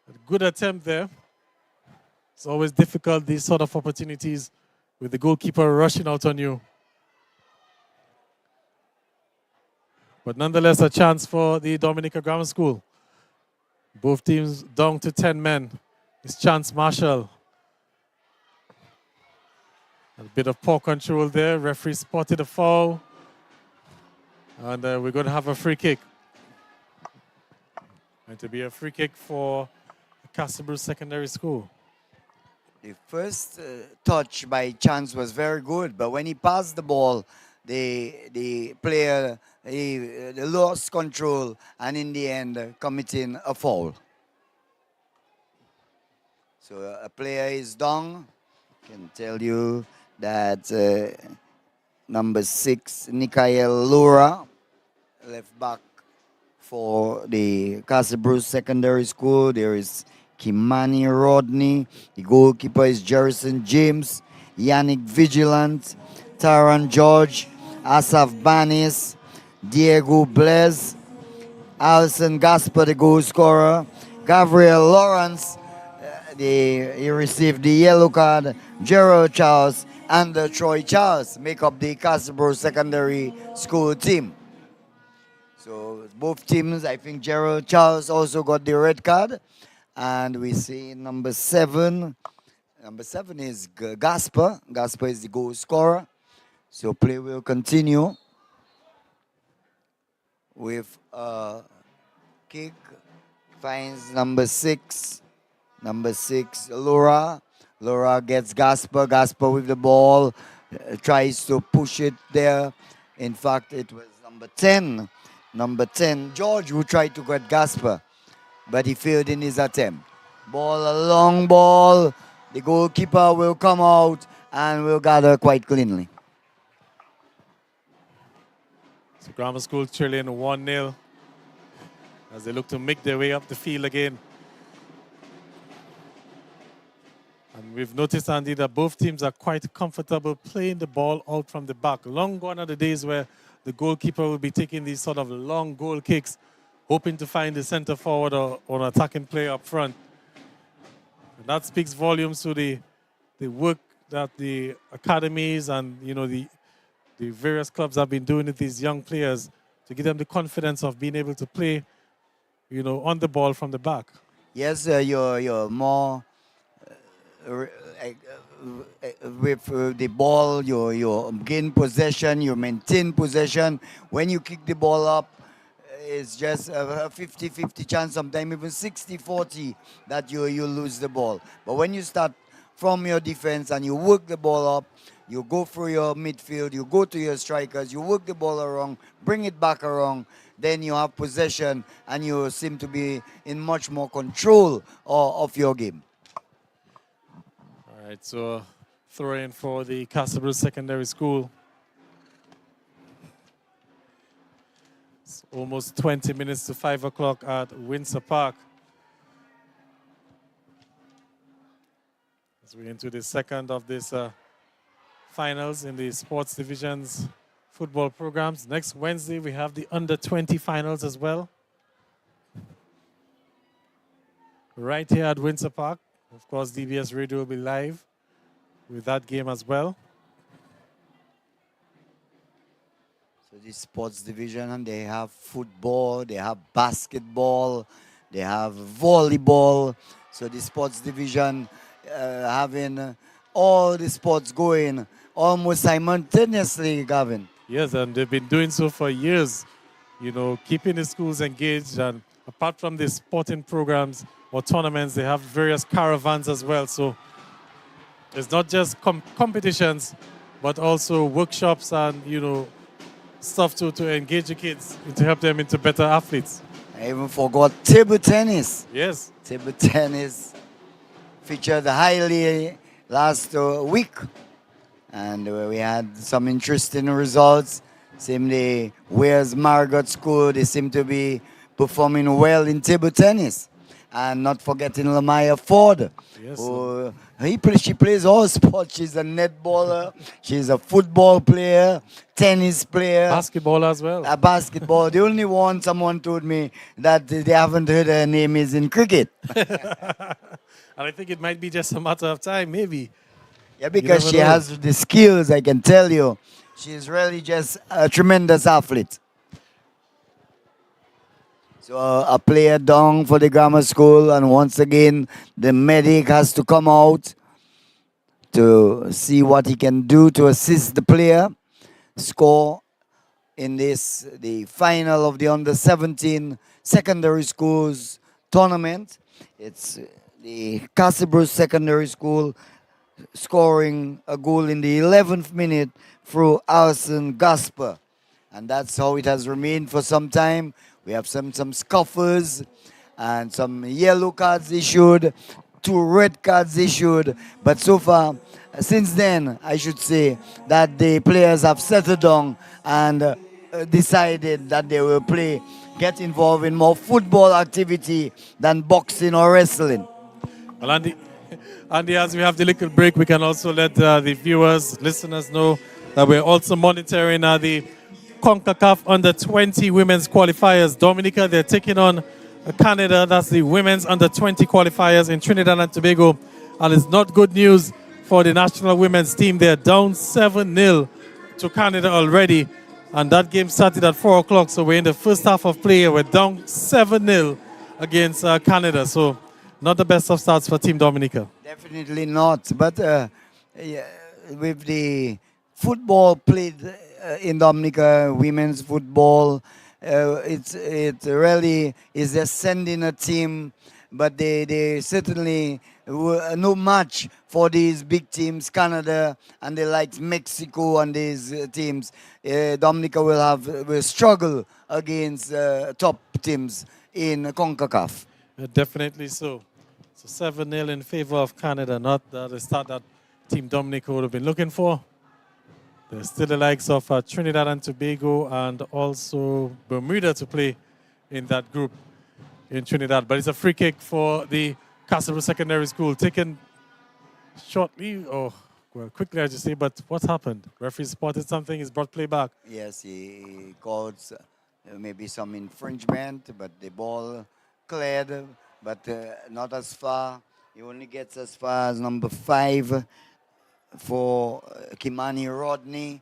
A good attempt there. It's always difficult, these sort of opportunities, with the goalkeeper rushing out on you. But nonetheless, a chance for the Dominica Grammar School. Both teams down to 10 men. It's Chance Marshall. A bit of poor control there. Referee spotted a foul. And we're going to have a free kick. Going to be a free kick for Castle Bruce Secondary School. The first touch by Chance was very good, but when he passed the ball, the player he lost control and in the end committing a foul. So a player is down. I can tell you that number 6, Nikael Lura, left back for the Castle Bruce Secondary School. There is Kimani Rodney. The goalkeeper is Jerison James, Yannick Vigilant, Taran George, Asaf Banis, Diego Blaise, Alison Gasper, the goal scorer, Gabriel Lawrence, he received the yellow card, Gerald Charles, and Troy Charles make up the Castle Bruce Secondary School team. So both teams, I think Gerald Charles also got the red card. And we see number 7. Number 7 is Gasper. Gasper is the goal scorer. So play will continue with a kick. Finds number 6. Number 6, Laura. Laura gets Gasper. Gasper with the ball. Tries to push it there. In fact, it was number 10. Number 10, George, who tried to get Gasper, but he failed in his attempt. Ball, a long ball. The goalkeeper will come out and will gather quite cleanly. So Grammar School trailing 1-0 as they look to make their way up the field again. And we've noticed, Andy, that both teams are quite comfortable playing the ball out from the back. Long gone are the days where the goalkeeper will be taking these sort of long goal kicks, hoping to find the center forward or an attacking player up front. And that speaks volumes to the work that the academies and the various clubs have been doing with these young players to give them the confidence of being able to play, on the ball from the back. Yes, you're more with the ball, you gain possession, you maintain possession. When you kick the ball up, it's just a 50-50 chance, sometimes even 60-40 that you lose the ball. But when you start from your defense and you work the ball up, you go through your midfield, you go to your strikers, you work the ball around, bring it back around, then you have possession and you seem to be in much more control of your game. All right, so throw in for the Castle Bruce Secondary School. It's almost 20 minutes to 5 o'clock at Windsor Park. As we're into the second of this finals in the sports divisions football programs. Next Wednesday, we have the under-20 finals as well. Right here at Windsor Park. Of course, DBS Radio will be live with that game as well. So the sports division, and they have football, they have basketball, they have volleyball. So the sports division having all the sports going almost simultaneously, Gavin. Yes, and they've been doing so for years, keeping the schools engaged. And apart from the sporting programs or tournaments, they have various caravans as well. So it's not just competitions, but also workshops and, stuff to engage the kids and to help them into better athletes. I even forgot table tennis. Yes. Table tennis featured highly last week. And we had some interesting results. Same day, Wales Margot School, they seem to be performing well in table tennis. And not forgetting Lamaya Ford. Yes, who, she plays all sports. She's a netballer, she's a football player, tennis player. Basketball as well. Basketball. The only one someone told me that they haven't heard her name is in cricket. And I think it might be just a matter of time, maybe. Yeah, because she has the skills, I can tell you. She's really just a tremendous athlete. So a player down for the grammar school, and once again, the medic has to come out to see what he can do to assist the player score in the final of the under-17 secondary schools tournament. It's the Castlebrook Secondary School scoring a goal in the 11th minute through Alison Gasper. And that's how it has remained for some time. We have some scuffers and some yellow cards issued, 2 red cards issued. But so far, since then, I should say that the players have settled down and decided that they will get involved in more football activity than boxing or wrestling. Well, Andy, as we have the little break, we can also let the viewers, listeners know that we're also monitoring the CONCACAF Under-20 women's qualifiers. Dominica, they're taking on Canada. That's the women's Under-20 qualifiers in Trinidad and Tobago. And it's not good news for the national women's team. They're down 7-0 to Canada already. And that game started at 4 o'clock. So we're in the first half of play. We're down 7-0 against Canada. So not the best of starts for Team Dominica. Definitely not. But with the football played in Dominica, women's football, it really is just sending a team, but they certainly were no match for these big teams, Canada and the likes Mexico and these teams. Dominica will struggle against top teams in CONCACAF. Definitely so. So 7-0 in favor of Canada, not the start that Team Dominica would have been looking for. There's still the likes of Trinidad and Tobago and also Bermuda to play in that group in Trinidad. But it's a free kick for the Castlebrook Secondary School, taken shortly, quickly I just say, but what happened? Referee spotted something, he's brought play back. Yes, he called maybe some infringement, but the ball cleared, but not as far. He only gets as far as number 5. For Kimani Rodney.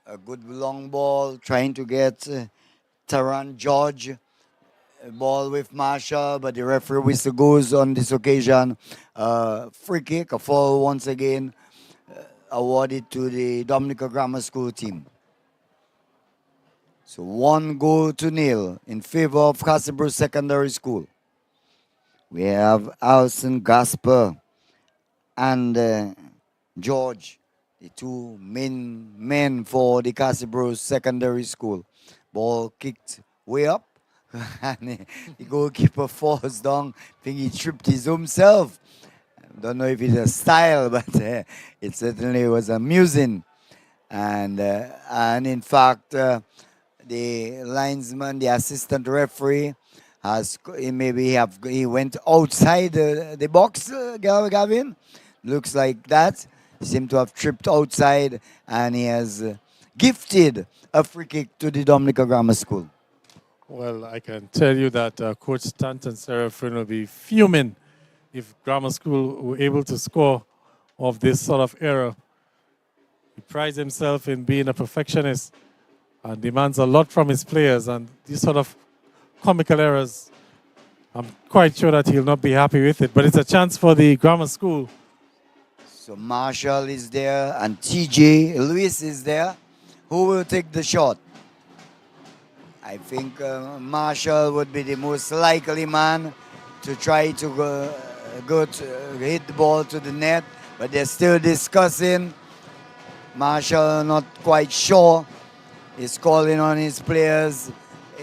A good long ball, trying to get Taran George. A ball with Marsha, but the referee whistle goes on this occasion. Free kick, a foul once again, awarded to the Dominica Grammar School team. So 1-0 in favor of Castlebrook Secondary School. We have Alison Gasper and George, the 2 main men for the Castlebrook Secondary School. Ball kicked way up, and the goalkeeper falls down. I think he tripped his own self. Don't know if it's a style, but it certainly was amusing. And in fact, the linesman, the assistant referee, he went outside the box, Gavin. Looks like that. He seemed to have tripped outside, and he has gifted a free kick to the Dominica Grammar School. Well, I can tell you that Coach Stanton Serafin will be fuming if Grammar School were able to score of this sort of error. He prides himself in being a perfectionist and demands a lot from his players, and these sort of comical errors, I'm quite sure that he'll not be happy with it. But it's a chance for the Grammar School So Marshall is there and TJ Lewis is there. Who will take the shot? I think Marshall would be the most likely man to try to hit the ball to the net, but they're still discussing. Marshall not quite sure. He's calling on his players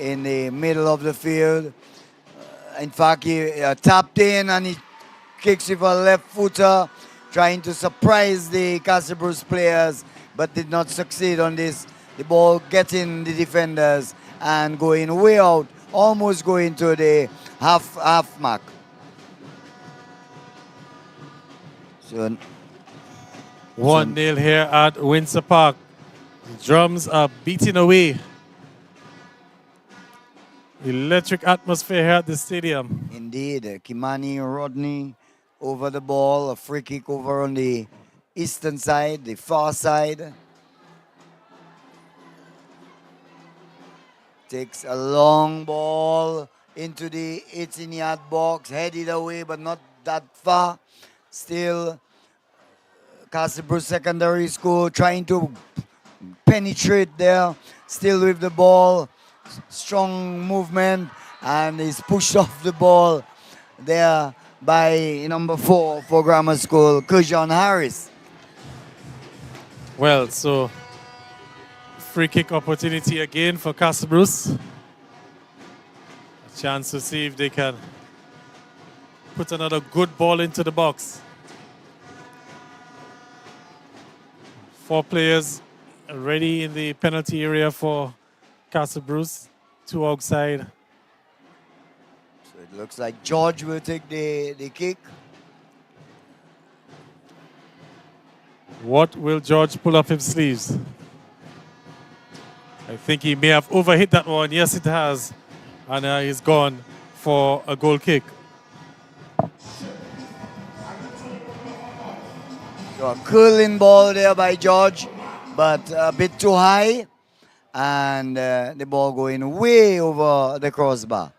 in the middle of the field. In fact, he tapped in and he kicks with a left footer, trying to surprise the Castle Bruce players, but did not succeed on this. The ball getting the defenders and going way out, almost going to the half mark. So 1-0 here at Windsor Park. The drums are beating away. Electric atmosphere here at the stadium. Indeed, Kimani Rodney over the ball, a free kick over on the eastern side, the far side. Takes a long ball into the 18-yard box, headed away but not that far. Still, Castle Bruce Secondary School trying to penetrate there, still with the ball. Strong movement, and he's pushed off the ball there by number 4 for Grammar School, Kujan Harris. Well, so free kick opportunity again for Castle Bruce. A chance to see if they can put another good ball into the box. 4 players already in the penalty area for Castle Bruce, 2 outside. So it looks like George will take the kick. What will George pull up his sleeves? I think he may have overhit that one. Yes, it has. And he's gone for a goal kick. So a curling ball there by George, but a bit too high. And the ball going way over the crossbar.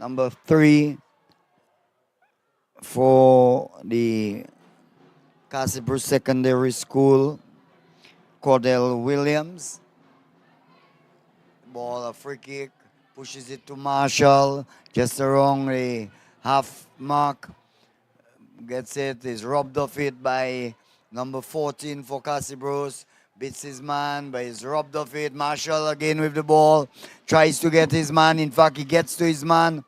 Number 3 for the Castle Bruce Secondary School, Cordell Williams. Ball, a free kick, pushes it to Marshall, just around the half mark. Gets it, is robbed of it by number 14 for Castle Bruce. Beats his man, but he's robbed of it. Marshall again with the ball. Tries to get his man. In fact, he gets to his man.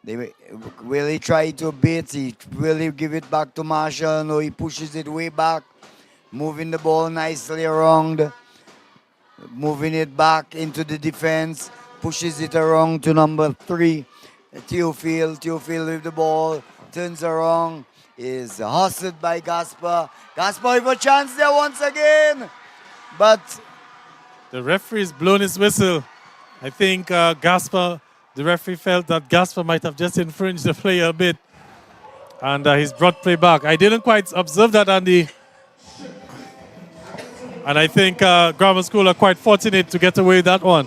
They really try to beat. He really give it back to Marshall. No, he pushes it way back. Moving the ball nicely around. Moving it back into the defense. Pushes it around to number 3. Theophil. Theophil with the ball. Turns around. Is hustled by Gaspar. Gaspar with a chance there once again. But the referee's blown his whistle. I think the referee felt that Gaspar might have just infringed the player a bit. And he's brought play back. I didn't quite observe that, Andy. And I think Grammar School are quite fortunate to get away with that one.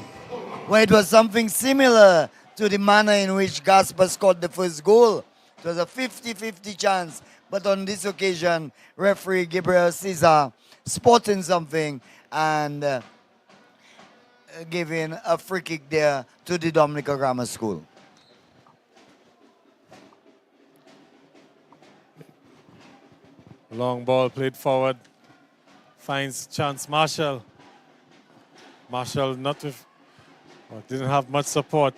Well, it was something similar to the manner in which Gaspar scored the first goal. It was a 50-50 chance. But on this occasion, referee Gabriel Cesar spotting something and giving a free kick there to the Dominica Grammar School. Long ball played forward. Finds Chance Marshall. Marshall didn't have much support.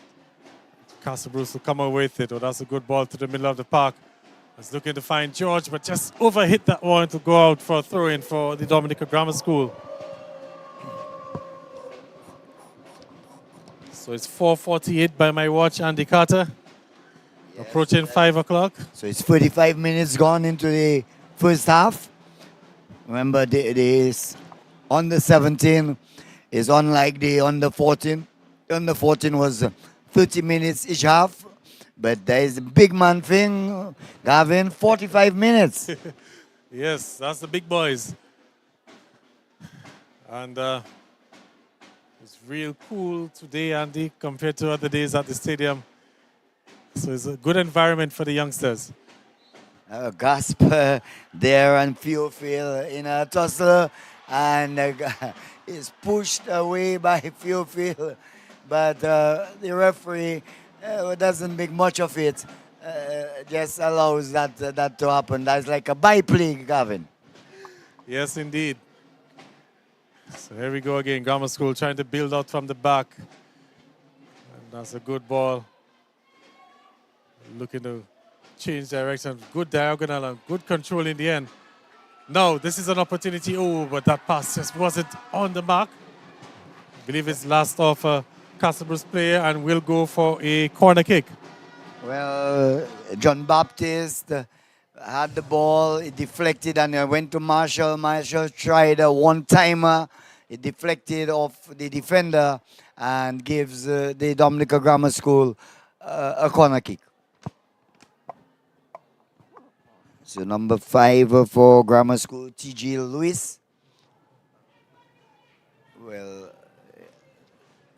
Castle Bruce will come away with it. Oh, that's a good ball to the middle of the park. Was looking to find George, but just overhit that one to go out for a throw-in for the Dominica Grammar School. So it's 4:48 by my watch, Andy Carter. Yes, approaching 5 o'clock. So it's 45 minutes gone into the first half. Remember, the under 17 is unlike the under 14. Under 14 was 30 minutes each half. But there is a big man thing, Gavin, 45 minutes. Yes, that's the big boys. And it's real cool today, Andy, compared to other days at the stadium. So it's a good environment for the youngsters. Gasper there and Theophil in a tussle, and is pushed away by Theophil, but the referee doesn't make much of it. Just allows that to happen. That's like a byplay, Gavin. Yes, indeed. So here we go again. Grammar School trying to build out from the back. And that's a good ball. Looking to change direction. Good diagonal and good control in the end. Now, this is an opportunity. Oh, but that pass just wasn't on the mark. I believe it's last off a Castlebrooke's player and will go for a corner kick. Well, John Baptist had the ball, it deflected and it went to Marshall. Marshall tried a one-timer. It deflected off the defender and gives the Dominica Grammar School a corner kick. So number 5 for Grammar School, T.G. Lewis. Well,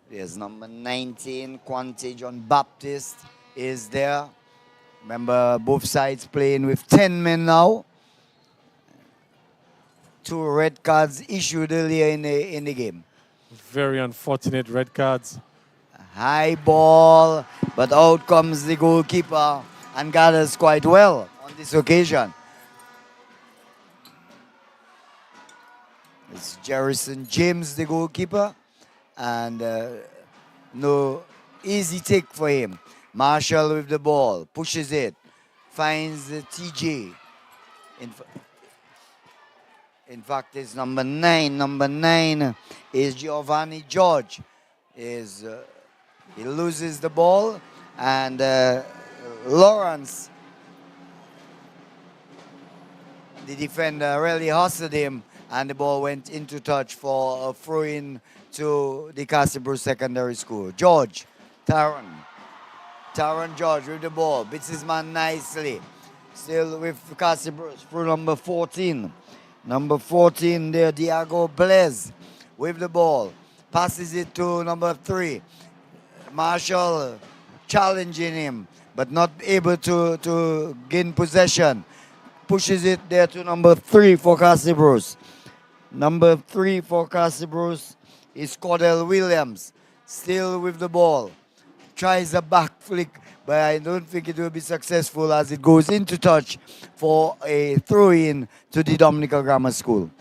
there's number 19, Quante John Baptist is there. Remember, both sides playing with 10 men now. 2 red cards issued earlier in the game. Very unfortunate red cards. High ball, but out comes the goalkeeper and gathers quite well on this occasion. It's Jerrison James, the goalkeeper, and no easy take for him. Marshall with the ball, pushes it, finds TJ. In fact, it's number 9. Number 9 is Giovanni George. He loses the ball, and Lawrence, the defender, really hustled him, and the ball went into touch for a throw-in to the Castlebrooke Secondary School. George, Taron George with the ball, beats his man nicely. Still with Castlebrooke through number 14. Number 14 there, Diago Blaise with the ball. Passes it to number 3. Marshall challenging him, but not able to gain possession. Pushes it there to number 3 for Castlebrooke. Number 3 for Castlebrooke is Cordell Williams. Still with the ball. Tries a back flick, but I don't think it will be successful as it goes into touch for a throw-in to the Dominica Grammar School.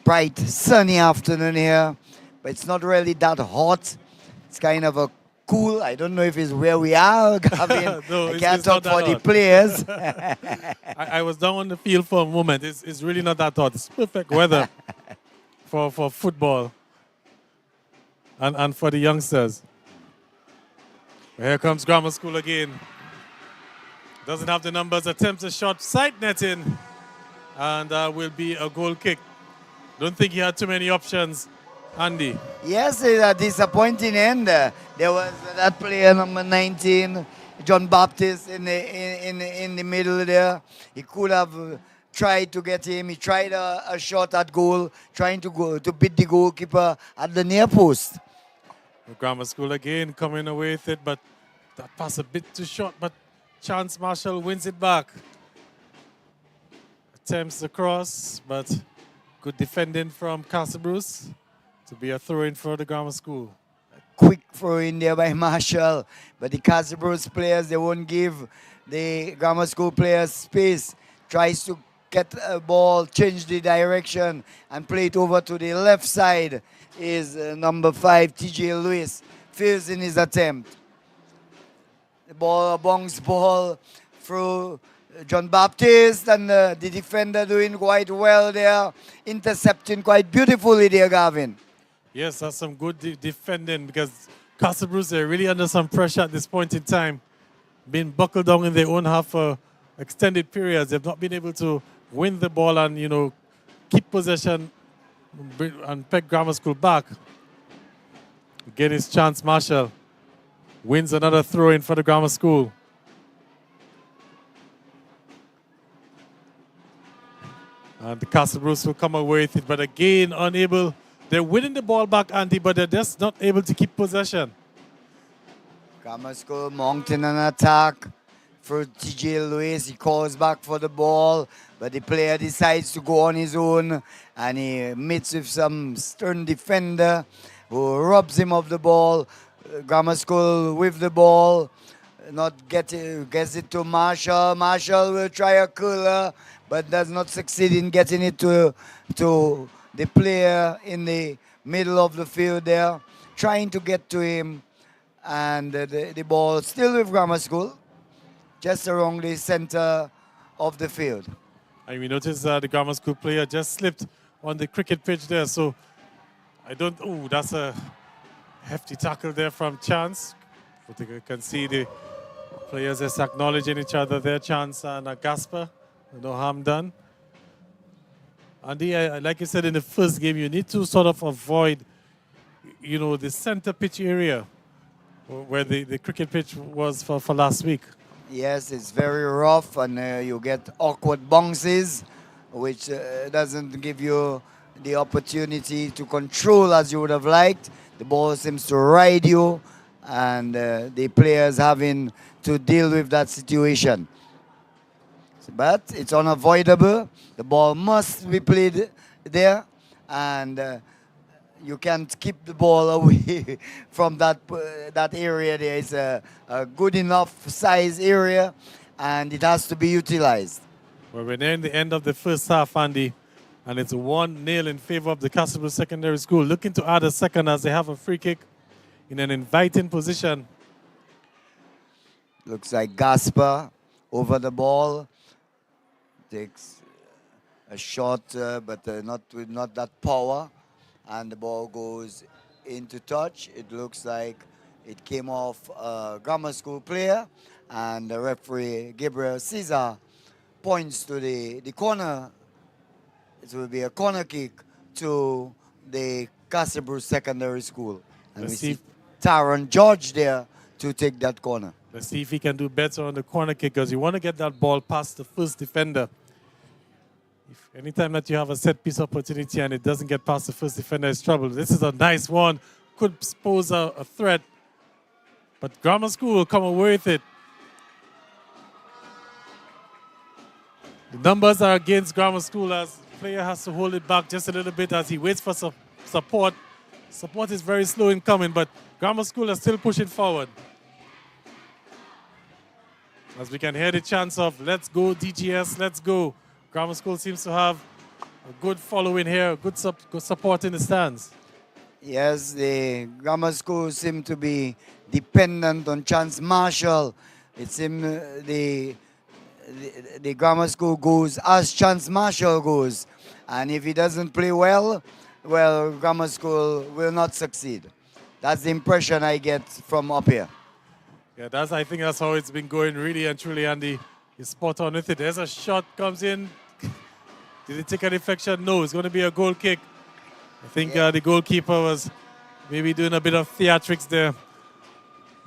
Bright, sunny afternoon here, but it's not really that hot. It's kind of a cool. I don't know if it's where we are, Gavin. No, I can't it's talk not for that the hot. players. I was down on the field for a moment. It's really not that hot. It's perfect weather for football and for the youngsters. Here comes Grammar School again. Doesn't have the numbers. Attempts a shot, side netting, and will be a goal kick. Don't think he had too many options, Andy. Yes, it's a disappointing end. There was that player number 19, John Baptist, in the middle there. He could have tried to get him. He tried a shot at goal, trying to beat the goalkeeper at the near post. Grammar School again coming away with it, but that pass a bit too short, but Chance Marshall wins it back. Attempts the cross, but good defending from Castlebrooke to be a throw-in for the Grammar School. Quick throw in there by Marshall, but the Castlebrooke players, they won't give the Grammar School players space. Tries to get a ball, change the direction, and play it over to the left side is number 5, T.J. Lewis. Fails in his attempt. The ball, a bounce ball through John Baptist, and the defender doing quite well there, intercepting quite beautifully there, Gavin. Yes, that's some good defending because Castlebrooke are really under some pressure at this point in time. Being buckled down in their own half for extended periods. They've not been able to win the ball and, keep possession and peg Grammar School back. Again, his Chance Marshall wins another throw-in for the Grammar School. And the Castlebrooke will come away with it, but again, unable. They're winning the ball back, Andy, but they're just not able to keep possession. Grammar School mounting an attack for TJ Lewis. He calls back for the ball, but the player decides to go on his own, and he meets with some stern defender who robs him of the ball. Grammar School with the ball, gets it to Marshall. Marshall will try a curler, but does not succeed in getting it to the player in the middle of the field there, trying to get to him, and the ball still with Grammar School, just around the center of the field. And we noticed the Grammar School player just slipped on the cricket pitch there, so that's a hefty tackle there from Chance. But you can see the players just acknowledging each other there, Chance and Gasper. No harm done. Andy, like you said in the first game, you need to sort of avoid, the center pitch area where the cricket pitch was for last week. Yes, it's very rough, and you get awkward bounces, which doesn't give you the opportunity to control as you would have liked. The ball seems to ride you, and the players having to deal with that situation. But it's unavoidable. The ball must be played there, and you can't keep the ball away from that area there. It's a good enough size area, and it has to be utilized. Well, we're nearing the end of the first half, Andy, and it's 1-0 in favor of the Castlebrook Secondary School. Looking to add a second as they have a free kick in an inviting position. Looks like Gasper over the ball. Takes a shot, but not that power. And the ball goes into touch. It looks like it came off a Grammar School player. And the referee, Gabriel Caesar, points to the corner. It will be a corner kick to the Castlebrook Secondary School. And we see Taron George there to take that corner. Let's see if he can do better on the corner kick, because you want to get that ball past the first defender. Anytime that you have a set piece opportunity and it doesn't get past the first defender, it's trouble. This is a nice one. Could pose a threat. But Grammar School will come away with it. The numbers are against Grammar School, as the player has to hold it back just a little bit as he waits for support. Support is very slow in coming, but Grammar School is still pushing forward. As we can hear the chants of, let's go DGS, let's go. Grammar School seems to have a good following here, good support in the stands. Yes, the Grammar School seem to be dependent on Chance Marshall. It seems the Grammar School goes as Chance Marshall goes. And if he doesn't play well, Grammar School will not succeed. That's the impression I get from up here. Yeah, I think that's how it's been going, really and truly, Andy. He's spot on with it. There's a shot, comes in. Did it take a deflection? No, it's going to be a goal kick. I think the goalkeeper was maybe doing a bit of theatrics there.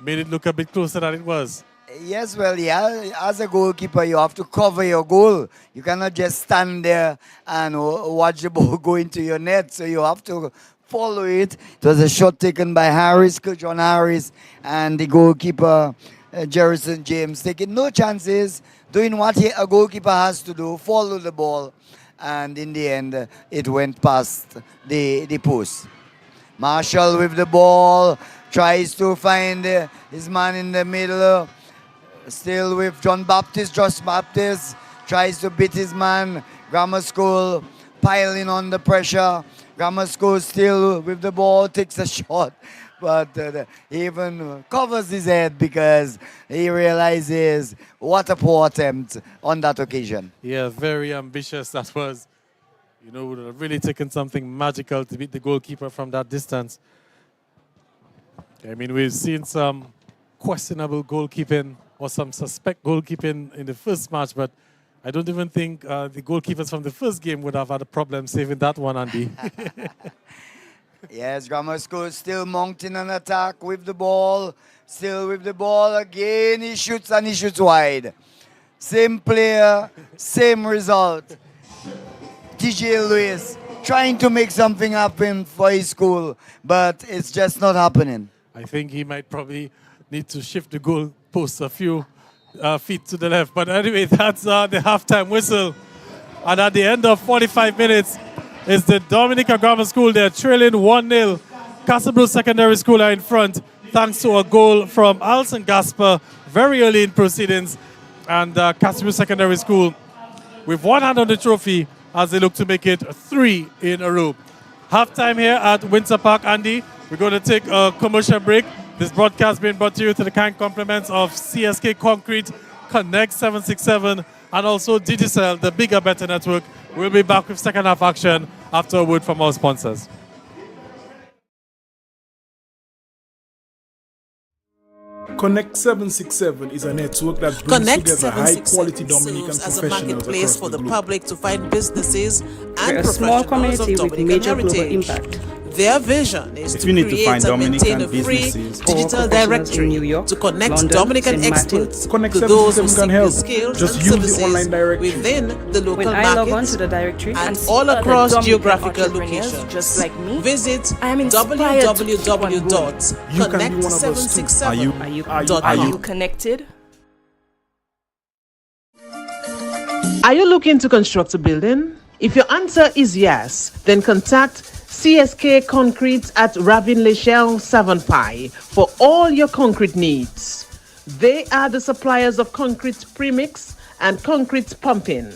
Made it look a bit closer than it was. Yes, as a goalkeeper, you have to cover your goal. You cannot just stand there and watch the ball go into your net. So you have to follow it. It was a shot taken by Harris, John Harris, and the goalkeeper, Jerrison James, taking no chances, doing what a goalkeeper has to do, follow the ball. And in the end, it went past the post. Marshall with the ball, tries to find his man in the middle. Still with Josh Baptist, tries to beat his man. Grammar School piling on the pressure. Grammar School still with the ball, takes a shot. But he even covers his head because he realizes what a poor attempt on that occasion. Yeah, very ambitious that was. Would have really taken something magical to beat the goalkeeper from that distance. I mean, we've seen some questionable goalkeeping or some suspect goalkeeping in the first match, but I don't even think the goalkeepers from the first game would have had a problem saving that one, Andy. Yes, Grammar School still mounting an attack with the ball. Still with the ball again. He shoots and he shoots wide. Same player, same result. TJ Lewis trying to make something happen for his school, but it's just not happening. I think he might probably need to shift the goal post a few feet to the left. But anyway, that's the halftime whistle. And at the end of 45 minutes, is the Dominica Grammar School. They're trailing 1-0. Castlebrook Secondary School are in front, thanks to a goal from Alison Gasper very early in proceedings. And Castlebrook Secondary School with one hand on the trophy as they look to make it 3 in a row. Halftime here at Windsor Park, Andy. We're going to take a commercial break. This broadcast being brought to you to the kind compliments of CSK Concrete, Connect 767, and also Digicel, the bigger, better network. We'll be back with second half action after a word from our sponsors. Connect 767 is a network that brings Connect together high-quality 767 Dominican serves as a professionals marketplace across for the the globe. public to find businesses and We're a small professionals community of with Dominican major global heritage. impact. Their vision is If to you need to create find and maintain a Dominican free businesses digital or professionals directory in New York, to connect London, Dominican St. Martin. experts Connect to those who 767 seek can new help. skills Just and use the services online directory. within the local When I log on markets to the directory and see all other across Dominican geographical entrepreneurs locations. just like me, Visit I am inspired to keep on going. You can be one of us too. www.connect767.com. Are you connected? Are you looking to construct a building? If your answer is yes, then contact CSK Concrete at Ravin Lechelle Savonpai for all your concrete needs. They are the suppliers of concrete premix and concrete pumping.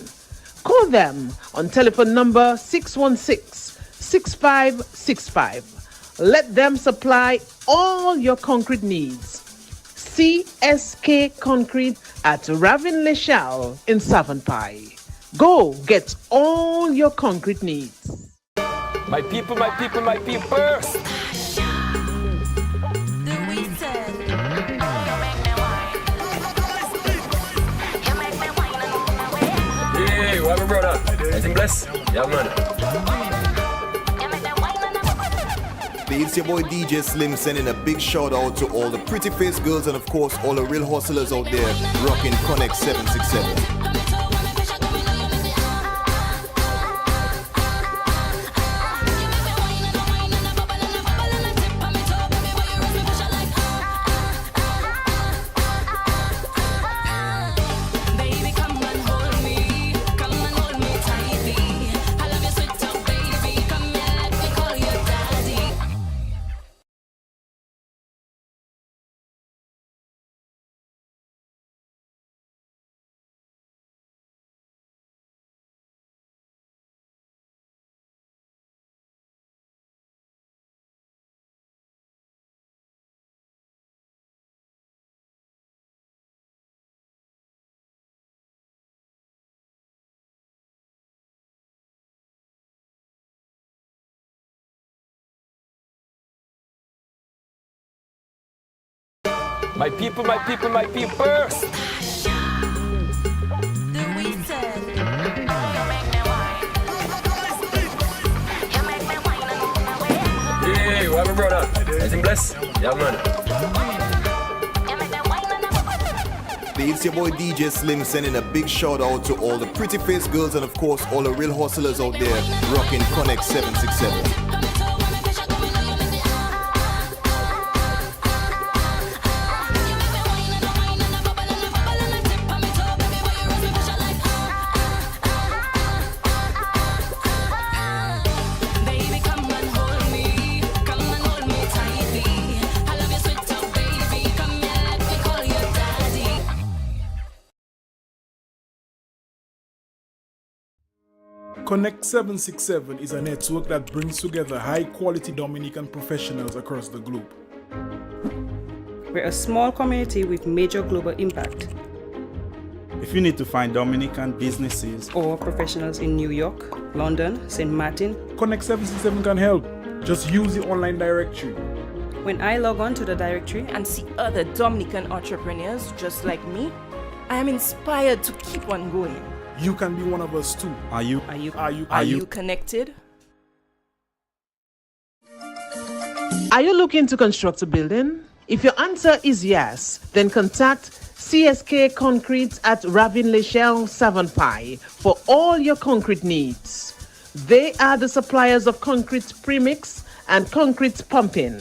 Call them on telephone number 616-6565. Let them supply all your concrete needs. CSK Concrete at Ravin Lechelle in Savonpai. Go get all your concrete needs. My people, my people, my people. Hey, what up, brother? Anything blessed? Yeah, man. It's your boy DJ Slim sending a big shout out to all the pretty faced girls and of course all the real hustlers out there rocking Connect 767. My people, my people, my people. Hey, what up, brother? Anything blessed? Yeah, man. It's your boy DJ Slim sending a big shout out to all the pretty faced girls and of course all the real hustlers out there rocking Connect 767. Connect 767 is a network that brings together high-quality Dominican professionals across the globe. We're a small community with major global impact. If you need to find Dominican businesses or professionals in New York, London, St. Martin, Connect 767 can help. Just use the online directory. When I log on to the directory and see other Dominican entrepreneurs just like me, I am inspired to keep on going. You can be one of us too. Are you connected? Are you looking to construct a building? If your answer is yes, then contact CSK Concrete at Ravin Lechelle Savonpai for all your concrete needs. They are the suppliers of concrete premix and concrete pumping.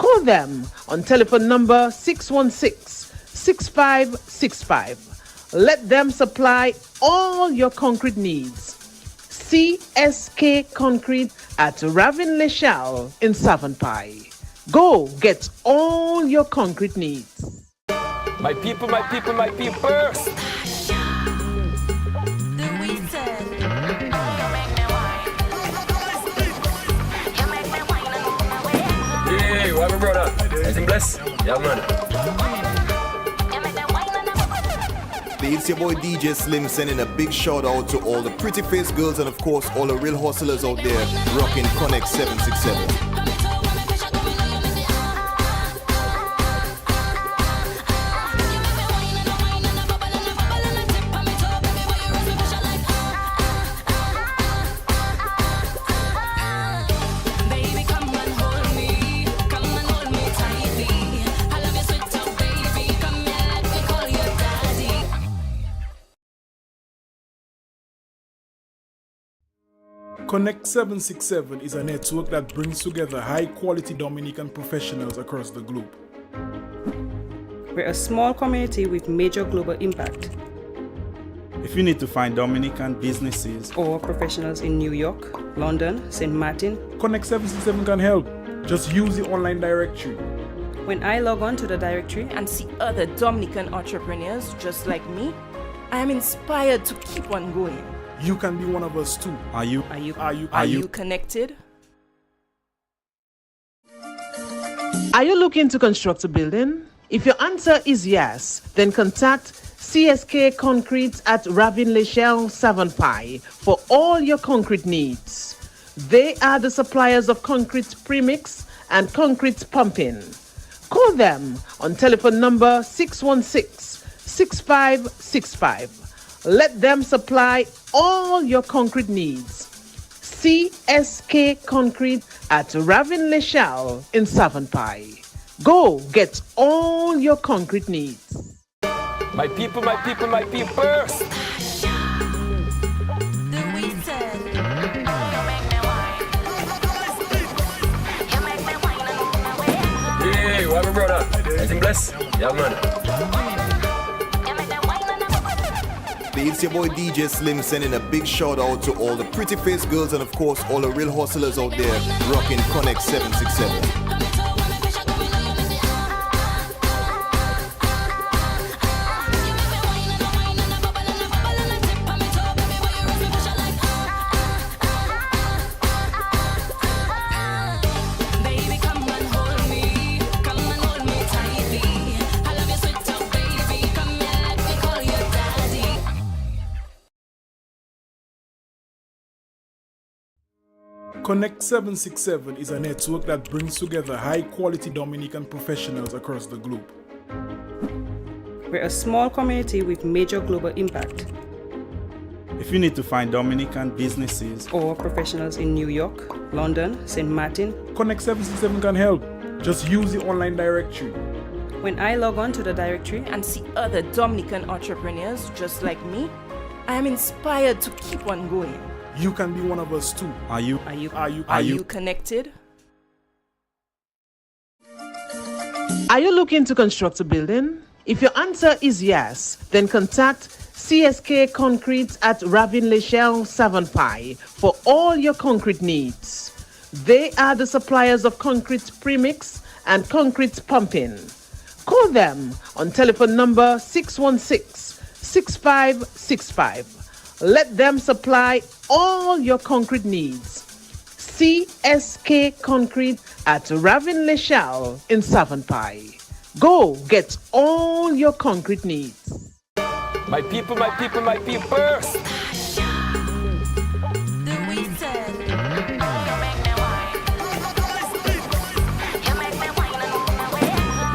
Call them on telephone number 616-6565. Let them supply all your concrete needs. CSK Concrete at Ravin-le-Châle in Savonpie. Go get all your concrete needs. My people, my people, my people. Hey, what up, brother? Anything blessed? Yeah, man. It's your boy DJ Slim sending a big shout out to all the pretty face girls and of course all the real hustlers out there rocking Connect 767. Connect 767 is a network that brings together high-quality Dominican professionals across the globe. We're a small community with major global impact. If you need to find Dominican businesses or professionals in New York, London, St. Martin, Connect 767 can help. Just use the online directory. When I log on to the directory and see other Dominican entrepreneurs just like me, I am inspired to keep on going. You can be one of us too. Are you connected? Are you looking to construct a building? If your answer is yes, then contact CSK Concrete at Ravin-le-Châle, Savonpie for all your concrete needs. They are the suppliers of concrete premix and concrete pumping. Call them on telephone number 616-6565. Let them supply all your concrete needs. CSK Concrete at Ravin-le-Châle in Savonpie. Go get all your concrete needs. My people, my people, my people. Hey, what up, brother? Anything blessed? Yeah, man. It's your boy DJ Slim sending a big shout out to all the pretty face girls and of course all the real hustlers out there rocking Connect 767. Connect 767 is a network that brings together high-quality Dominican professionals across the globe. We're a small community with major global impact. If you need to find Dominican businesses or professionals in New York, London, St. Martin, Connect 767 can help. Just use the online directory. When I log on to the directory and see other Dominican entrepreneurs just like me, I am inspired to keep on going. You can be one of us too. Are you connected? Are you looking to construct a building? If your answer is yes, then contact CSK Concrete at Ravin-le-Châle, Savonpie for all your concrete needs. They are the suppliers of concrete premix and concrete pumping. Call them on telephone number 616-6565. Let them supply all your concrete needs. CSK Concrete at Ravin-le-Châle in Savonpie. Go get all your concrete needs. My people, my people, my people.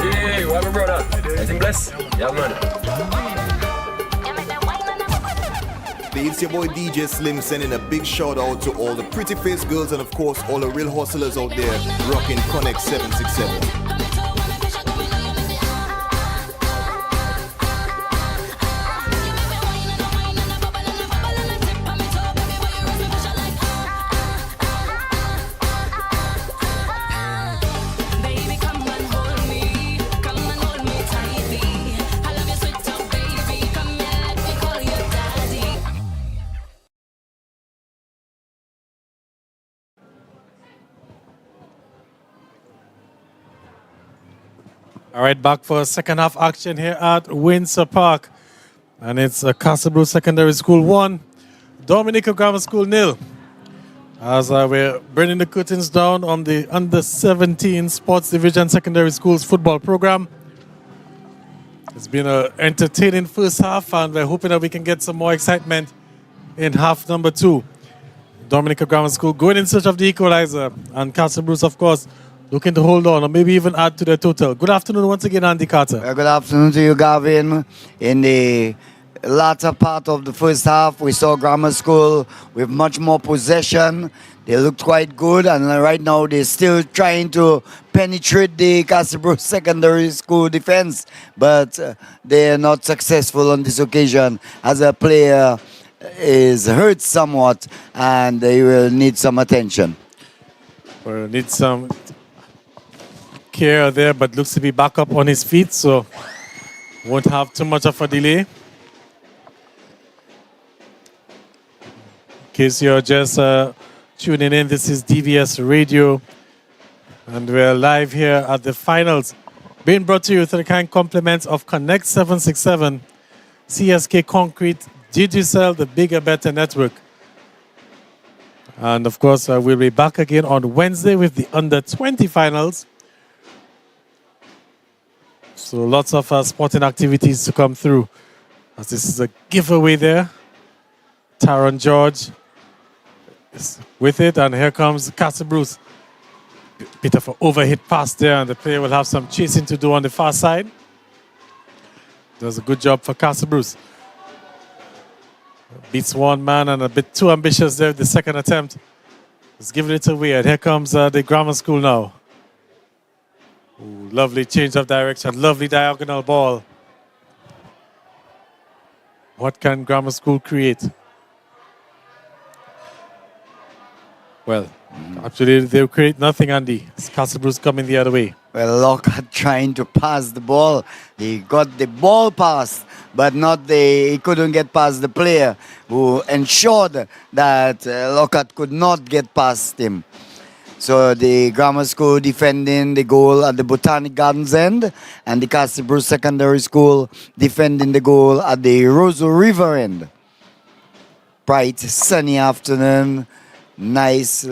Hey, what up, brother? Anything blessed? Yeah, man. It's your boy DJ Slim sending a big shout out to all the pretty face girls and of course all the real hustlers out there rocking Connect 767. All right, back for second half action here at Windsor Park. And it's Castlebrook Secondary School 1, Dominica Grammar School 0. As we're bringing the curtains down on the Under-17 Sports Division Secondary Schools football program. It's been an entertaining first half, and we're hoping that we can get some more excitement in half number 2. Dominica Grammar School going in search of the equalizer, and Castlebrook, of course, looking to hold on or maybe even add to their total. Good afternoon once again, Andy Carter. Good afternoon to you, Gavin. In the latter part of the first half, we saw Grammar School with much more possession. They looked quite good, and right now they're still trying to penetrate the Castlebrook Secondary School defense, but they're not successful on this occasion as a player is hurt somewhat, and they will need some attention. We'll need some care there, but looks to be back up on his feet, so won't have too much of a delay. In case you're just tuning in, this is DVS Radio, and we're live here at the finals, being brought to you through the kind compliments of Connect 767, CSK Concrete, Digicel, the Bigger Better Network. And of course, we'll be back again on Wednesday with the Under-20 finals. So lots of sporting activities to come through, as this is a giveaway there. Taron George is with it, and here comes Castlebrook. Bit of an overhit pass there, and the player will have some chasing to do on the far side. Does a good job for Castlebrook. Beats one man and a bit too ambitious there with the second attempt. He's giving it away, and here comes the Grammar School now. Ooh, lovely change of direction, lovely diagonal ball. What can Grammar School create? Well, actually they'll create nothing, Andy. Castlebrook's coming the other way. Well, Lockhart trying to pass the ball. He got the ball passed, but he couldn't get past the player who ensured that Lockhart could not get past him. So the Grammar School defending the goal at the Botanic Gardens end, and the Castlebrook Secondary School defending the goal at the Roseau River end. Bright, sunny afternoon, nice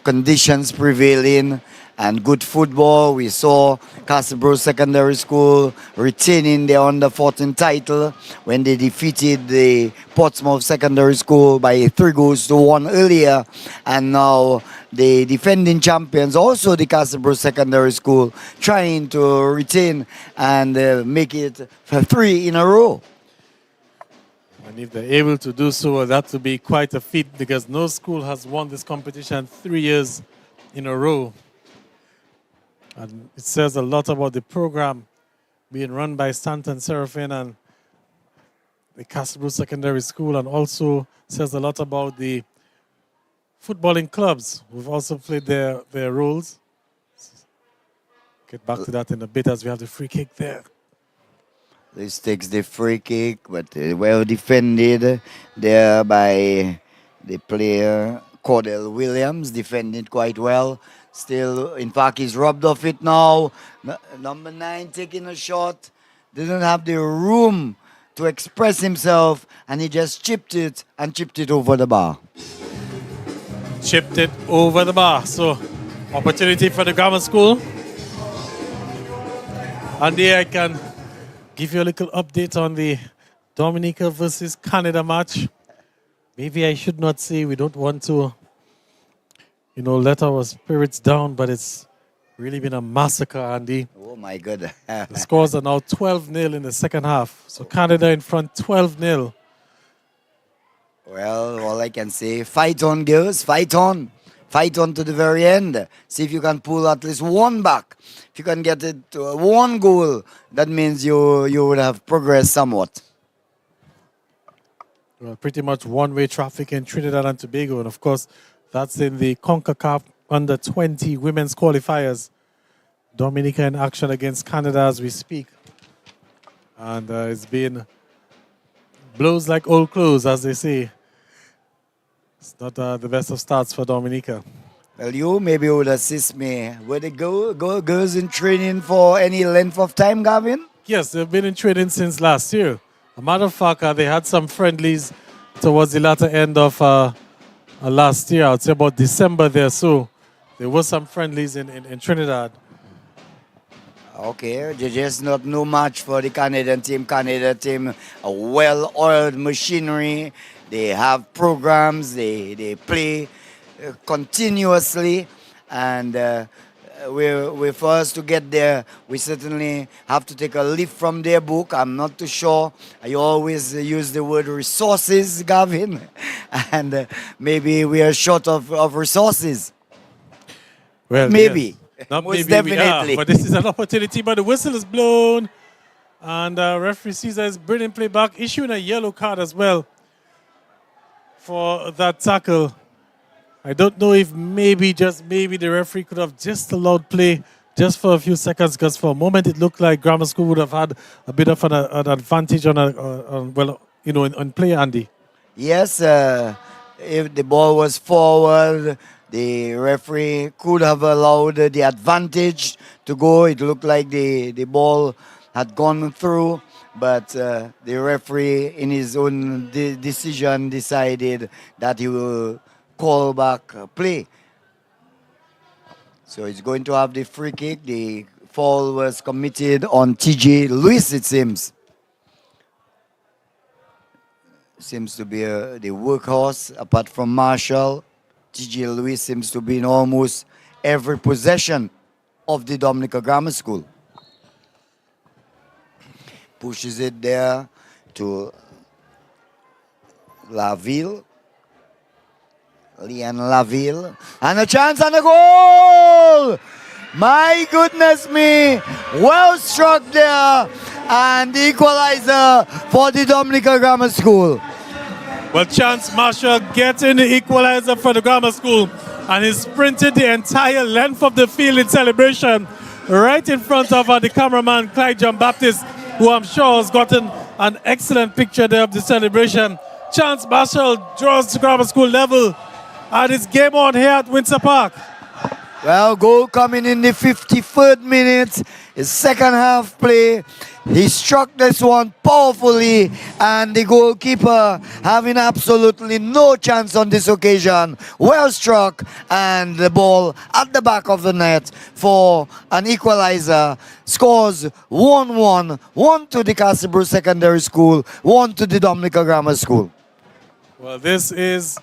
conditions prevailing, and good football. We saw Castlebrook Secondary School retaining their under-14 title when they defeated the Portsmouth Secondary School by 3-1 earlier. And now the defending champions, also the Castlebrook Secondary School, trying to retain and make it for 3 in a row. And if they're able to do so, that would be quite a feat, because no school has won this competition 3 years in a row. And it says a lot about the program being run by Stanton Seraphin and the Castlebrook Secondary School, and also says a lot about the footballing clubs who've also played their roles. Get back to that in a bit as we have the free kick there. This takes the free kick, but well defended there by the player Cordell Williams, defended quite well. Still, in fact, he's robbed of it now. Number 9 taking a shot. Didn't have the room to express himself, and he just chipped it over the bar. Chipped it over the bar. So, opportunity for the Grammar School. And there I can give you a little update on the Dominica versus Canada match. Maybe I should not say, we don't want to, let our spirits down, but it's really been a massacre, Andy. Oh, my God. The scores are now 12-0 in the second half. So Canada in front 12-0. Well, all I can say, fight on, girls, fight on. Fight on to the very end. See if you can pull at least one back. If you can get it to one goal, that means you would have progressed somewhat. Well, pretty much one-way traffic in Trinidad and Tobago. And, of course, that's in the CONCACAF Under-20 women's qualifiers. Dominica in action against Canada as we speak. And it's been blows like old clothes, as they say. It's not the best of starts for Dominica. Well, you maybe would assist me. Were the girls in training for any length of time, Gavin? Yes, they've been in training since last year. A matter of fact, they had some friendlies towards the latter end of last year. I'd say about December there. So there was some friendlies in Trinidad. Okay, they just not no match for the Canadian team. Canada team, a well-oiled machinery. They have programs. They play continuously, and we for us to get there, we certainly have to take a leaf from their book. I'm not too sure. I always use the word resources, Gavin, and maybe we are short of resources. Well, maybe. Yes. Not Most maybe definitely. we are, but this is an opportunity. But the whistle is blown, and referee Caesar is bringing play back, issuing a yellow card as well for that tackle. I don't know if maybe, just maybe, the referee could have just allowed play just for a few seconds, because for a moment it looked like Grammar School would have had a bit of an advantage on play, Andy. Yes, if the ball was forward, the referee could have allowed the advantage to go. It looked like the ball had gone through, but the referee, in his own decision, decided that he will call back play. So he's going to have the free kick. The foul was committed on TJ Lewis, it seems. Seems to be the workhorse, apart from Marshall. TJ Lewis seems to be in almost every possession of the Dominica Grammar School. Pushes it there to Laville. Leon Laville. And a chance and a goal! My goodness me! Well struck there. And the equalizer for the Dominica Grammar School. Well, Chance Marshall getting the equalizer for the Grammar School, and he sprinted the entire length of the field in celebration, right in front of the cameraman Clyde John Baptist, who I'm sure has gotten an excellent picture there of the celebration. Chance Marshall draws the Grammar School level, and it's game on here at Windsor Park. Well, goal coming in the 53rd minute, his second half play. He struck this one powerfully, and the goalkeeper having absolutely no chance on this occasion. Well struck, and the ball at the back of the net for an equalizer. Scores 1-1, 1 to the Castlebrew Secondary School, 1 to the Dominica Grammar School. Well, this is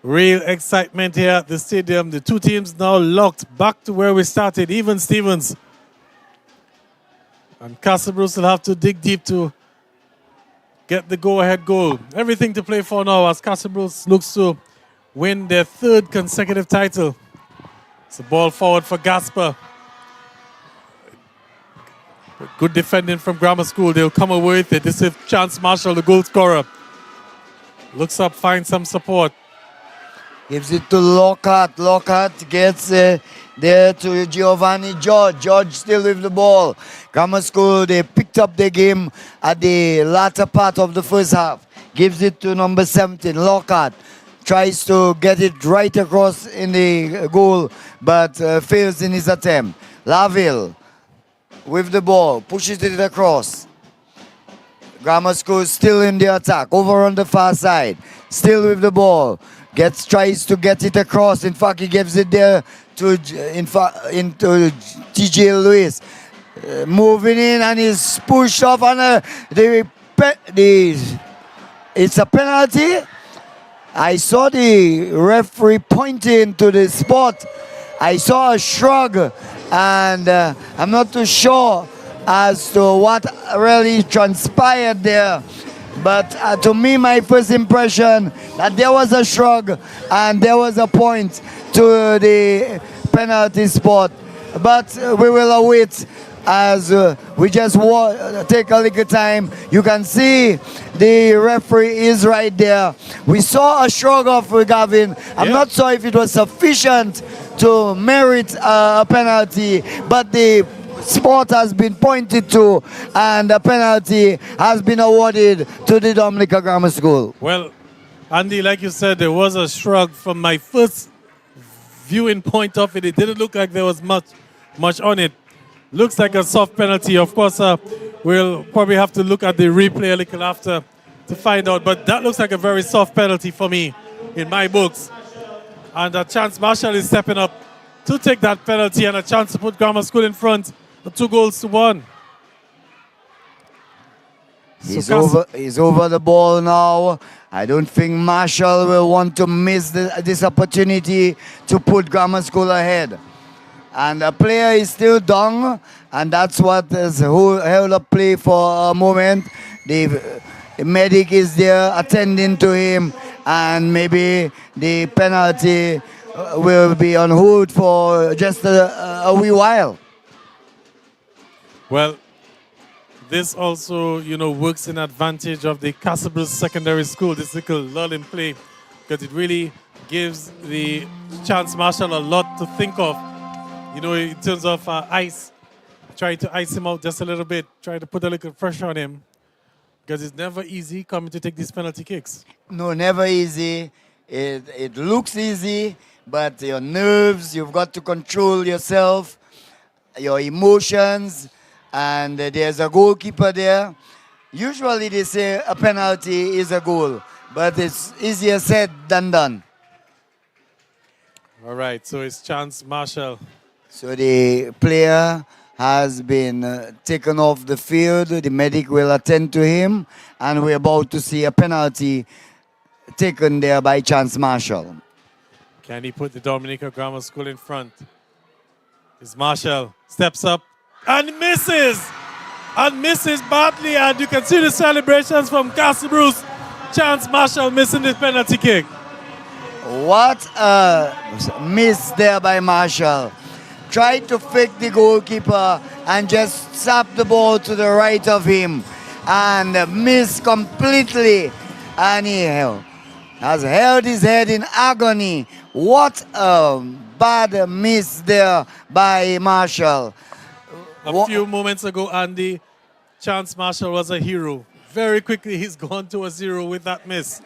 real excitement here at the stadium. The two teams now locked back to where we started, even Stevens. And Castlebrew will have to dig deep to get the go-ahead goal. Everything to play for now as Castlebrew looks to win their third consecutive title. It's a ball forward for Gasper. Good defending from Grammar School. They'll come away with it. This is Chance Marshall, the goal scorer. Looks up, finds some support. Gives it to Lockhart. Lockhart gets there to Giovanni George. George still with the ball. Grammar School, they picked up the game at the latter part of the first half. Gives it to number 17, Lockhart. Tries to get it right across in the goal, but fails in his attempt. Laville with the ball, pushes it across. Grammar School still in the attack, over on the far side. Still with the ball. Tries to get it across. In fact, he gives it there to into TJ Lewis. Moving in, and he's pushed off, and it's a penalty. I saw the referee pointing to the spot. I saw a shrug, and I'm not too sure as to what really transpired there. But to me, my first impression that there was a shrug and there was a point to the penalty spot. But we will await as we just take a little time. You can see the referee is right there. We saw a shrug of Gavin. I'm not sure if it was sufficient to merit a penalty, but the spot has been pointed to, and the penalty has been awarded to the Dominica Grammar School. Well, Andy, like you said, there was a shrug. From my first viewing point of it, it didn't look like there was much on it. Looks like a soft penalty. Of course, we'll probably have to look at the replay a little after to find out. But that looks like a very soft penalty for me in my books. And Chance Marshall is stepping up to take that penalty and a chance to put Grammar School in front 2-1. He's over the ball now. I don't think Marshall will want to miss this opportunity to put Grammar School ahead. And the player is still down, and that's what has held up play for a moment. The medic is there attending to him, and maybe the penalty will be on hold for just a wee while. Well, this also, works in advantage of the Castle Secondary School, this little lull in play, because it really gives the Chance Marshall a lot to think of. In terms of ice, trying to ice him out just a little bit, trying to put a little pressure on him, because it's never easy coming to take these penalty kicks. No, never easy. It looks easy, but your nerves, you've got to control yourself, your emotions, and there's a goalkeeper there. Usually they say a penalty is a goal, but it's easier said than done. All right, so it's Chance Marshall. So the player has been taken off the field. The medic will attend to him, and we're about to see a penalty taken there by Chance Marshall. Can he put the Dominica Grammar School in front? It's Marshall, steps up and misses! And misses badly, and you can see the celebrations from Castle Bruce. Chance Marshall missing the penalty kick. What a miss there by Marshall. Tried to fake the goalkeeper and just slap the ball to the right of him and missed completely. And he has held his head in agony. What a bad miss there by Marshall. A few moments ago, Andy, Chance Marshall was a hero. Very quickly, he's gone to a 0 with that miss.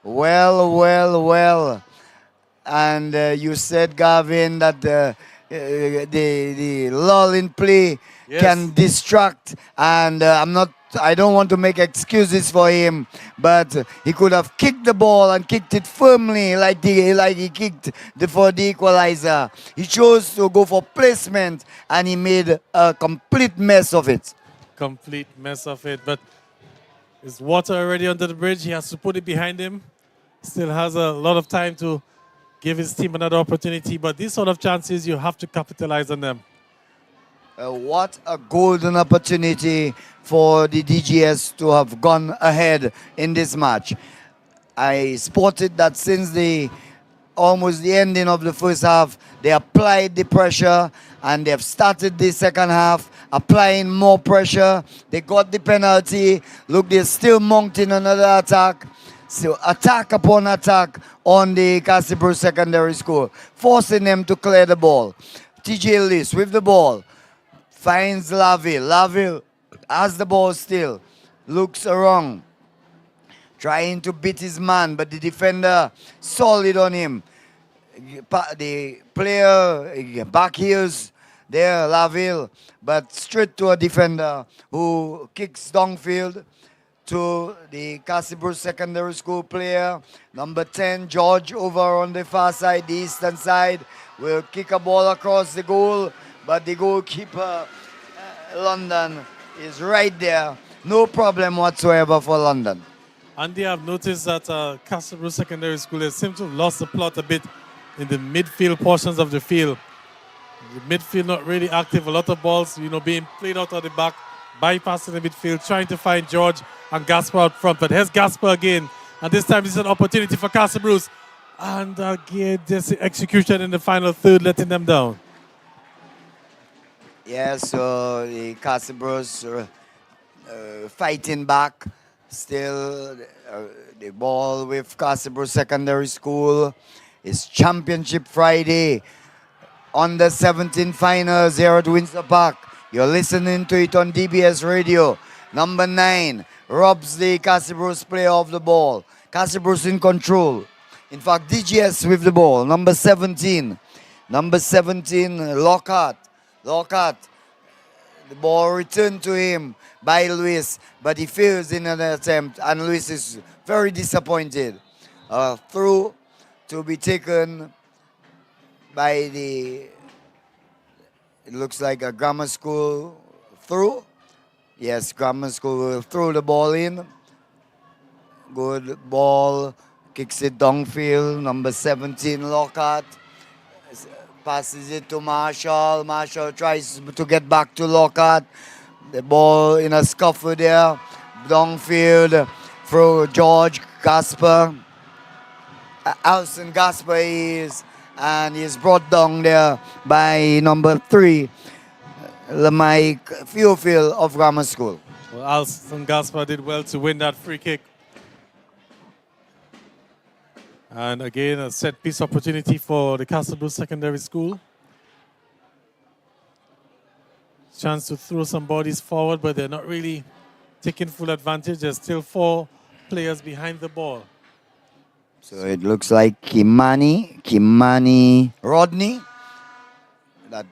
Well. And you said, Gavin, that the lull in play can distract. And I don't want to make excuses for him, but he could have kicked the ball and kicked it firmly like he kicked for the equalizer. He chose to go for placement, and he made a complete mess of it. Complete mess of it, but there's water already under the bridge. He has to put it behind him. Still has a lot of time to give his team another opportunity, but these sort of chances, you have to capitalize on them. What a golden opportunity for the DGS to have gone ahead in this match. I spotted that since almost the ending of the first half, they applied the pressure, and they have started the second half applying more pressure. They got the penalty. Look, they're still mounting another attack. So attack upon attack on the Castle Secondary School, forcing them to clear the ball. TJ Lewis with the ball, finds Laville. Laville has the ball still, looks around, trying to beat his man, but the defender solid on him. The player back heels there, Laville, but straight to a defender who kicks downfield to the Castle Secondary School player. Number 10, George, over on the far side, the eastern side, will kick a ball across the goal, but the goalkeeper, London, is right there. No problem whatsoever for London. Andy, I've noticed that Castle Secondary School, they seem to have lost the plot a bit in the midfield portions of the field. The midfield not really active, a lot of balls, being played out of the back, bypassing the midfield, trying to find George and Gasper out front. But here's Gasper again. And this time it's an opportunity for Castle Bruce. And again, this execution in the final third, letting them down. Yeah, so the Castle Bruce fighting back. Still, the ball with Castle Secondary School. It's Championship Friday. Under 17 finals here at Windsor Park. You're listening to it on DBS Radio. Number 9 robs the Castle Bruce player of the ball. Castle Bruce in control. In fact, DGS with the ball. Number 17. Number 17, Lockhart. Lockhart. The ball returned to him by Luis, but he fails in an attempt, and Luis is very disappointed. Through to be taken by the, it looks like a grammar school through. Yes, grammar school will throw the ball in. Good ball, kicks it downfield. Number 17, Lockhart. Passes it to Marshall. Marshall tries to get back to Lockhart. The ball in a scuffle there. Downfield for George Gasper. Alson Gasper is, and he's brought down there by number 3, Mike Theophil of Grammar School. Well, Alson Gasper did well to win that free kick. And again, a set piece opportunity for the Castle Bruce Secondary School. Chance to throw some bodies forward, but they're not really taking full advantage. There's still 4 players behind the ball. So it looks like Kimani Rodney, that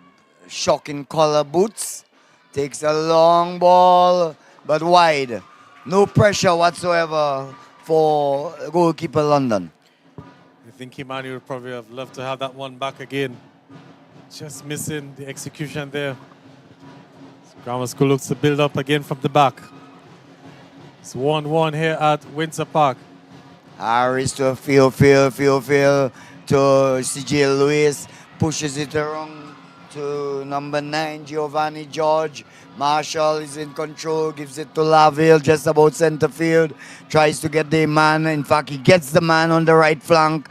shocking color boots, takes a long ball, but wide. No pressure whatsoever for goalkeeper London. I think Kimani would probably have loved to have that one back again. Just missing the execution there. So Grammar School looks to build up again from the back. It's 1-1 here at Windsor Park. Harris to Phil to CJ Lewis, pushes it around to number 9, Giovanni George. Marshall is in control, gives it to Laville, just about center field. Tries to get the man. In fact, he gets the man on the right flank.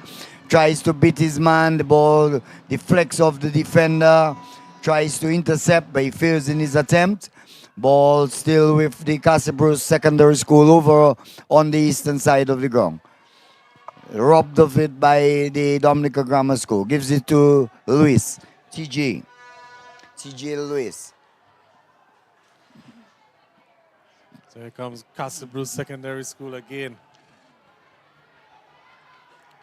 Tries to beat his man. The ball deflects off the defender. Tries to intercept, but he fails in his attempt. Ball still with the Castle Bruce Secondary School over on the eastern side of the ground. Robbed of it by the Dominica Grammar School. Gives it to Luis. TJ Lewis. So here comes Castle Bruce Secondary School again.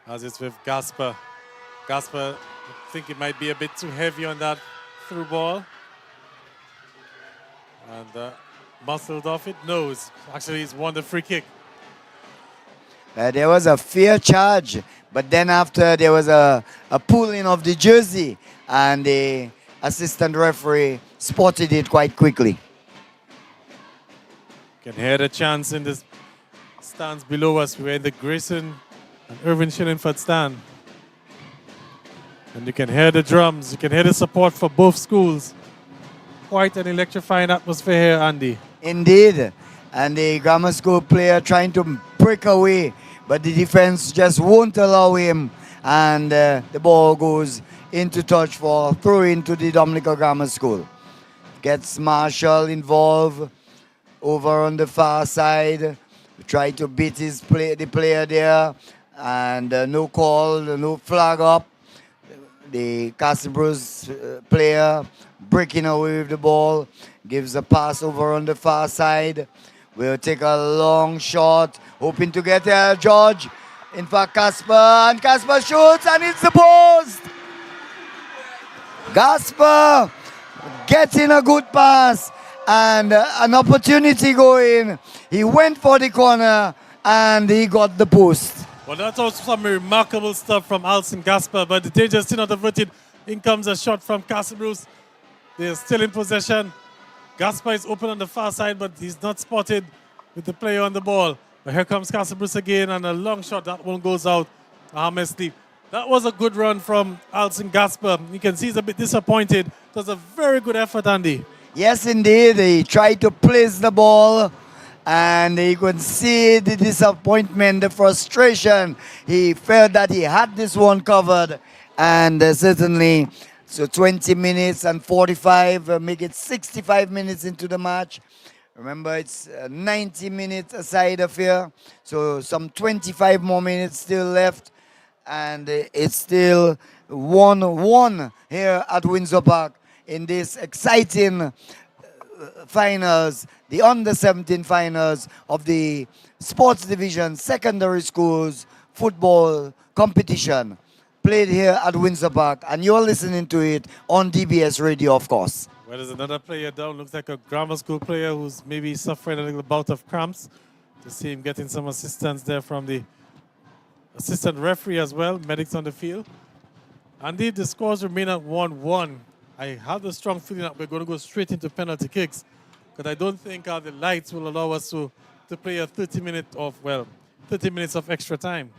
As it's with Gasper. Gasper, I think it might be a bit too heavy on that through ball. And muscled off it. No, actually he's won the free kick. There was a fair charge, but then after there was a pulling of the jersey, and the assistant referee spotted it quite quickly. You can hear the chants in the stands below us. We're in the Grayson and Irvin Shillingford stand. And you can hear the drums. You can hear the support for both schools. Quite an electrifying atmosphere here, Andy. Indeed. And the grammar school player trying to break away, but the defense just won't allow him. And the ball goes into touch for throw into the Dominica Grammar School. Gets Marshall involved over on the far side. Try to beat the player there. And no call, no flag up. The Castle Bruce player breaking away with the ball. Gives a pass over on the far side. We'll take a long shot, hoping to get George. In fact, Casper shoots and hits the post. Gasper getting a good pass and an opportunity going. He went for the corner and he got the post. Well, that's also some remarkable stuff from Alson Gasper, but the danger still not averted. In comes a shot from Castle Bruce. They're still in possession. Gasper is open on the far side, but he's not spotted with the player on the ball. But here comes Castle Bruce again, and a long shot. That one goes out harmlessly. That was a good run from Alson Gasper. You can see he's a bit disappointed. It was a very good effort, Andy. Yes, indeed. He tried to place the ball, and you could see the disappointment, the frustration. He felt that he had this one covered, and certainly, so 20 minutes and 45, make it 65 minutes into the match. Remember, it's a 90-minute aside affair, so some 25 more minutes still left, and it's still 1-1 here at Windsor Park in this exciting finals, the under-17 finals of the sports division secondary schools football competition played here at Windsor Park, and you're listening to it on DBS Radio, of course. Well, there's another player down. Looks like a grammar school player who's maybe suffering a little bout of cramps. To see him getting some assistance there from the assistant referee as well, medics on the field. Indeed, the scores remain at 1-1. I have a strong feeling that we're going to go straight into penalty kicks, because I don't think the lights will allow us to play a 30 minutes of extra time.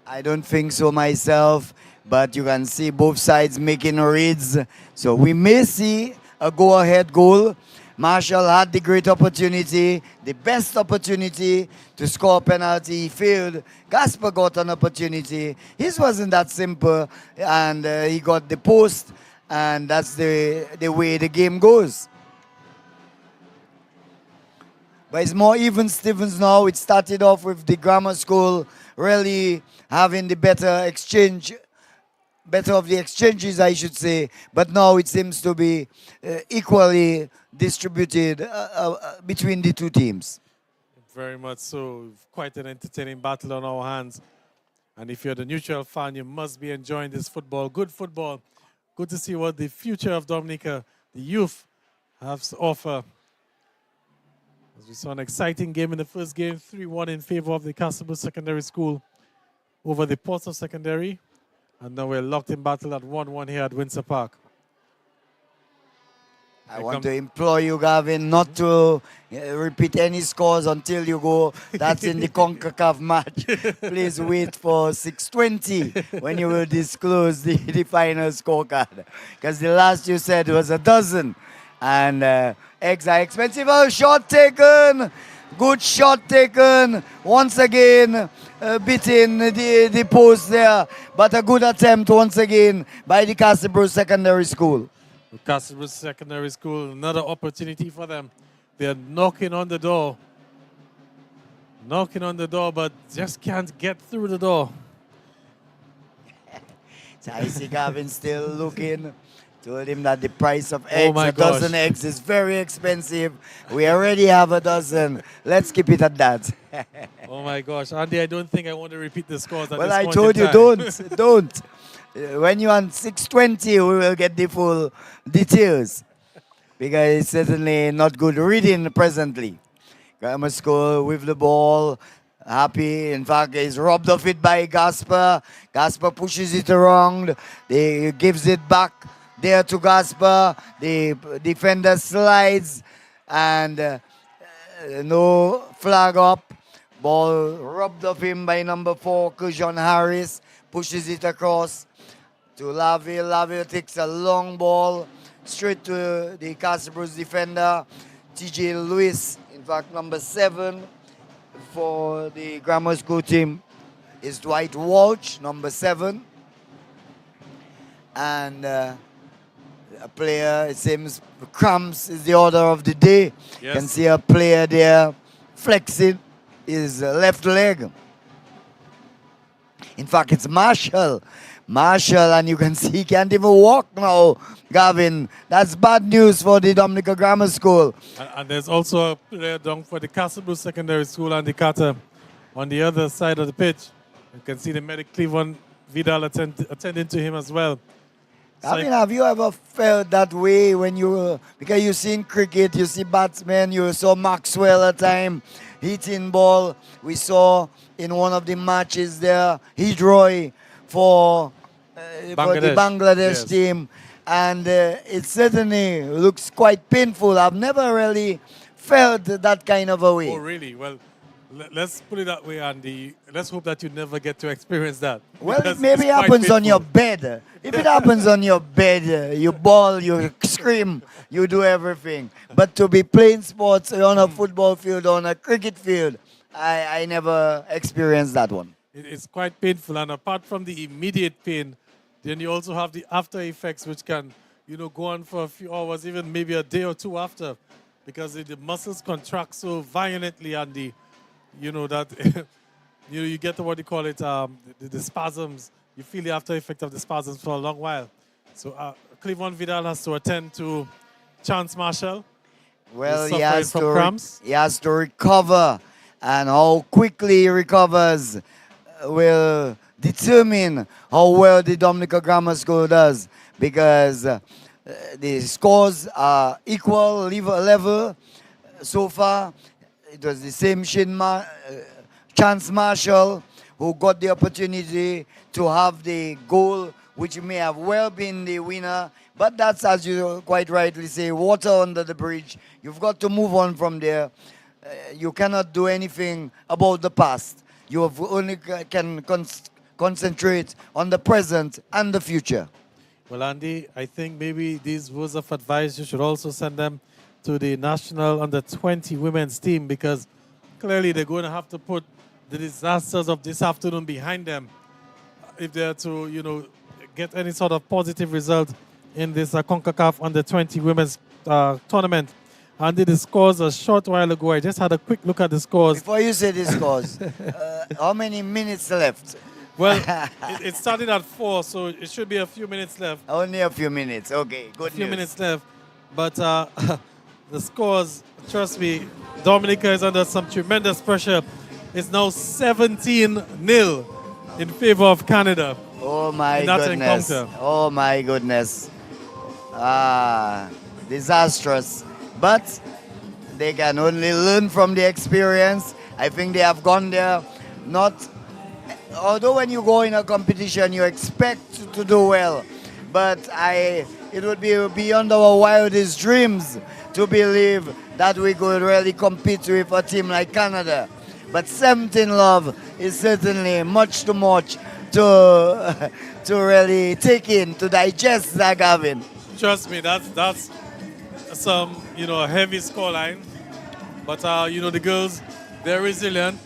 I don't think so myself, but you can see both sides making reads. So we may see a go-ahead goal. Marshall had the great opportunity, the best opportunity to score a penalty. He failed. Gasper got an opportunity. His wasn't that simple, and he got the post, and that's the way the game goes. But it's more even Stevens now. It started off with the grammar school really having the better of the exchanges, I should say. But now it seems to be equally distributed between the two teams. Very much so. Quite an entertaining battle on our hands. And if you're the neutral fan, you must be enjoying this football. Good football. Good to see what the future of Dominica, the youth, have to offer. As we saw an exciting game in the first game, 3-1 in favor of the Castlebrook Secondary School over the Portsmouth Secondary. And now we're locked in battle at 1-1 here at Windsor Park. I want to implore you, Gavin, not to repeat any scores until you go. That's in the CONCACAF match. Please wait for 6:20 when you will disclose the final scorecard. Because the last you said was a dozen. And eggs are expensive. Oh, shot taken. Good shot taken. Once again, beating the post there. But a good attempt once again by the Castlebrook Secondary School. Castlebrook Secondary School, another opportunity for them. They're knocking on the door. Knocking on the door, but just can't get through the door. So I see Gavin still looking. Told him that the price of eggs, a dozen eggs, is very expensive. We already have a dozen. Let's keep it at that. Oh my gosh, Andy, I don't think I want to repeat the scores at well, this I point told in you, time. don't. When you're on 6:20, we will get the full details. Because it's certainly not good reading presently. Grammar School with the ball. Happy, in fact, is robbed of it by Gasper. Gasper pushes it around. He gives it back there to Gasper. The defender slides. And no flag up. Ball robbed of him by number 4, Kujon Harris. Pushes it across to Laville. Laville takes a long ball straight to the Castlebrook defender, TJ Lewis. In fact, number 7 for the grammar school team is Dwight Walsh, number 7. And a player, it seems, cramps is the order of the day. Yes. You can see a player there flexing his left leg. In fact, it's Marshall. Marshall, and you can see he can't even walk now, Gavin. That's bad news for the Dominica Grammar School. And there's also a player down for the Castlebrook Secondary School, Andy Carter, on the other side of the pitch. You can see the medic Cleveland Vidal attending to him as well. Gavin, have you ever felt that way when you, because you see in cricket, you see batsmen, you saw Maxwell at time hitting ball. We saw in one of the matches there, Hidroy for the Bangladesh team. And it certainly looks quite painful. I've never really felt that kind of a way. Oh, really? Well, let's put it that way, Andy. Let's hope that you never get to experience that. Well, it maybe happens on your bed. If it happens on your bed, you bawl, you scream, you do everything. But to be playing sports on a football field, on a cricket field, I never experienced that one. It's quite painful, and apart from the immediate pain, then you also have the after effects, which can, go on for a few hours, even maybe a day or two after, because the muscles contract so violently, and that you get to what you call it, the spasms. You feel the after effect of the spasms for a long while. So Cleveland Vidal has to attend to Chance Marshall. Well, he has to recover, and how quickly he recovers will determine how well the Dominica Grammar School does, because the scores are equal, level. So far, it was the same Chance Marshall who got the opportunity to have the goal, which may have well been the winner. But that's, as you quite rightly say, water under the bridge. You've got to move on from there. You cannot do anything about the past. You have only can concentrate on the present and the future. Well, Andy, I think maybe these words of advice, you should also send them to the national under-20 women's team, because clearly they're going to have to put the disasters of this afternoon behind them if they're to, get any sort of positive result in this CONCACAF under-20 women's tournament. Andy, the scores a short while ago. I just had a quick look at the scores. Before you say the scores, how many minutes left? Well, it started at 4, so it should be a few minutes left. Only a few minutes. Okay, good A few news. minutes left. But the scores, trust me, Dominica is under some tremendous pressure. It's now 17-0 in favor of Canada. Oh my goodness. Encounter. Oh my goodness. Disastrous. But they can only learn from the experience. I think they have gone there although when you go in a competition you expect to do well, but it would be beyond our wildest dreams to believe that we could really compete with a team like Canada. But 17 love is certainly much too much to really take in, to digest, that, Gavin. Trust me, that's some a heavy scoreline. But the girls, they're resilient,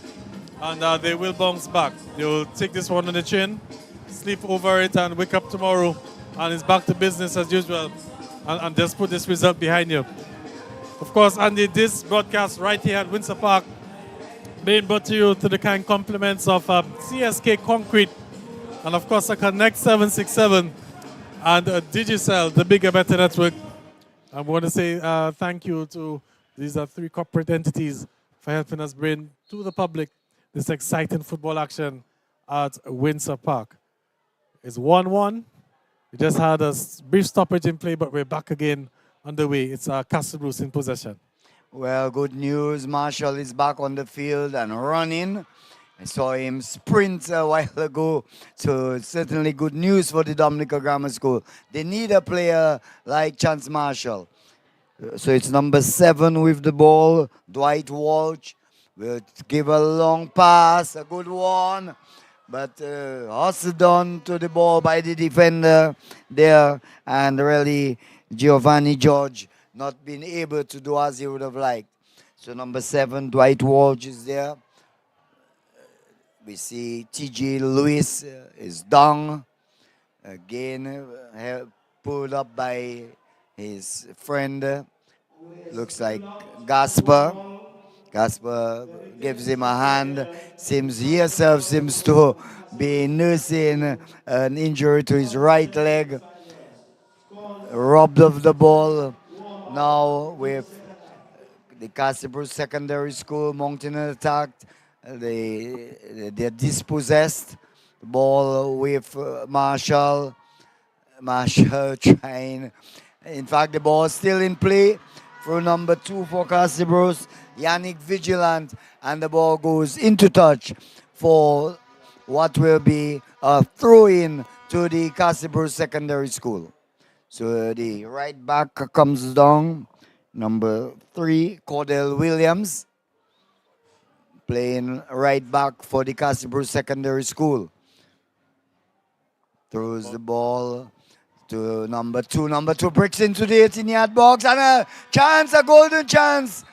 and they will bounce back. They will take this one on the chin, sleep over it, and wake up tomorrow, and it's back to business as usual, and just put this result behind you. Of course, Andy, this broadcast right here at Windsor Park being brought to you to the kind compliments of CSK Concrete, and of course, Connect 767 and Digicel, the bigger, better network. I want to say thank you to these 3 corporate entities for helping us bring to the public this exciting football action at Windsor Park. It's 1-1. We just had a brief stoppage in play, but we're back again underway. It's Castle Bruce in possession. Well, good news. Marshall is back on the field and running. I saw him sprint a while ago, so it's certainly good news for the Dominica Grammar School. They need a player like Chance Marshall. So it's number 7 with the ball, Dwight Walsh. Will give a long pass, a good one, but hustled on to the ball by the defender there, and really Giovanni George not being able to do as he would have liked. So number 7, Dwight Walsh is there. We see T.J. Lewis is down. Again, pulled up by his friend. Looks like Gasper. Gasper gives him a hand. He himself seems to be nursing an injury to his right leg. Robbed of the ball. Now with the Castle Bruce Secondary School mounting an attack. They're dispossessed. The ball with Marshall. Marshall trying. In fact, the ball is still in play for number 2 for Castle Bruce, Yannick Vigilant, and the ball goes into touch for what will be a throw-in to the Castle Bruce Secondary School. So the right back comes down, number 3, Cordell Williams, playing right back for the Castle Bruce Secondary School. Throws the ball to number 2. Number 2 breaks into the 18-yard box, and a golden chance.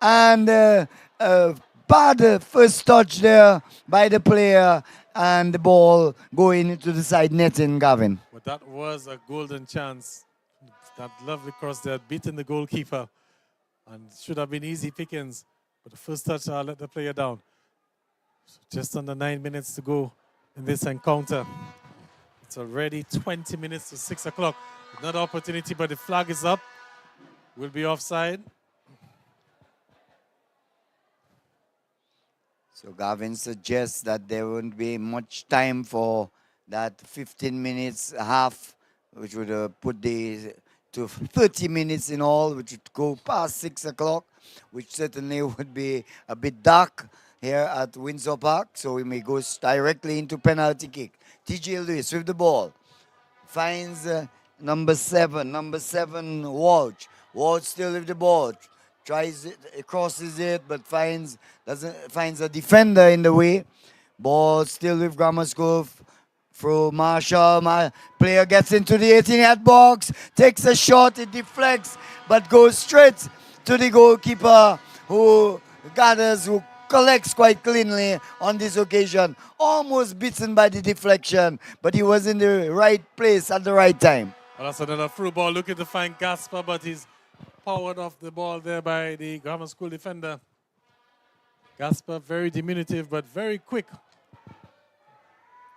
And a bad first touch there by the player, and the ball going into the side netting, Gavin. But that was a golden chance. That lovely cross there, beating the goalkeeper, and should have been easy pickings. But the first touch let the player down. So just under 9 minutes to go in this encounter. It's already 20 minutes to 6 o'clock. Another opportunity, but the flag is up. Will be offside. So Gavin suggests that there won't be much time for that 15 minutes half, which would put the to 30 minutes in all, which would go past 6 o'clock, which certainly would be a bit dark here at Windsor Park. So we may go directly into penalty kick. TJ Lewis with the ball. Finds number 7, Walsh. Walsh still with the ball. Tries it, crosses it, but finds a defender in the way. Ball still with Grammar School. Through Marshall. Player gets into the 18-yard box, takes a shot, it deflects, but goes straight to the goalkeeper who collects quite cleanly on this occasion. Almost beaten by the deflection, but he was in the right place at the right time. Well, that's another through ball looking to find Gasper, but he's powered off the ball there by the Grammar School defender. Gasper, very diminutive, but very quick.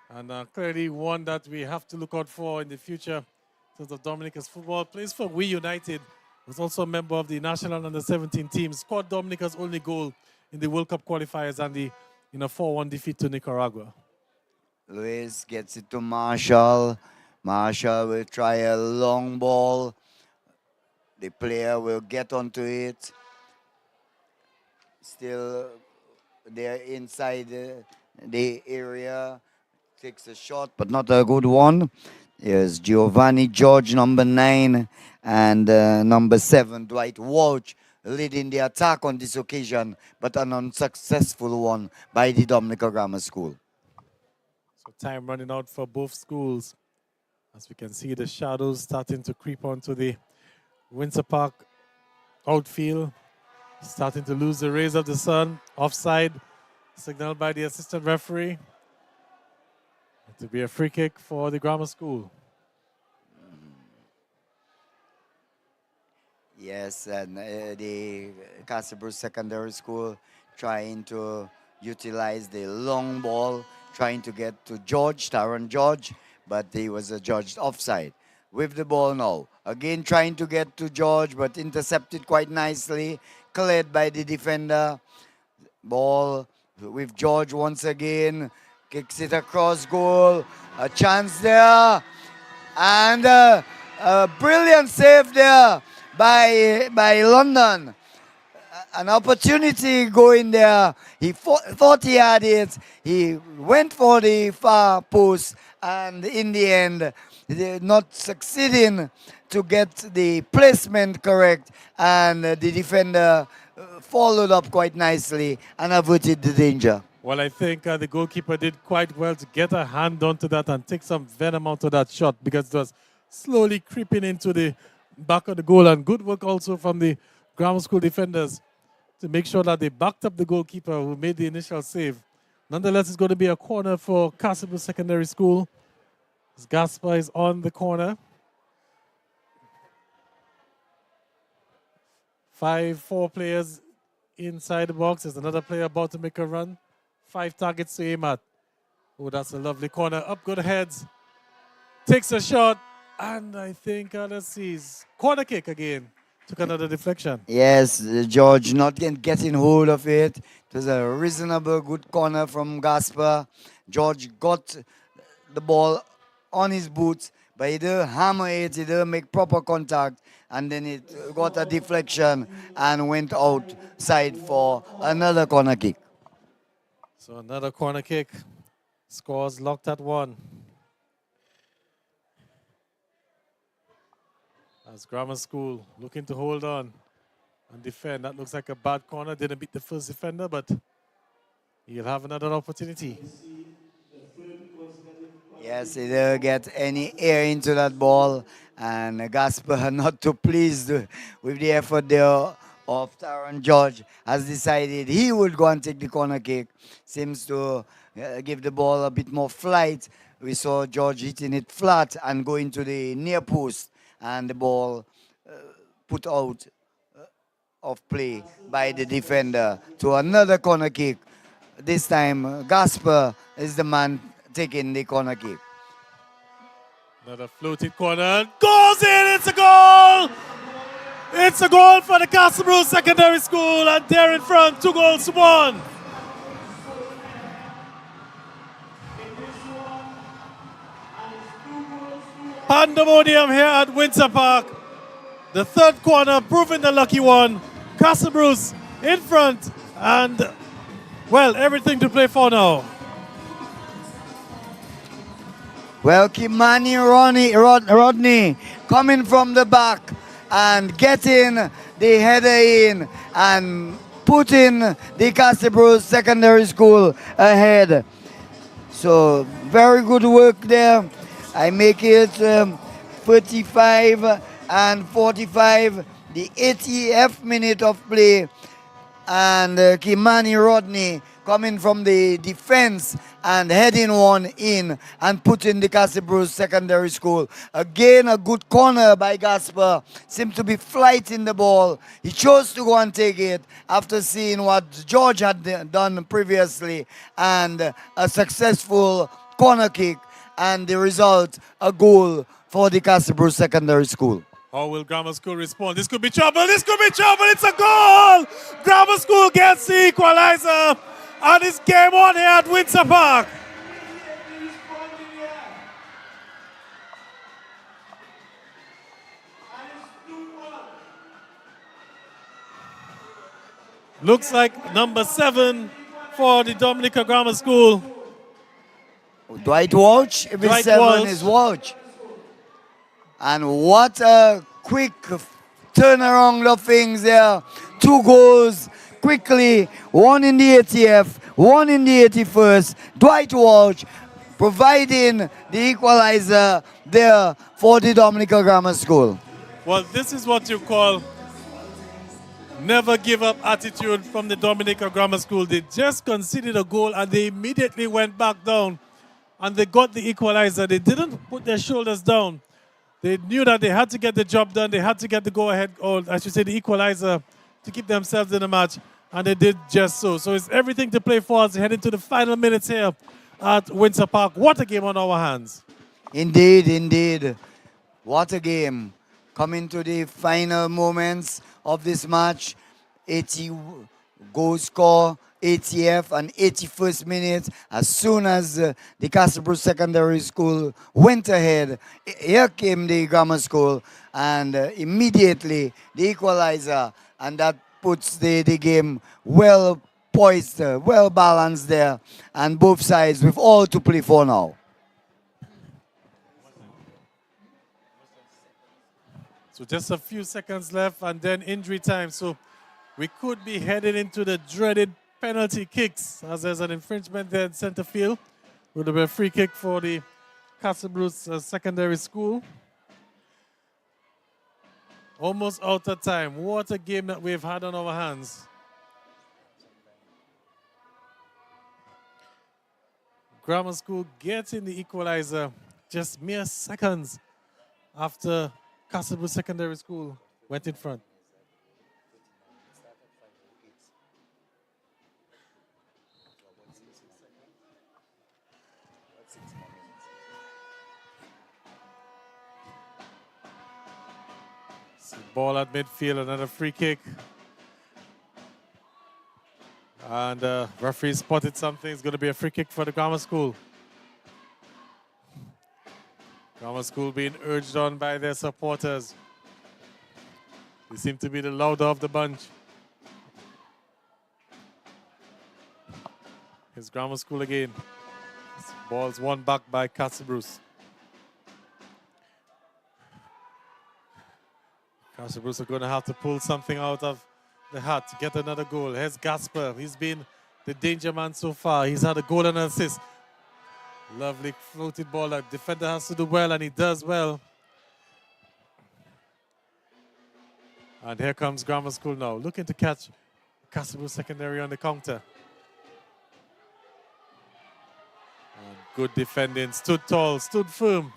And clearly one that we have to look out for in the future in terms of Dominica's football. Plays for We United. Was also a member of the national under-17 team. Scored Dominica's only goal in the World Cup qualifiers and the 4-1 defeat to Nicaragua. Luis gets it to Marshall. Marshall will try a long ball. The player will get onto it. Still, they're inside the area. Takes a shot, but not a good one. Here's Giovanni George, number 9, and number 7, Dwight Walsh, leading the attack on this occasion, but an unsuccessful one by the Dominica Grammar School. So time running out for both schools. As we can see, the shadows starting to creep onto the Windsor Park outfield. Starting to lose the rays of the sun. Offside, signaled by the assistant referee. To be a free kick for the Grammar School. Yes, and the Castlebrook Secondary School trying to utilize the long ball, trying to get to Taron George, but he was adjudged offside. With the ball now, again trying to get to George, but intercepted quite nicely, cleared by the defender. Ball with George once again. Kicks it across goal. A chance there. And a brilliant save there by London. An opportunity going there. He thought he had it. He went for the far post. And in the end, not succeeding to get the placement correct. And the defender followed up quite nicely and averted the danger. Well, I think the goalkeeper did quite well to get a hand onto that and take some venom out of that shot because it was slowly creeping into the back of the goal. And good work also from the Grammar School defenders to make sure that they backed up the goalkeeper who made the initial save. Nonetheless, it's going to be a corner for Castlebrook Secondary School. As Gaspar is on the corner. 4 players inside the box. There's another player about to make a run. 5 targets to aim at. Oh, that's a lovely corner. Up, good heads. Takes a shot. And I think, let's see, corner kick again. Took another deflection. Yes, George not getting hold of it. It was a reasonable good corner from Gaspar. George got the ball on his boots, but he didn't hammer it, he didn't make proper contact, and then it got a deflection and went outside for another corner kick. So another corner kick. Scores locked at 1. As Grammar School looking to hold on and defend. That looks like a bad corner. Didn't beat the first defender, but he'll have another opportunity. Yes, he didn't get any air into that ball, and Gaspar, not too pleased with the effort there of Taron George, has decided he would go and take the corner kick. Seems to give the ball a bit more flight. We saw George hitting it flat and going to the near post, and the ball put out of play by the defender to another corner kick. This time, Gaspar is the man taking the corner kick. Another floated corner. Goes in! It's a goal! It's a goal for the Castlebrook Secondary School, and they're in front, 2-1. Pandemonium here at Windsor Park. The third corner proving the lucky one. Castle Bruce in front and, well, everything to play for now. Well, Kimani Rodney coming from the back and getting the header in and putting the Castle Bruce Secondary School ahead. So, very good work there. I make it 35 and 45, the 80th minute of play. And Kimani Rodney coming from the defense and heading one in and putting the Castle Bruce Secondary School. Again, a good corner by Gasper. Seemed to be flighting the ball. He chose to go and take it after seeing what George had done previously, and a successful corner kick, and the result, a goal for the Castle Bruce Secondary School. How will Grammar School respond? This could be trouble. This could be trouble. It's a goal. Grammar School gets the equalizer. And it's game on here at Windsor Park. Looks like number 7 for the Dominica Grammar School. Dwight Walsh. If it's 7, is Walsh. And what a quick turnaround of things there. 2 goals quickly. One in the 80th, one in the 81st. Dwight Walsh providing the equalizer there for the Dominica Grammar School. Well, this is what you call never give up attitude from the Dominica Grammar School. They just conceded a goal and they immediately went back down and they got the equalizer. They didn't put their shoulders down. They knew that they had to get the job done. They had to get the go-ahead, or I should say the equalizer, to keep themselves in the match. And they did just so. So it's everything to play for as we head into the final minutes here at Windsor Park. What a game on our hands. Indeed, indeed. What a game. Coming to the final moments of this match. 80 goal score, 80th and 81st minute. As soon as the Castle Bruce Secondary School went ahead, here came the Grammar School, and immediately the equalizer, and that puts the game well poised, well balanced there, and both sides with all to play for now. So just a few seconds left and then injury time. So we could be headed into the dreaded penalty kicks, as there's an infringement there in center field. Will there be a free kick for the Castle Bruce Secondary School? Almost out of time. What a game that we've had on our hands. Grammar School getting the equalizer just mere seconds after Castle Bruce Secondary School went in front. Ball at midfield, another free kick. And referee spotted something. It's going to be a free kick for the Grammar School. Grammar School being urged on by their supporters. They seem to be the louder of the bunch. Here's Grammar School again. This ball's won back by Castle Bruce. Castle Bruce are going to have to pull something out of the hat to get another goal. Here's Gasper. He's been the danger man so far. He's had a goal and an assist. Lovely floated ball. That defender has to do well, and he does well. And here comes Grammar School now, looking to catch Castle Bruce Secondary on the counter. And good defending. Stood tall, stood firm.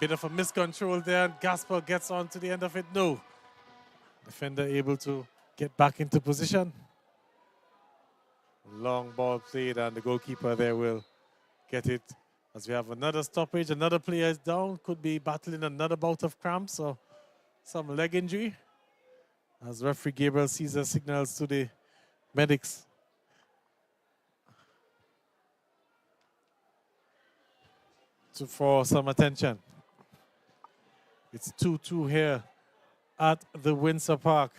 Bit of a miscontrol there, and Gasper gets on to the end of it. No. Defender able to get back into position. Long ball played, and the goalkeeper there will get it. As we have another stoppage, another player is down. Could be battling another bout of cramps or some leg injury. As referee Gabriel Caesar signals to the medics. for some attention. It's 2-2 here at the Windsor Park.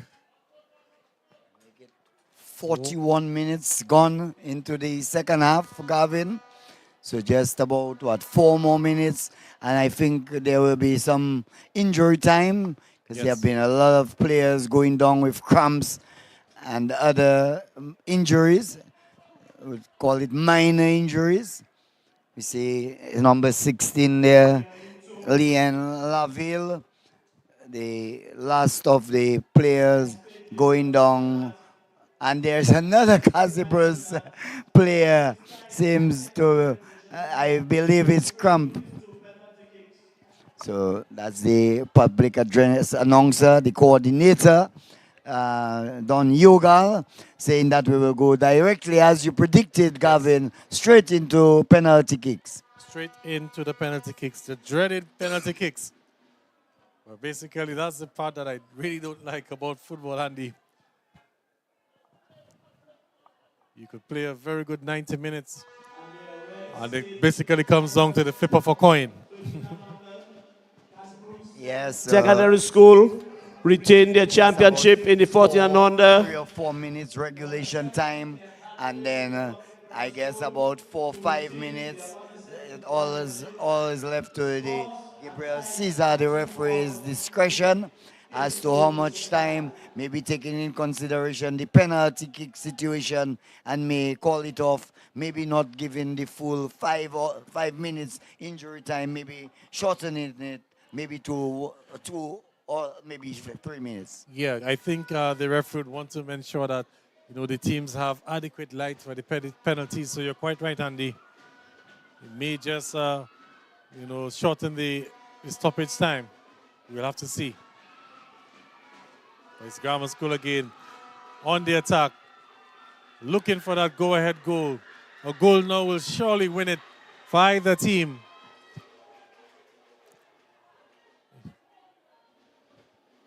41 minutes gone into the second half, Gavin. So just about, 4 more minutes. And I think there will be some injury time because there have been a lot of players going down with cramps and other injuries. We call it minor injuries. We see number 16 there, Leanne Laville, the last of the players going down. And there's another Casibros player, seems to, I believe it's Crump. So that's the public address announcer, the coordinator, Don Yugal, saying that we will go directly, as you predicted, Gavin, straight into penalty kicks. Straight into the penalty kicks, the dreaded penalty kicks. Well, basically, that's the part that I really don't like about football, Andy. You could play a very good 90 minutes, and it basically comes down to the flip of a coin. Yes. Secondary school retained their championship in the 14 and under. 3 or 4 minutes regulation time, and then I guess about 4 or 5 minutes. All is left to the Gabriel Caesar, the referee's discretion, as to how much time, maybe taking in consideration the penalty kick situation, and may call it off, maybe not giving the full 5 minutes injury time, maybe shortening it, maybe to 2 or maybe 3 minutes. Yeah, I think the referee would want to ensure that the teams have adequate light for the penalties. So you're quite right, Andy. It may just shorten the stoppage time. We'll have to see. It's Grammar School again on the attack, looking for that go-ahead goal. A goal now will surely win it for either team.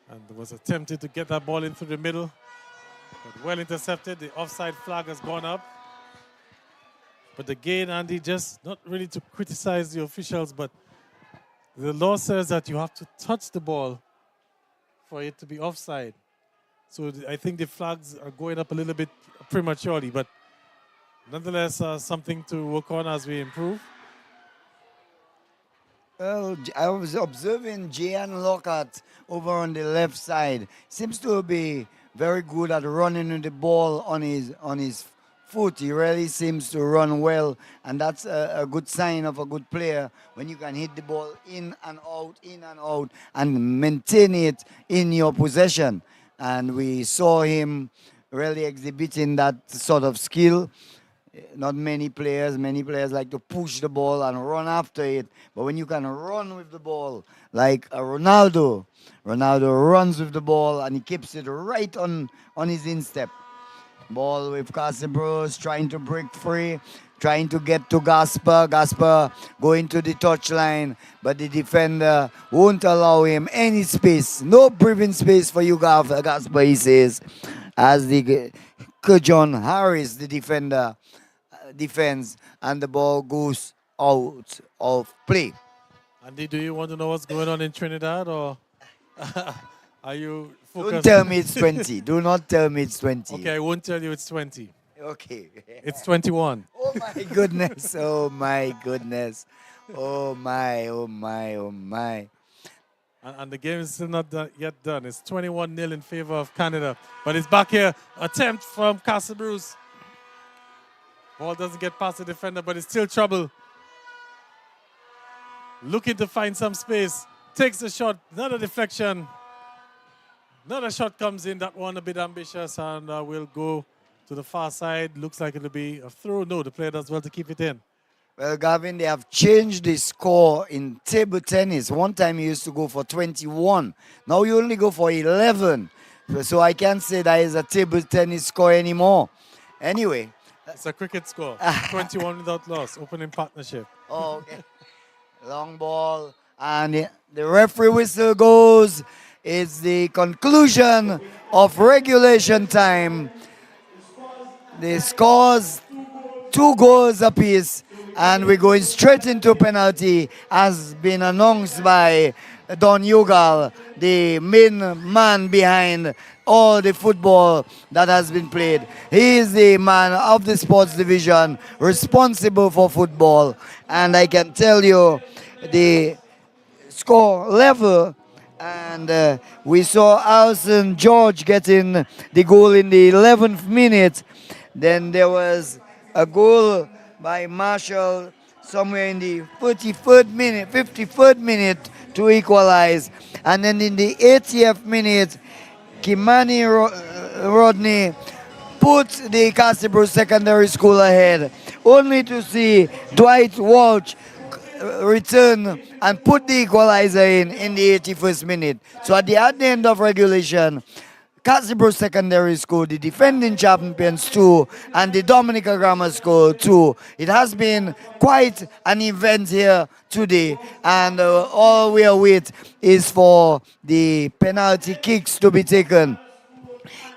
And was attempted to get that ball in through the middle, but well intercepted. The offside flag has gone up. But again, Andy, just not really to criticize the officials, but the law says that you have to touch the ball for it to be offside. So I think the flags are going up a little bit prematurely, but nonetheless, something to work on as we improve. Well, I was observing Jan Lockhart over on the left side. Seems to be very good at running the ball on his foot. He really seems to run well, and that's a good sign of a good player when you can hit the ball in and out, and maintain it in your possession. And we saw him really exhibiting that sort of skill. Not many players like to push the ball and run after it. But when you can run with the ball, like Ronaldo runs with the ball and he keeps it right on his instep. Ball with Casibros trying to break free, trying to get to Gasper. Gasper going to the touchline, but the defender won't allow him any space. No breathing space for you, Gasper, he says, as the John Harris, the defender, defends, and the ball goes out of play. Andy, do you want to know what's going on in Trinidad, or are you focused? Don't tell me it's 20. Do not tell me it's 20. Okay, I won't tell you it's 20. Okay. It's 21. Oh my goodness. Oh my goodness. Oh my, oh my, oh my. And the game is still not yet done. It's 21-0 in favor of Canada. But it's back here. Attempt from Casabruce. Ball doesn't get past the defender, but it's still trouble. Looking to find some space. Takes the shot. Another deflection. Another shot comes in. That one a bit ambitious, and will go to the far side. Looks like it'll be a throw. No, the player does well to keep it in. Well, Gavin, they have changed the score in table tennis. One time you used to go for 21. Now you only go for 11. So I can't say that is a table tennis score anymore. Anyway. It's a cricket score. 21 without loss. Opening partnership. Oh, okay. Long ball. And the referee whistle goes. It's the conclusion of regulation time. The scores 2 goals apiece. And we're going straight into penalty, as been announced by Don Yugal, the main man behind all the football that has been played. He is the man of the sports division responsible for football. And I can tell you the score level. And we saw Alison George getting the goal in the 11th minute. Then there was a goal by Marshall somewhere in the 53rd minute to equalize. And then in the 80th minute, Kimani Rodney put the Castlebrook Secondary School ahead, only to see Dwight Walsh return and put the equalizer in the 81st minute. So at the end of regulation, Castlebrook Secondary School, the defending champions 2, and the Dominica Grammar School 2. It has been quite an event here today, and all we await is for the penalty kicks to be taken.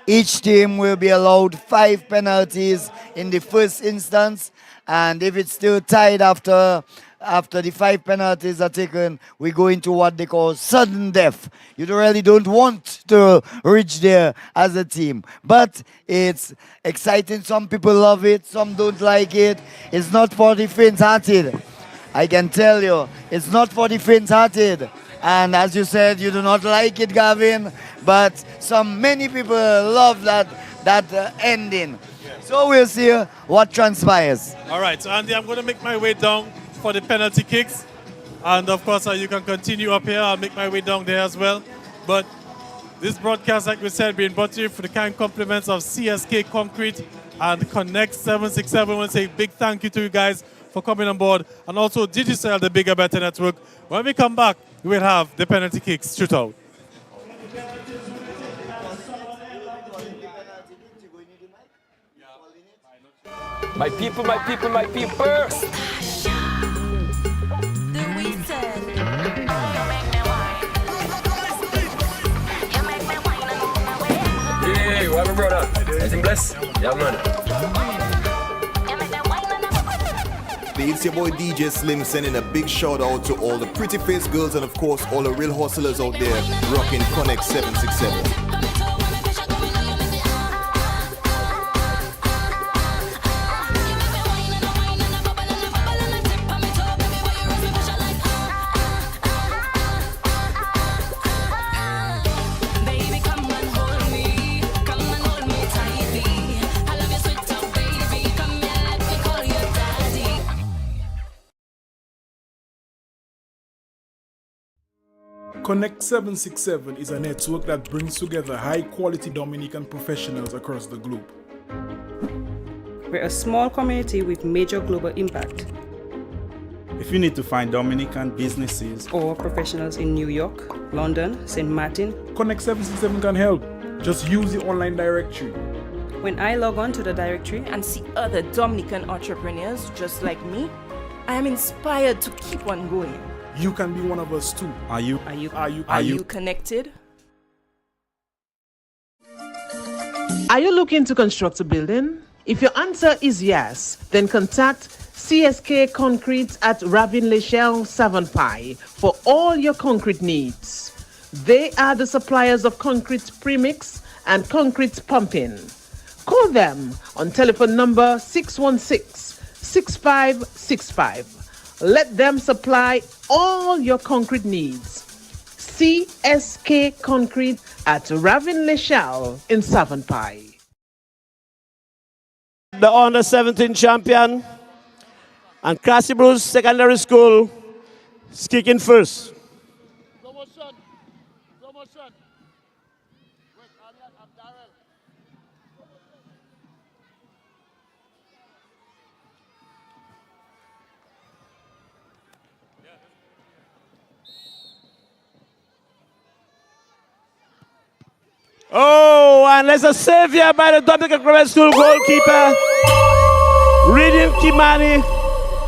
Each team will be allowed 5 penalties in the first instance, and if it's still tied after the 5 penalties are taken, we go into what they call sudden death. You really don't want to reach there as a team. But it's exciting. Some people love it. Some don't like it. It's not for the faint-hearted. I can tell you, it's not for the faint-hearted. And as you said, you do not like it, Gavin. But many people love that ending. So we'll see what transpires. All right, so Andy, I'm going to make my way down for the penalty kicks, and of course you can continue up here. I'll make my way down there as well. But this broadcast, like we said, being brought to you for the kind compliments of CSK Concrete and Connect 767. I want to say a big thank you to you guys for coming on board, and also Digicel, the Bigger Better Network. When we come back, we will have the penalty kicks shootout. My people, my people, my people. Hey, what up, brother? Anything blessed? Yeah, man. It's your boy DJ Slim sending a big shout out to all the pretty face girls and of course all the real hustlers out there rocking Connect 767. Connect 767 is a network that brings together high-quality Dominican professionals across the globe. We're a small community with major global impact. If you need to find Dominican businesses or professionals in New York, London, St. Martin, Connect 767 can help. Just use the online directory. When I log on to the directory and see other Dominican entrepreneurs just like me, I am inspired to keep on going. You can be one of us too. Are you connected? Are you looking to construct a building? If your answer is yes, then contact CSK Concrete at Ravin Lechelle Savonpai for all your concrete needs. They are the suppliers of concrete premix and concrete pumping. Call them on telephone number 616-6565. Let them supply all your concrete needs. CSK Concrete at Ravin Lechelle in Savonpai. The under 17 champion and Castlebrook Secondary School is kicking first. Oh, and there's a savior by the Dominica Grammar School goalkeeper. Reading Kimani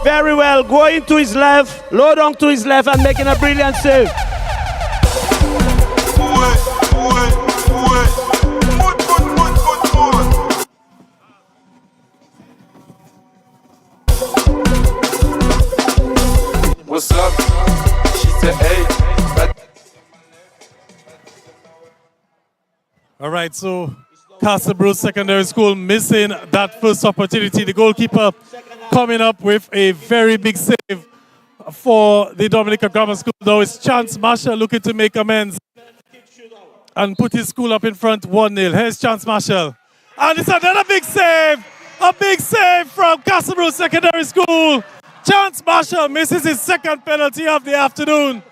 very well, going to his left, low down to his left and making a brilliant save. All right, so Castle Bruce Secondary School missing that first opportunity. The goalkeeper coming up with a very big save for the Dominica Grammar School. Though it's Chance Marshall looking to make amends and put his school up in front 1-0. Here's Chance Marshall. And it's another big save. A big save from Castle Bruce Secondary School. Chance Marshall misses his second penalty of the afternoon.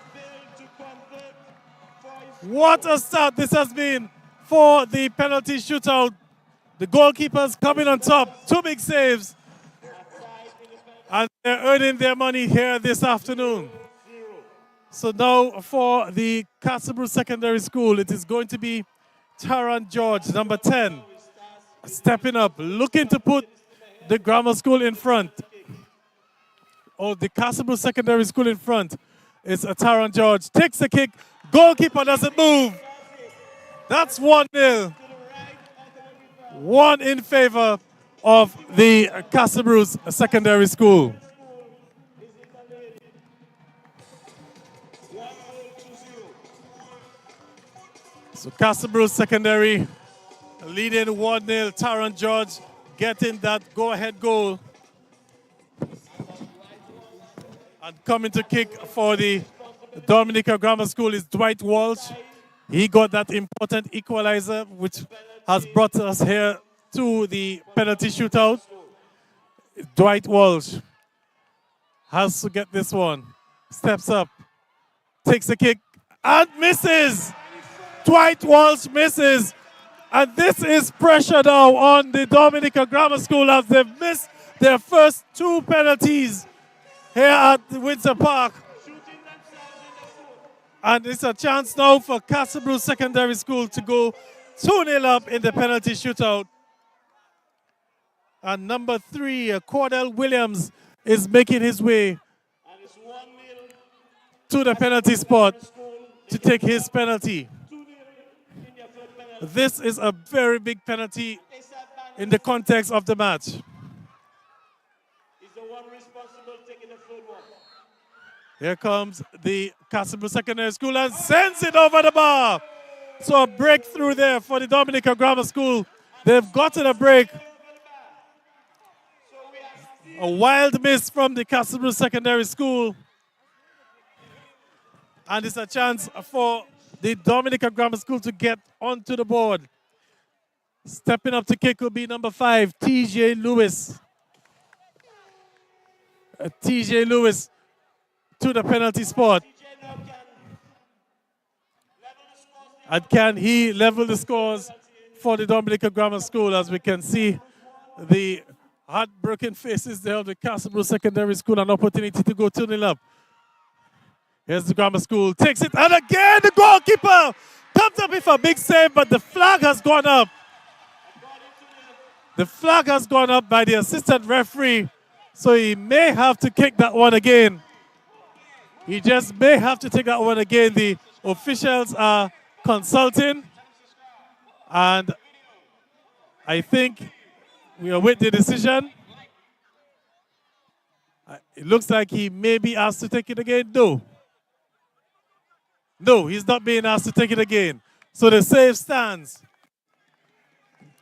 What a start this has been for the penalty shootout. The goalkeepers coming on top. 2 big saves. And they're earning their money here this afternoon. So now for the Castle Bruce Secondary School, it is going to be Taran George, number 10, stepping up, looking to put the grammar school in front. Or the Castle Bruce Secondary School in front. It's Taran George. Takes the kick. Goalkeeper doesn't move. That's 1-0. 1 in favor of the Castle Bruce Secondary School. So Castle Bruce Secondary leading 1-0. Taran George getting that go-ahead goal. And coming to kick for the Dominica Grammar School is Dwight Walsh. He got that important equalizer, which has brought us here to the penalty shootout. Dwight Walsh has to get this one. Steps up, takes a kick, and misses. Dwight Walsh misses. And this is pressure now on the Dominica Grammar School as they've missed their first 2 penalties here at Windsor Park. And it's a chance now for Castle Bruce Secondary School to go 2-0 up in the penalty shootout. And number 3, Cordell Williams, is making his way to the penalty spot to take his penalty. This is a very big penalty in the context of the match. Here comes the Castle Bruce Secondary School and sends it over the bar. So a breakthrough there for the Dominica Grammar School. They've gotten a break. A wild miss from the Castle Bruce Secondary School. And it's a chance for the Dominica Grammar School to get onto the board. Stepping up to kick will be number 5, T.J. Lewis. T.J. Lewis to the penalty spot. And can he level the scores for the Dominica Grammar School? As we can see the heartbroken faces there of the Castle Bruce Secondary School, an opportunity to go 2-0 up. Here's the Grammar School, takes it, and again the goalkeeper comes up with a big save, but the flag has gone up. The flag has gone up by the assistant referee, so he may have to kick that one again. He just may have to take that one again. The officials are consulting, and I think we await the decision. It looks like he may be asked to take it again. No, he's not being asked to take it again. So the save stands.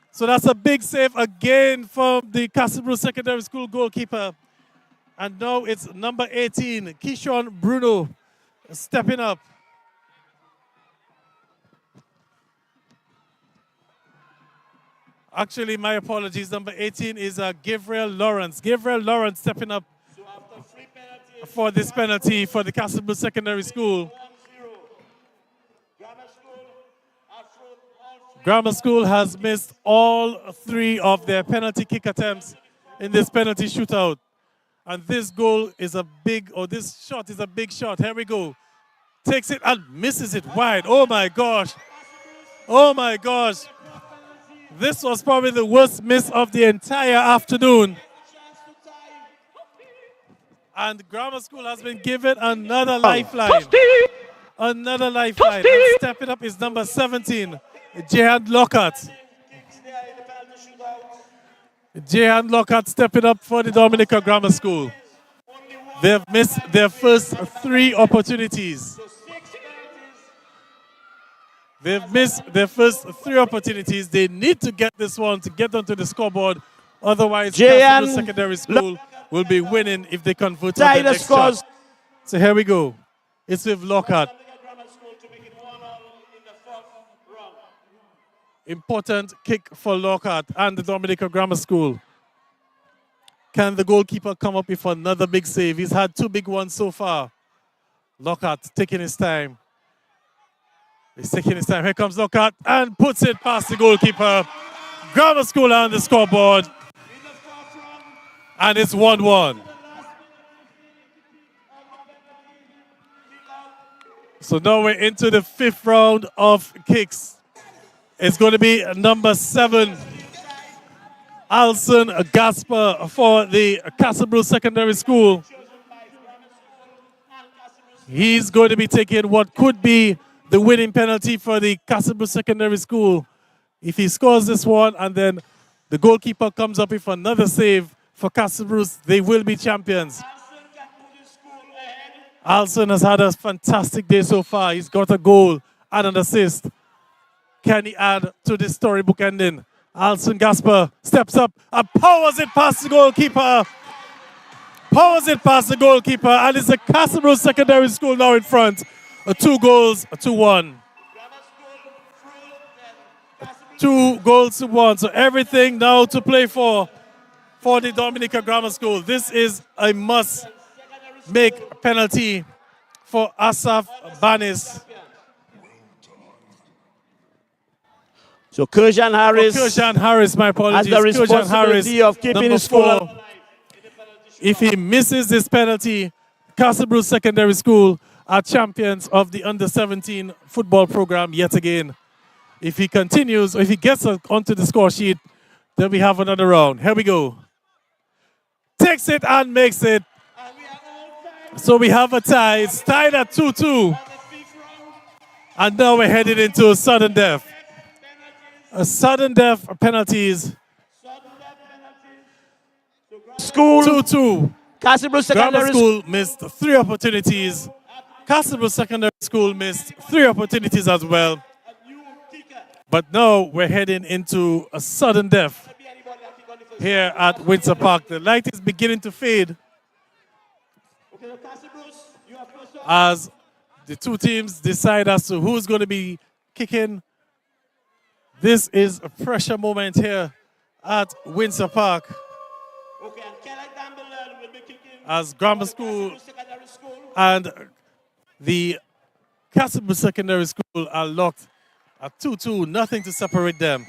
So that's a big save again from the Castle Bruce Secondary School goalkeeper. And now it's number 18, Kishon Bruno, stepping up. Actually, my apologies. Number 18 is Gabriel Lawrence. Gabriel Lawrence stepping up for this penalty for the Castle Bruce Secondary School. Grammar School has missed all 3 of their penalty kick attempts in this penalty shootout. And this goal is a big, or this shot is a big shot. Here we go. Takes it and misses it wide. Oh my gosh. Oh my gosh. This was probably the worst miss of the entire afternoon. And Grammar School has been given another lifeline. Another lifeline. And stepping up is number 17, Jehan Lockhart. Jehan Lockhart stepping up for the Dominica Grammar School. They've missed their first 3 opportunities. They've missed their first 3 opportunities. They need to get this one to get onto the scoreboard. Otherwise, Castle Secondary School will be winning if they convert on the next shot. So here we go. It's with Lockhart. Important kick for Lockhart and the Dominica Grammar School. Can the goalkeeper come up with another big save? He's had 2 big ones so far. Lockhart taking his time. He's taking his time. Here comes Lockhart and puts it past the goalkeeper. Grammar School on the scoreboard. And it's 1-1. So now we're into the 5th round of kicks. It's going to be number 7, Alson Gasper for the Castlebrew Secondary School. He's going to be taking what could be the winning penalty for the Castlebrew Secondary School. If he scores this one and then the goalkeeper comes up with another save for Castlebrew, they will be champions. Alson has had a fantastic day so far. He's got a goal and an assist. Can he add to this storybook ending? Alson Gasper steps up and powers it past the goalkeeper. Powers it past the goalkeeper, and it's the Castlebrew Secondary School now in front. 2 goals, 2-1. 2 goals to 1. So everything now to play for the Dominica Grammar School. This is a must-make penalty for Asaf Banis. So Kerjan Harris, my apologies. Has the responsibility of keeping his school alive. If he misses this penalty, Castlebrew Secondary School are champions of the under-17 football program yet again. If he continues, or if he gets onto the score sheet, then we have another round. Here we go. Takes it and makes it. So we have a tie. It's tied at 2-2. And now we're headed into sudden death. Sudden death penalties. School 2-2. Castlebrew Secondary Grammar School missed 3 opportunities. Castlebrew Secondary School missed 3 opportunities as well. But now we're heading into a sudden death here at Windsor Park. The light is beginning to fade as the 2 teams decide as to who's going to be kicking. This is a pressure moment here at Windsor Park as Grammar School and the Castlebrew Secondary School are locked at 2-2, nothing to separate them.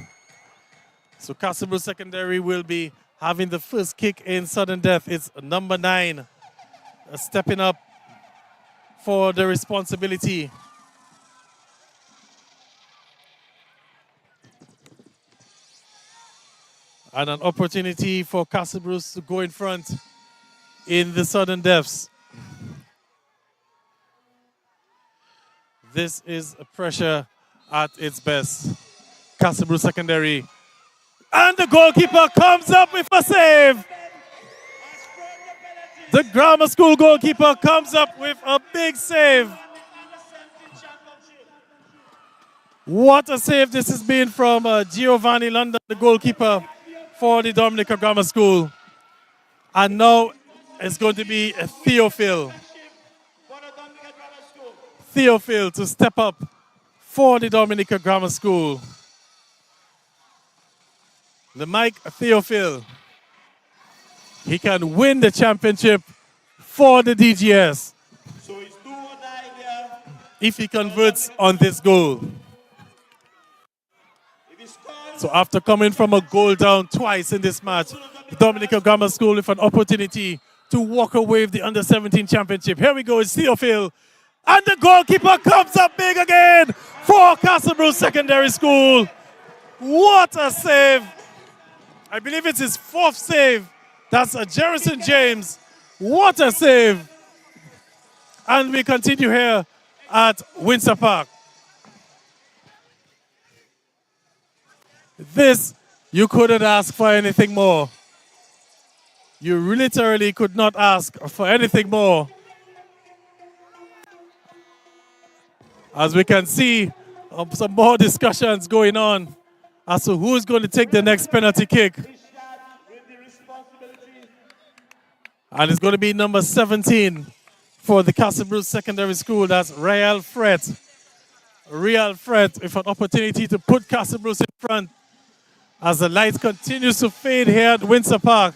So Castlebrew Secondary will be having the first kick in sudden death. It's number 9 stepping up for the responsibility. And an opportunity for Castlebrew to go in front in the sudden deaths. This is a pressure at its best. Castlebrew Secondary. And the goalkeeper comes up with a save. The Grammar School goalkeeper comes up with a big save. What a save this has been from Giovanni London, the goalkeeper for the Dominica Grammar School. And now it's going to be a Theophil to step up for the Dominica Grammar School. The Mike Theophil. He can win the championship for the DGS if he converts on this goal. So after coming from a goal down twice in this match, the Dominica Grammar School with an opportunity to walk away with the under-17 championship. Here we go, it's Theophil. And the goalkeeper comes up big again for Castlebrew Secondary School. What a save. I believe it's his 4th save. That's a Jerison James. What a save. And we continue here at Windsor Park. This, you couldn't ask for anything more. You literally could not ask for anything more. As we can see, some more discussions going on as to who's going to take the next penalty kick. And it's going to be number 17 for the Castle Bruce Secondary School. That's Real Fret. Real Fret with an opportunity to put Castle Bruce in front as the light continues to fade here at Windsor Park.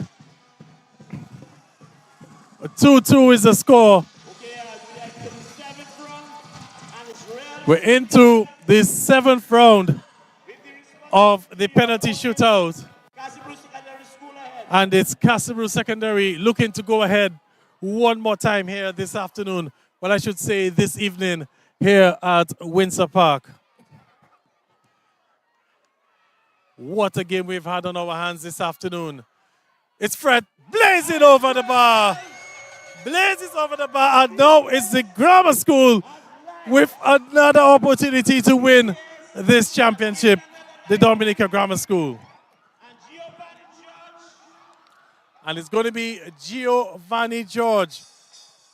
2-2 is the score. We're into the 7th round of the penalty shootout. And it's Castle Bruce Secondary looking to go ahead one more time here this afternoon. Well, I should say this evening here at Windsor Park. What a game we've had on our hands this afternoon. It's Fred blazing over the bar. Blazes over the bar, and now it's the grammar school with another opportunity to win this championship, the Dominica Grammar School. And it's going to be Giovanni George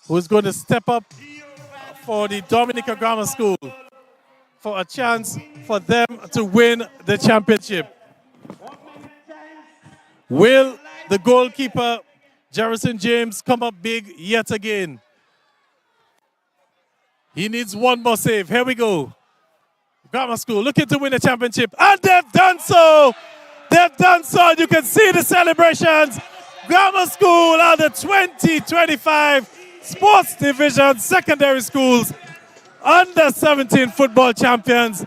who's going to step up for the Dominica Grammar School for a chance for them to win the championship. Will the goalkeeper, Jerrison James, come up big yet again? He needs one more save. Here we go. Grammar School looking to win the championship. And they've done so. They've done so. You can see the celebrations. Grammar School are the 2025 Sports Division Secondary Schools under 17 football champions.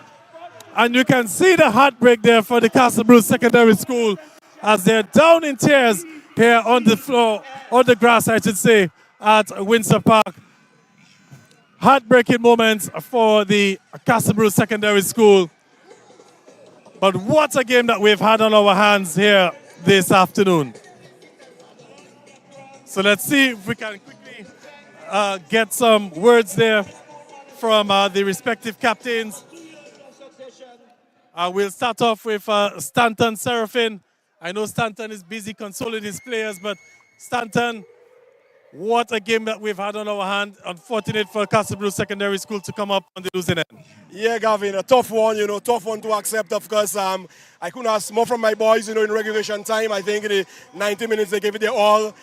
And you can see the heartbreak there for the Castle Bruce Secondary School as they're down in tears here on the floor, on the grass, I should say, at Windsor Park. Heartbreaking moments for the Castle Bruce Secondary School. But what a game that we've had on our hands here this afternoon. So let's see if we can quickly get some words there from the respective captains. We'll start off with Stanton Seraphin. I know Stanton is busy consoling his players, but Stanton, what a game that we've had on our hand. Unfortunate for Castle Bruce Secondary School to come up on the losing end. Yeah, Gavin, a tough one, tough one to accept, of course. I couldn't ask more from my boys, in regulation time. I think in the 90 minutes they gave it their all.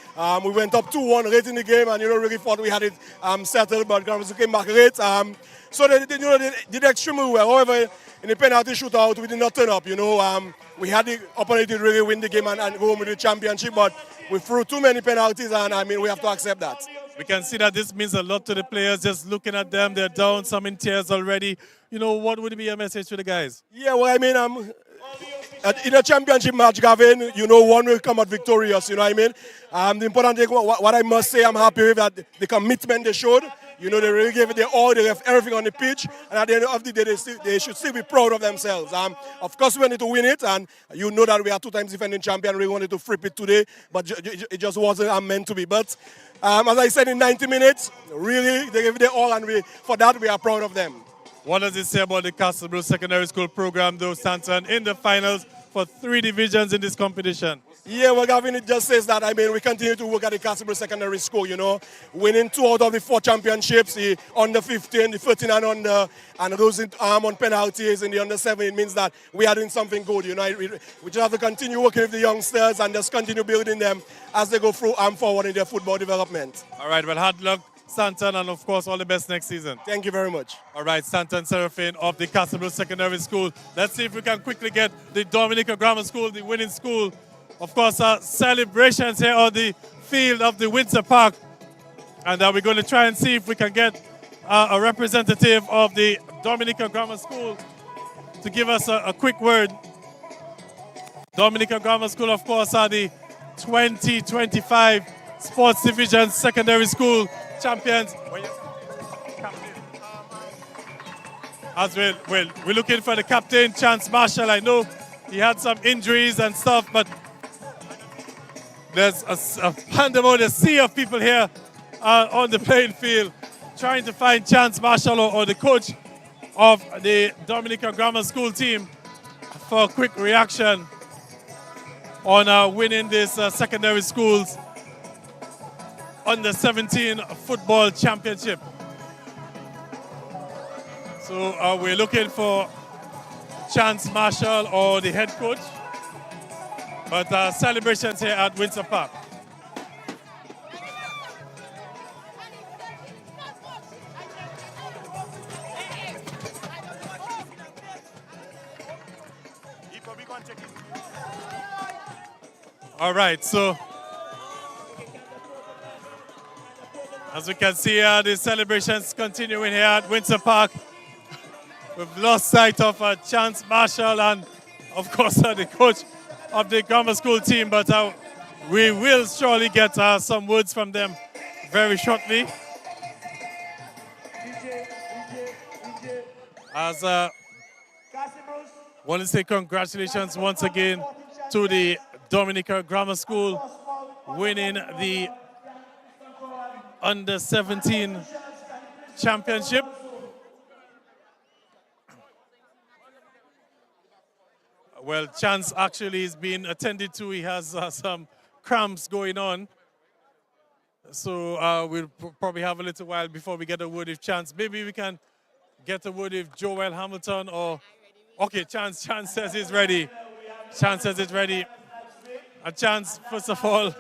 We went up 2-1 late in the game and, really thought we had it settled, but Grammar came back late. So they did extremely well. However, in the penalty shootout, we did not turn up, We had the opportunity to really win the game and go home with the championship, but we threw too many penalties, and we have to accept that. We can see that this means a lot to the players. Just looking at them, they're down, some in tears already. What would be your message to the guys? Yeah, well, in a championship match, Gavin, one will come out victorious, The important thing, what I must say, I'm happy with that the commitment they showed. They really gave it their all, they left everything on the pitch, and at the end of the day, they should still be proud of themselves. Of course, we wanted to win it, and that we are 2 times defending champion. We wanted to flip it today, but it just wasn't meant to be. But as I said, in 90 minutes, really, they gave it their all, and for that, we are proud of them. What does it say about the Castle Bruce Secondary School program, though, Stanton, in the finals for 3 divisions in this competition? Yeah, well, Gavin, it just says that, we continue to work at the Castle Bruce Secondary School, winning 2 out of the 4 championships, the under 15, the 13 and under, and losing on penalties in the under 7. It means that we are doing something good, We just have to continue working with the youngsters and just continue building them as they go through forward in their football development. All right, well, hard luck, Stanton, and of course, all the best next season. Thank you very much. All right, Stanton Seraphin of the Castle Bruce Secondary School. Let's see if we can quickly get the Dominica Grammar School, the winning school. Of course, celebrations here on the field of the Windsor Park. And we're going to try and see if we can get a representative of the Dominica Grammar School to give us a quick word. Dominica Grammar School, of course, are the 2025 Sports Division Secondary School champions. As well, we're looking for the captain, Chance Marshall. I know he had some injuries and stuff, but there's a pandemonium, a sea of people here on the playing field trying to find Chance Marshall or the coach of the Dominica Grammar School team for a quick reaction on winning this secondary schools under 17 football championship. So we're looking for Chance Marshall or the head coach. But celebrations here at Windsor Park. All right, so as we can see, the celebrations continuing here at Windsor Park. We've lost sight of Chance Marshall and, of course, the coach of the grammar school team, but we will surely get some words from them very shortly. As I want to say congratulations once again to the Dominica Grammar School winning the Under-17 championship. Well, Chance actually is being attended to. He has some cramps going on. So we'll probably have a little while before we get a word with Chance. Maybe we can get a word with Joel Hamilton or... Okay, Chance says he's ready. Chance says it's ready. Chance, first of all,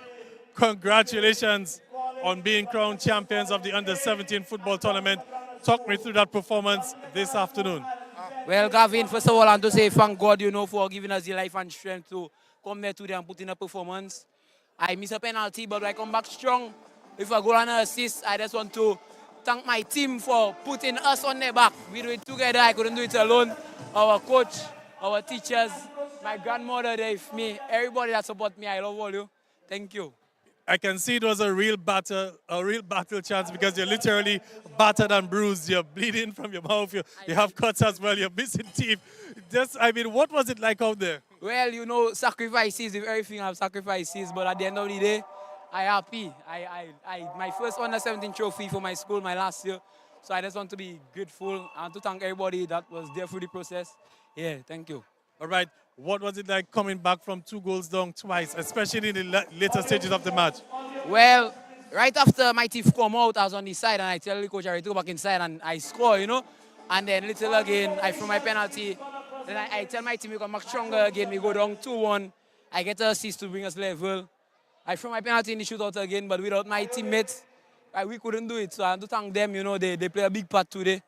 congratulations on being crowned champions of the Under-17 football tournament. Talk me through that performance this afternoon. Well, Gavin, first of all, I want to say thank God, for giving us the life and strength to come there today and put in a performance. I miss a penalty, but I come back strong with a goal and an assist. I just want to thank my team for putting us on their back. We do it together. I couldn't do it alone. Our coach, our teachers, my grandmother there with me, everybody that support me, I love all you. Thank you. I can see it was a real battle Chance, because you're literally battered and bruised. You're bleeding from your mouth. You have cuts as well. You're missing teeth. What was it like out there? Well, sacrifices, with everything I have sacrifices, but at the end of the day, I'm happy. My first Under-17 trophy for my school, my last year. So I just want to be grateful and to thank everybody that was there through the process. Yeah, thank you. All right. What was it like coming back from 2 goals down twice, especially in the later stages of the match? Well, right after my teeth come out, I was on the side and I tell the coach I go back inside and I score, And then little again, I throw my penalty. Then I tell my team we come back stronger again. We go down 2-1. I get an assist to bring us level. I throw my penalty in the shootout again, but without my teammates, we couldn't do it. So I want to thank them, they play a big part today.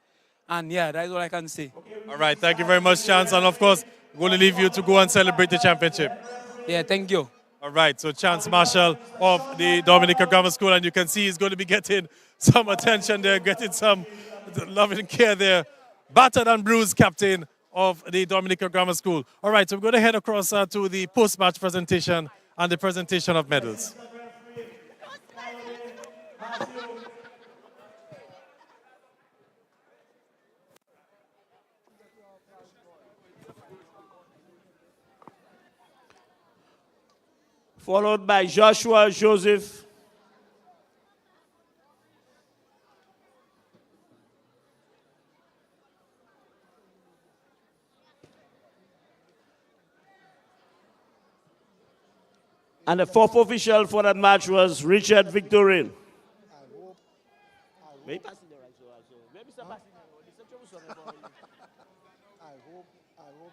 And yeah, that's all I can say. All right, thank you very much, Chance. And of course, we're going to leave you to go and celebrate the championship. Yeah, thank you. All right, so Chance Marshall of the Dominica Grammar School, and you can see he's going to be getting some attention there, getting some loving care there. Battered and bruised captain of the Dominica Grammar School. All right, so we're going to head across to the post-match presentation and the presentation of medals. Followed by Joshua Joseph. And the fourth official for that match was Richard Victorine. I hope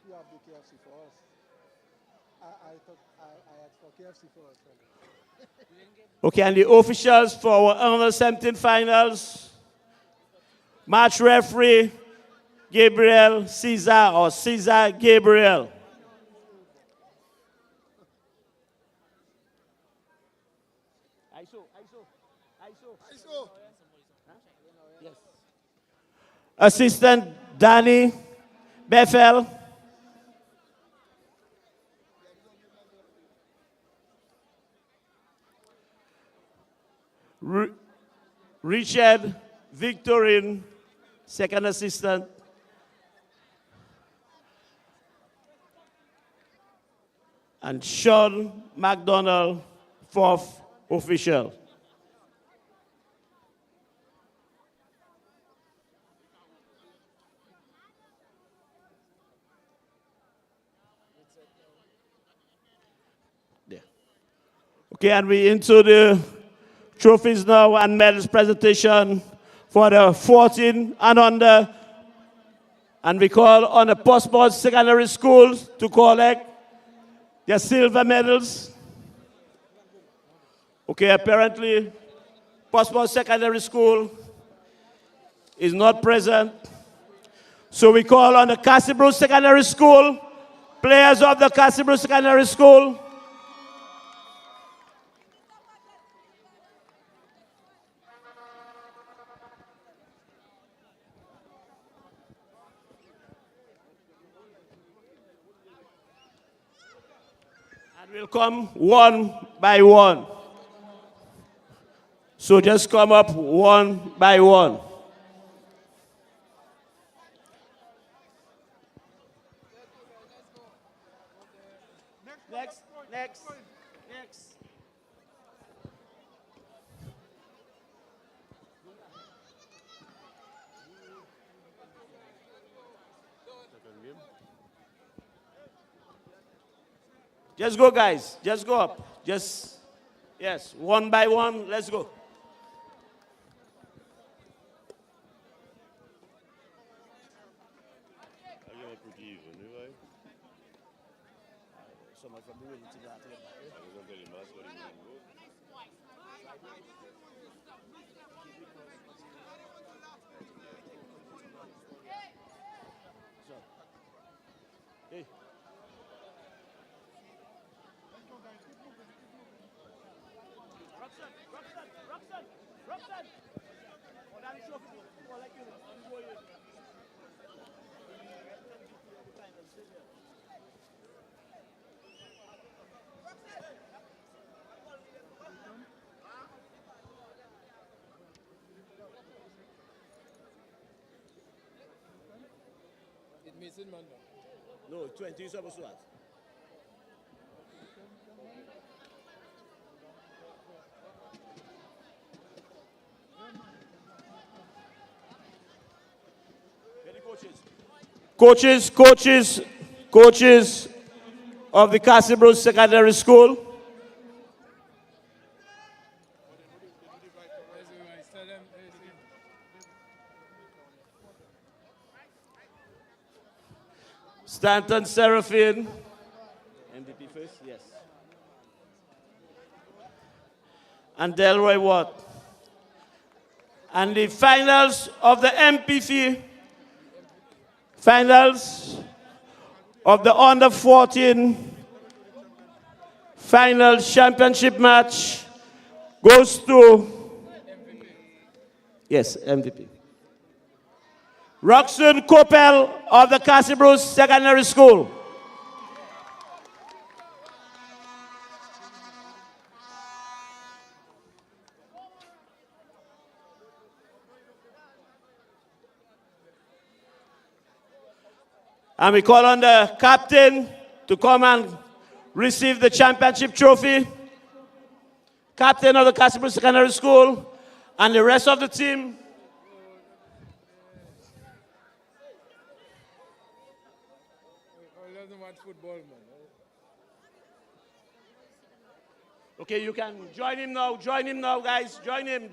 you have the KFC for us. I asked for KFC for us. Okay, and the officials for our Under-17 finals. Match referee, Gabriel Caesar or Caesar Gabriel. Assistant Danny Bethel. Richard Victorine, second assistant. And Sean McDonald, fourth official. There. Okay, and we into the trophies now and medals presentation for the 14 and under And we call on the Portsmouth Secondary School to collect their silver medals. Okay, apparently Portsmouth Secondary School is not present. So we call on the Castlebrook Secondary School, players of the Castlebrook Secondary School. And we'll come one by one. So just come up one by one. Next. Just go, guys. Just go up. Yes, one by one. Let's go. No, 20 is supposed to ask. Coaches of the Castlebrook Secondary School. Stanton Seraphine. MVP first, yes. And Delroy Watt. And the finals of the MPC, finals of the under 14 final championship match goes to, yes, MVP. Roxanne Coppel of the Castlebrook Secondary School. And we call on the captain to come and receive the championship trophy. Captain of the Castlebrook Secondary School and the rest of the team. Okay, you can join him now, guys. Join him.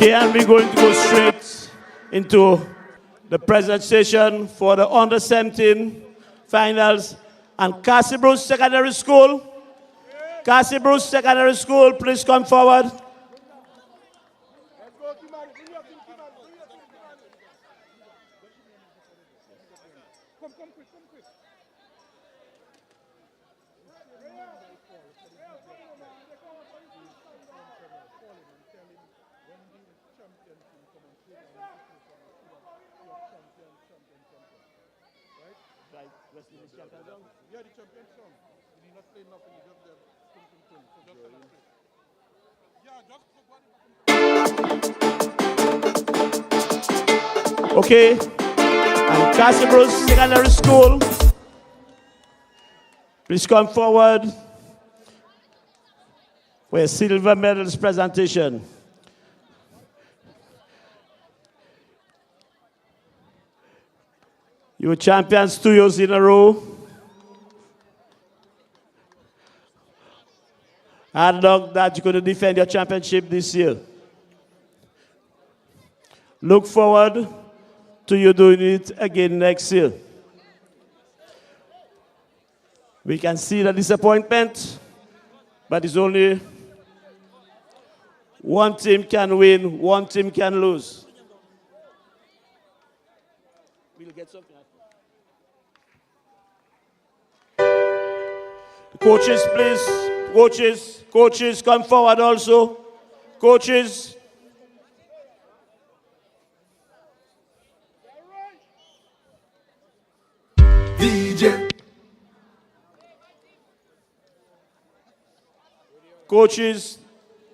Okay, and we're going to go straight into the presentation for the under 17 finals and Castlebrook Secondary School. Castlebrook Secondary School, please come forward. Yeah, the champion song. You did not play nothing, you just did So just Okay, and Castle Secondary School, please come forward for a silver medals presentation. You were champions 2 years in a row. Hard luck that you're going to defend your championship this year. Look forward to you doing it again next year. We can see the disappointment, but it's only one team can win, one team can lose. We'll get something after. Coaches, please. Coaches, come forward also. Coaches. DJ. Coaches,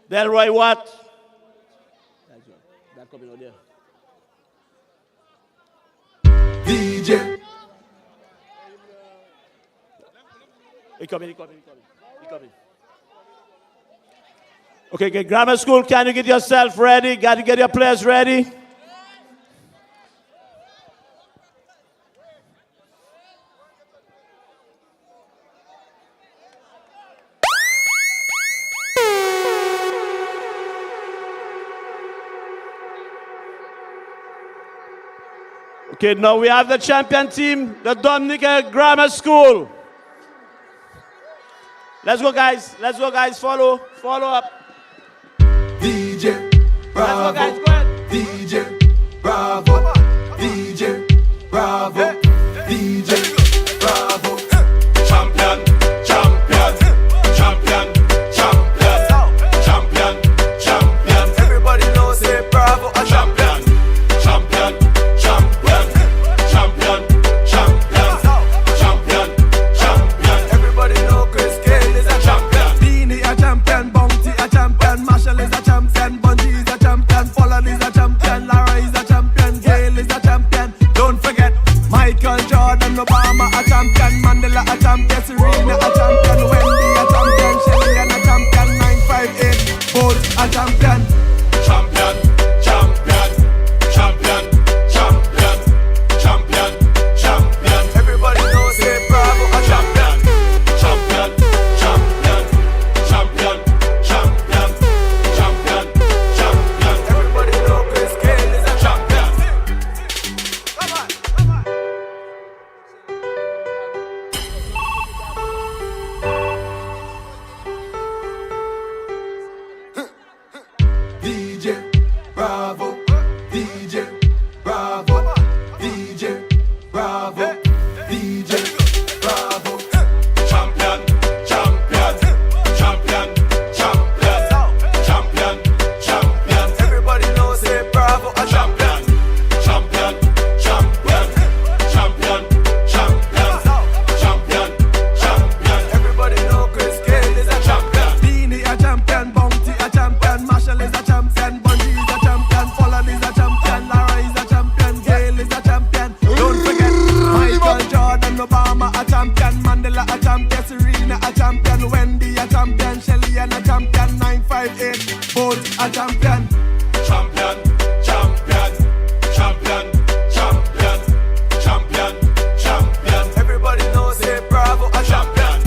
Delroy Watt. That coming out there. DJ. He coming. Okay, grammar school, can you get yourself ready? Got to get your players ready. Okay, now we have the champion team, the Dominica Grammar School. Let's go, guys. Follow up. DJ, bravo. Let's go, guys. Go ahead. DJ, bravo. DJ, bravo. DJ, bravo. Champion. Everybody knows say bravo. A champion. Everybody know Chris Gale is a champion. Beanie a champion. Bounty a champion. Marshall is a champion. Bungie is a champion. Folland is a champion. Lara is a champion. Gale is a champion. Don't forget Michael Jordan, Obama a champion. Mandela a champion. Serena a champion. Wendy a champion. Shelly a champion. 958 both a champion. Everybody knows say bravo a champion. Everybody know Chris Gale is a champion. DJ, bravo. DJ, bravo. DJ, bravo. DJ, bravo. Champion. Everybody knows say bravo a champion. Everybody know Chris Gale is a champion. Beanie a champion. Bounty a champion. Marshall is a champion. Bungie is a champion. Folland is a champion. Lara is a champion. Gale is a champion. Don't forget Michael Jordan, Obama a champion. Mandela a champion. Serena a champion. Wendy a champion. Shelly a champion. 958 both a champion. Everybody knows say bravo a champion.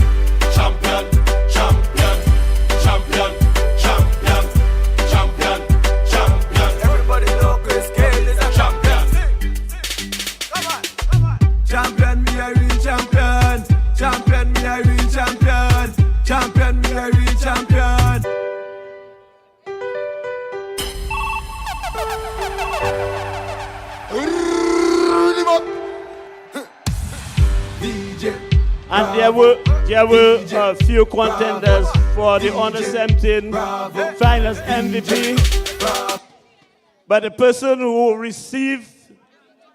Everybody know Chris Gale is a champion. Champion, me a real champion. Champion, me a real champion. Champion, me a real champion. And there were a few contenders for the Under 17 Finals MVP. but the person who received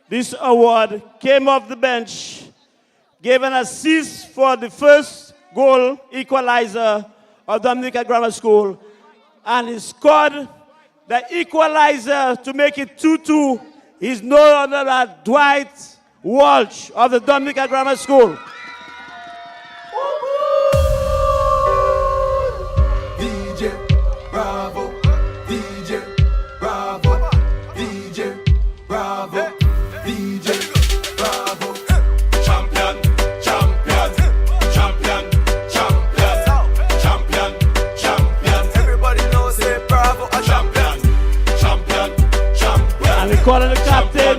this award came off the bench, gave an assist for the first goal equalizer of Dominica Grammar School, and he scored the equalizer to make it 2-2. He's no other than Dwight Walsh of the Dominica Grammar School. DJ Bravo, DJ Bravo, DJ Bravo, DJ Bravo. Champion, champion, champion, champion, champion, champion. Everybody knows say Bravo a champion, champion, champion. And we call her the captain.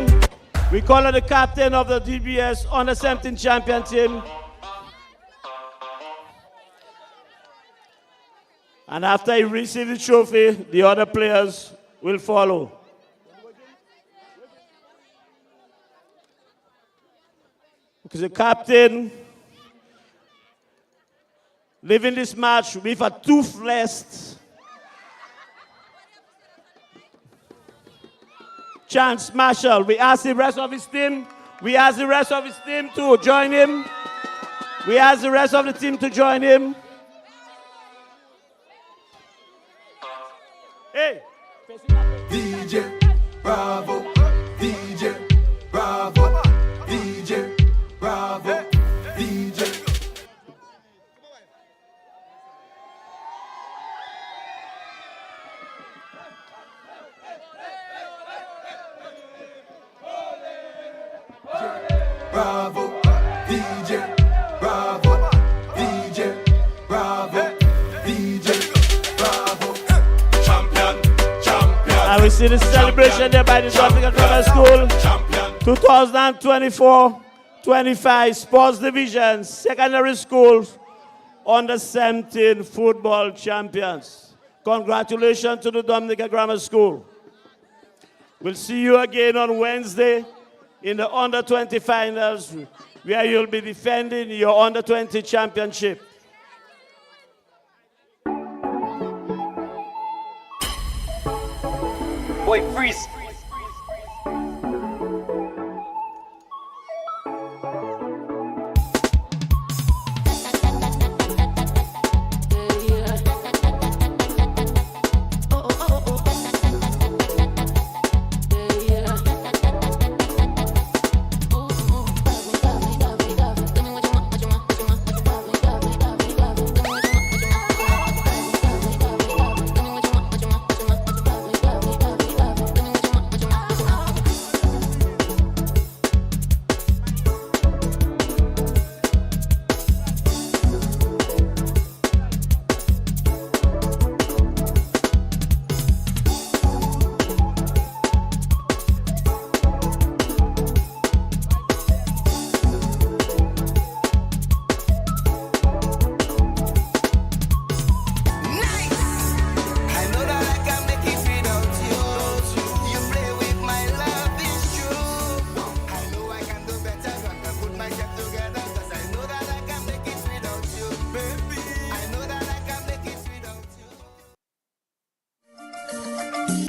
We call her the captain of the DBS Under 17 champion team. And after he receives the trophy, the other players will follow. Because the captain leaving this match with a toothless Chance Marshall. We ask the rest of his team. We ask the rest of his team to join him. We ask the rest of the team to join him. Hey. DJ Bravo, DJ Bravo, DJ Bravo, DJ. Bravo, DJ Bravo, DJ Bravo, DJ Bravo. And we see the celebration there by the Dominica Grammar School. 2024-25 Sports Division Secondary Schools Under 17 Football Champions. Congratulations to the Dominica Grammar School. We'll see you again on Wednesday in the Under 20 finals, where you'll be defending your Under 20 championship. Boy, freeze.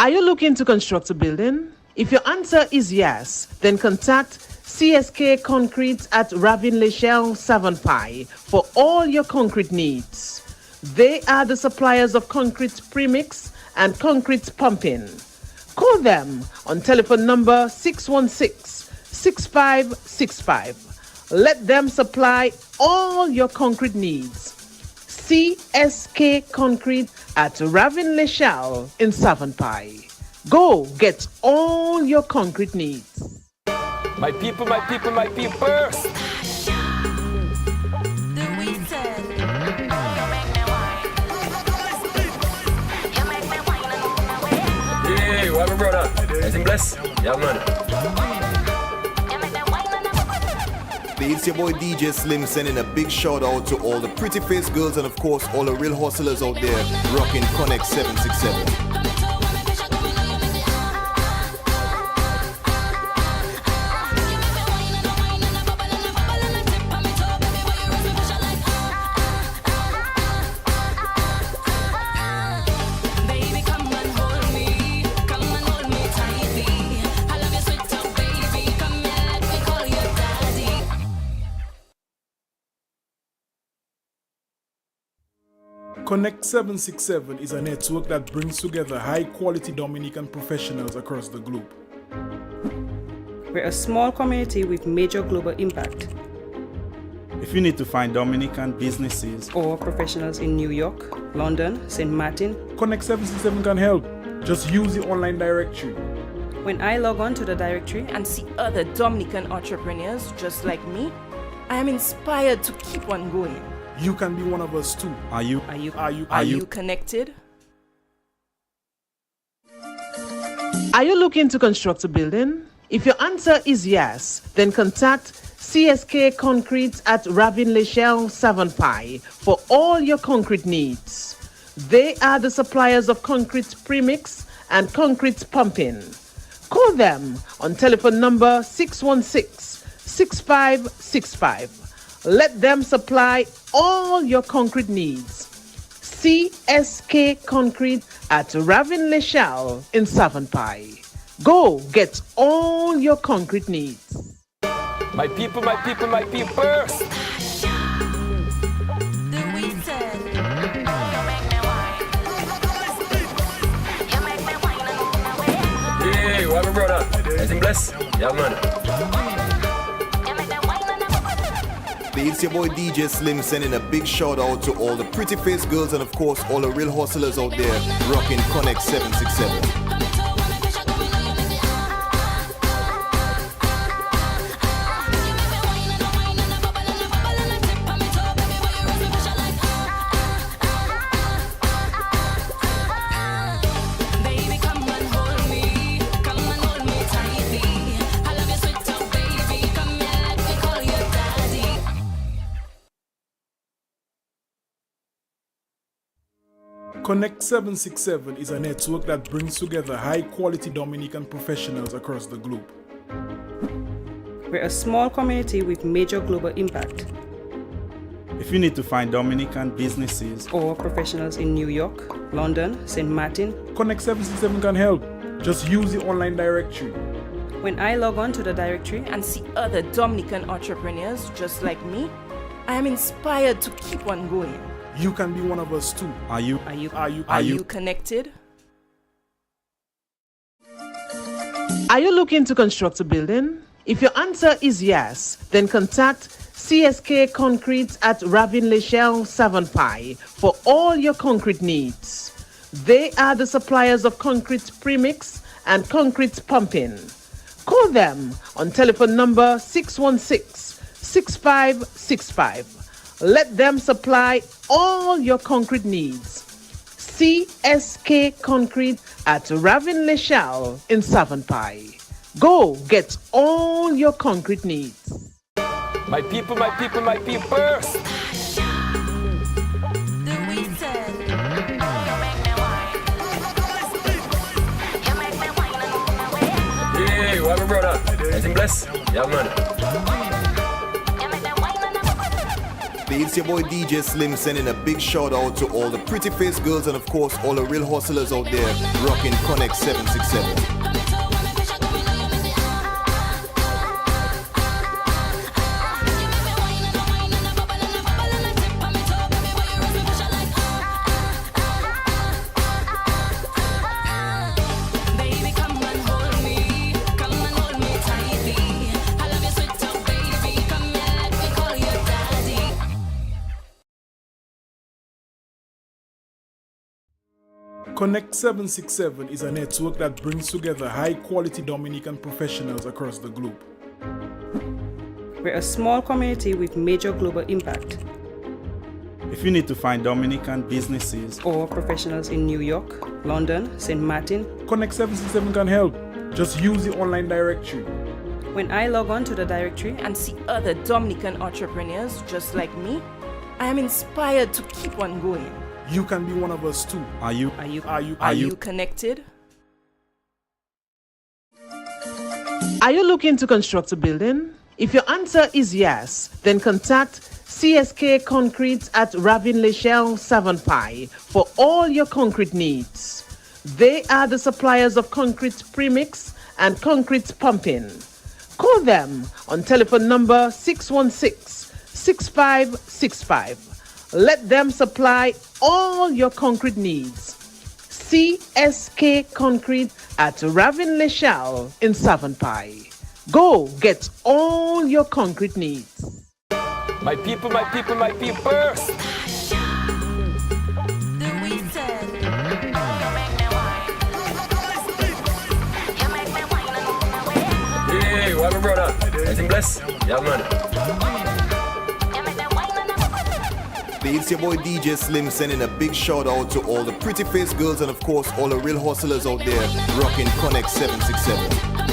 Are you looking to construct a building? If your answer is yes, then contact CSK Concrete at Ravin Lechelle Savonpai for all your concrete needs. They are the suppliers of concrete premix and concrete pumping. Call them on telephone number 616-6565. Let them supply all your concrete needs. CSK Concrete at Ravin Lechelle in Savonpai. Go get all your concrete needs. My people, my people, my people. Hey, what up, brother? Anything blessed? Yeah, man. It's your boy DJ Slim sending a big shout out to all the pretty faced girls and of course all the real hustlers out there rocking Connect 767. Baby, come and hold me Connect 767 is a network that brings together high-quality Dominican professionals across the globe. We're a small community with major global impact. If you need to find Dominican businesses or professionals in New York, London, St. Martin, Connect 767 can help. Just use the online directory. When I log on to the directory and see other Dominican entrepreneurs just like me, I am inspired to keep on going. You can be one of us too. Are you connected? Are you looking to construct a building? If your answer is yes, then contact CSK Concrete at Ravin Lechelle Savonpai for all your concrete needs. They are the suppliers of concrete premix and concrete pumping. Call them on telephone number 616-6565. Let them supply all your concrete needs. CSK Concrete at Ravin Lechelle in Savonpai. Go get all your concrete needs. My people, my people, my people. Hey, what up, brother? Anything blessed? Yeah, man. It's your boy DJ Slim sending a big shout out to all the pretty face girls and of course all the real hustlers out there rocking Connect 767. Connect 767 is a network that brings together high-quality Dominican professionals across the globe. We're a small community with major global impact. If you need to find Dominican businesses or professionals in New York, London, St. Martin, Connect 767 can help. Just use the online directory. When I log on to the directory and see other Dominican entrepreneurs just like me, I am inspired to keep on going. You can be one of us too. Are you connected? Are you looking to construct a building? If your answer is yes, then contact CSK Concrete at Ravin Lechelle Savonpai for all your concrete needs. They are the suppliers of concrete premix and concrete pumping. Call them on telephone number 616-6565. Let them supply all your concrete needs. CSK Concrete at Ravin Lechelle in Savonpai. Go get all your concrete needs. My people, my people, my people. Hey, what up, brother? Anything blessed? Yeah, man. It's your boy DJ Slim sending a big shout out to all the pretty face girls and of course all the real hustlers out there rocking Connect 767. Connect 767 is a network that brings together high-quality Dominican professionals across the globe. We're a small community with major global impact. If you need to find Dominican businesses or professionals in New York, London, St. Martin, Connect 767 can help. Just use the online directory. When I log on to the directory and see other Dominican entrepreneurs just like me, I am inspired to keep on going. You can be one of us too. Are you connected? Are you looking to construct a building? If your answer is yes, then contact CSK Concrete at Ravin Lechelle Savonpai for all your concrete needs. They are the suppliers of concrete premix and concrete pumping. Call them on telephone number 616-6565. Let them supply all your concrete needs. CSK Concrete at Ravin Lechal in Savonpai. Go get all your concrete needs. My people, my people, my people. Hey, what up, brother? Anything blessed? Yeah, man. It's your boy DJ Slim sending a big shout out to all the pretty face girls and of course all the real hustlers out there rocking Connect 767.